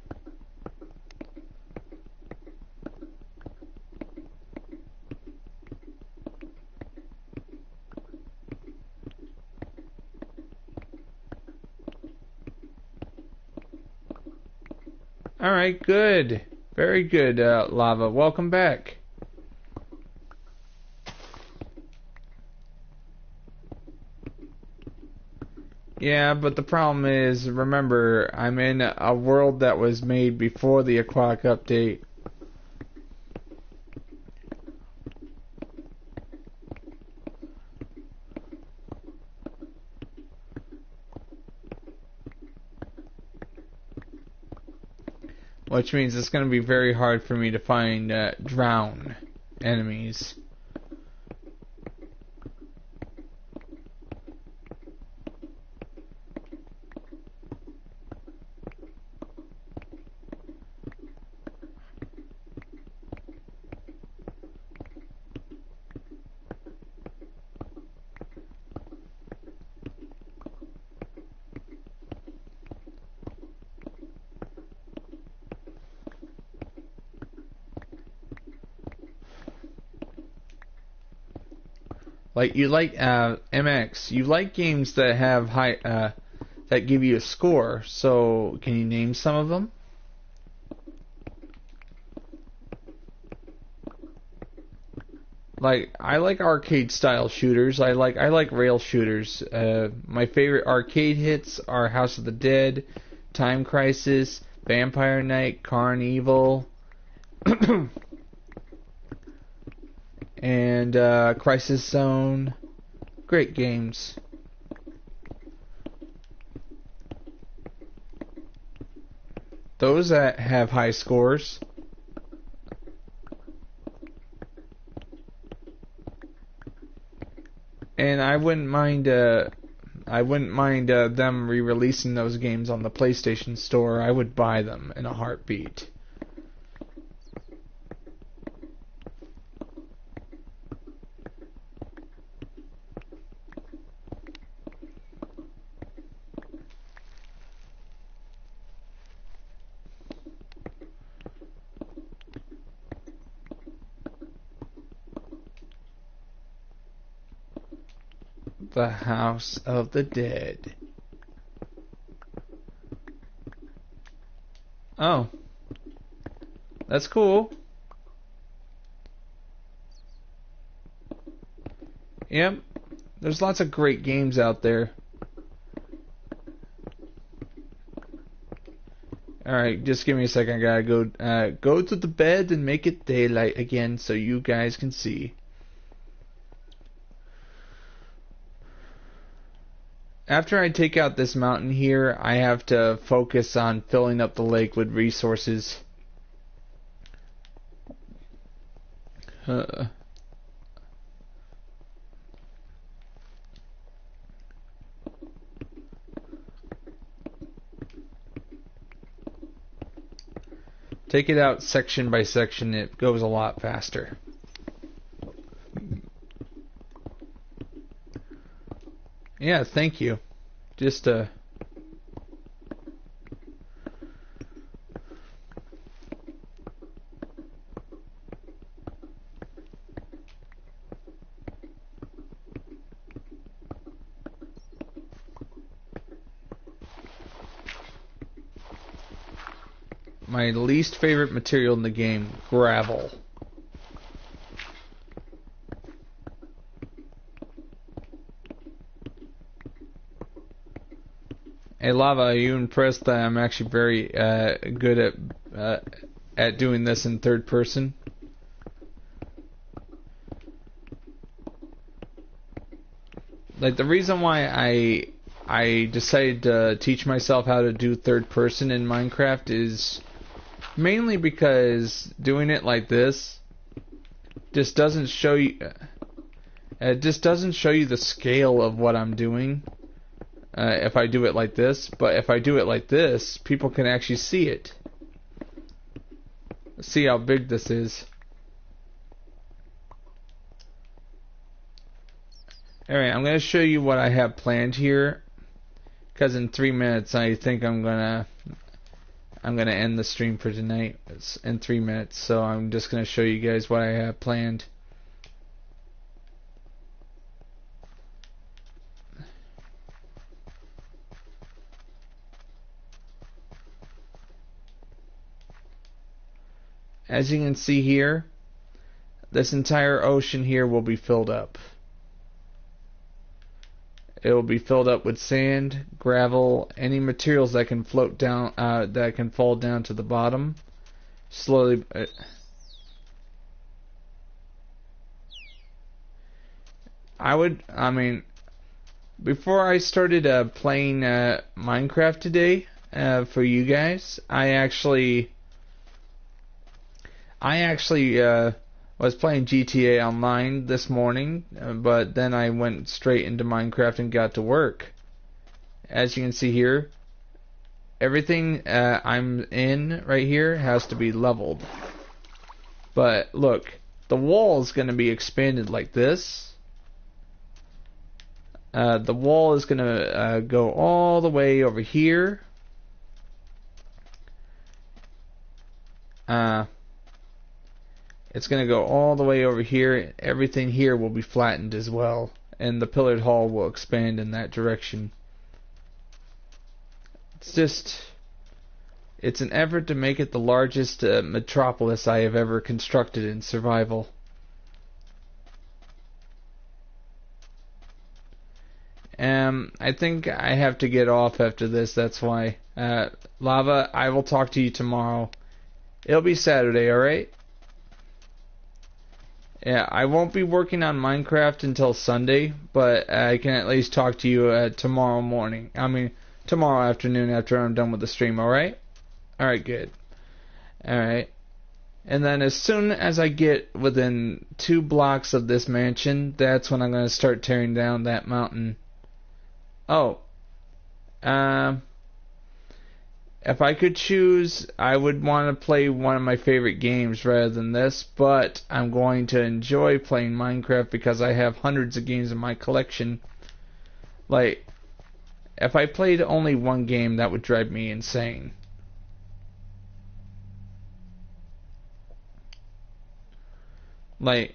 Alright, good. Very good, Lava. Welcome back. Yeah, but the problem is, remember, I'm in a world that was made before the Aquatic update. Which means it's going to be very hard for me to find drown enemies. Like, you like MX, you like games that have high that give you a score. So can you name some of them? Like, I like arcade style shooters. I like rail shooters. My favorite arcade hits are House of the Dead, Time Crisis, Vampire Knight, Carnival, and Crisis Zone. Great games. Those that have high scores. And I wouldn't mind them re-releasing those games on the PlayStation Store. I would buy them in a heartbeat. The House of the Dead. Oh. That's cool. Yep. There's lots of great games out there. Alright, just give me a second. I gotta go to the bed and make it daylight again so you guys can see. After I take out this mountain here, I have to focus on filling up the lake with resources. Take it out section by section, it goes a lot faster. Yeah, thank you. Just my least favorite material in the game, gravel. Hey Lava, are you impressed that I'm actually very good at doing this in third person? Like, the reason why I decided to teach myself how to do third person in Minecraft is mainly because doing it like this just doesn't show you the scale of what I'm doing. If I do it like this, but if I do it like this, people can actually see it. See how big this is. Alright, I'm going to show you what I have planned here, because in 3 minutes I think I'm gonna end the stream for tonight. It's in 3 minutes, so I'm just going to show you guys what I have planned. As you can see here, this entire ocean here will be filled up. It will be filled up with sand, gravel, any materials that can float down, that can fall down to the bottom. Slowly. Before I started playing Minecraft today for you guys, I actually was playing GTA Online this morning, but then I went straight into Minecraft and got to work. As you can see here, everything I'm in right here has to be leveled. But look, the wall is going to be expanded like this. The wall is going to go all the way over here. It's going to go all the way over here. Everything here will be flattened as well. And the pillared hall will expand in that direction. It's an effort to make it the largest metropolis I have ever constructed in survival. I think I have to get off after this, that's why. Lava, I will talk to you tomorrow. It'll be Saturday, alright? Yeah, I won't be working on Minecraft until Sunday, but I can at least talk to you tomorrow morning. Tomorrow afternoon after I'm done with the stream, alright? Alright, good. Alright. And then as soon as I get within 2 blocks of this mansion, that's when I'm going to start tearing down that mountain. Oh. If I could choose, I would want to play one of my favorite games rather than this, but I'm going to enjoy playing Minecraft because I have hundreds of games in my collection. Like, if I played only one game, that would drive me insane. Like,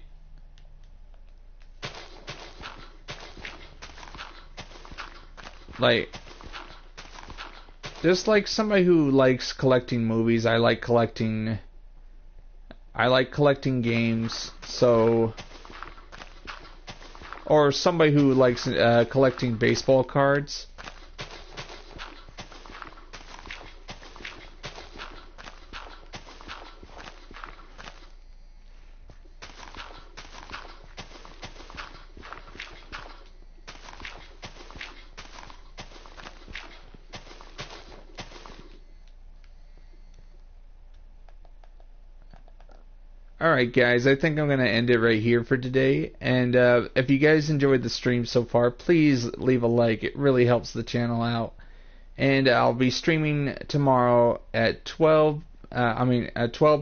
just like somebody who likes collecting movies, I like collecting games, so, or somebody who likes collecting baseball cards. Alright guys, I think I'm going to end it right here for today. And if you guys enjoyed the stream so far, please leave a like. It really helps the channel out. And I'll be streaming tomorrow at 12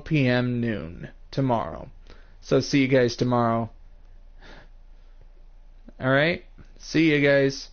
p.m. noon tomorrow. So see you guys tomorrow. Alright? See you guys.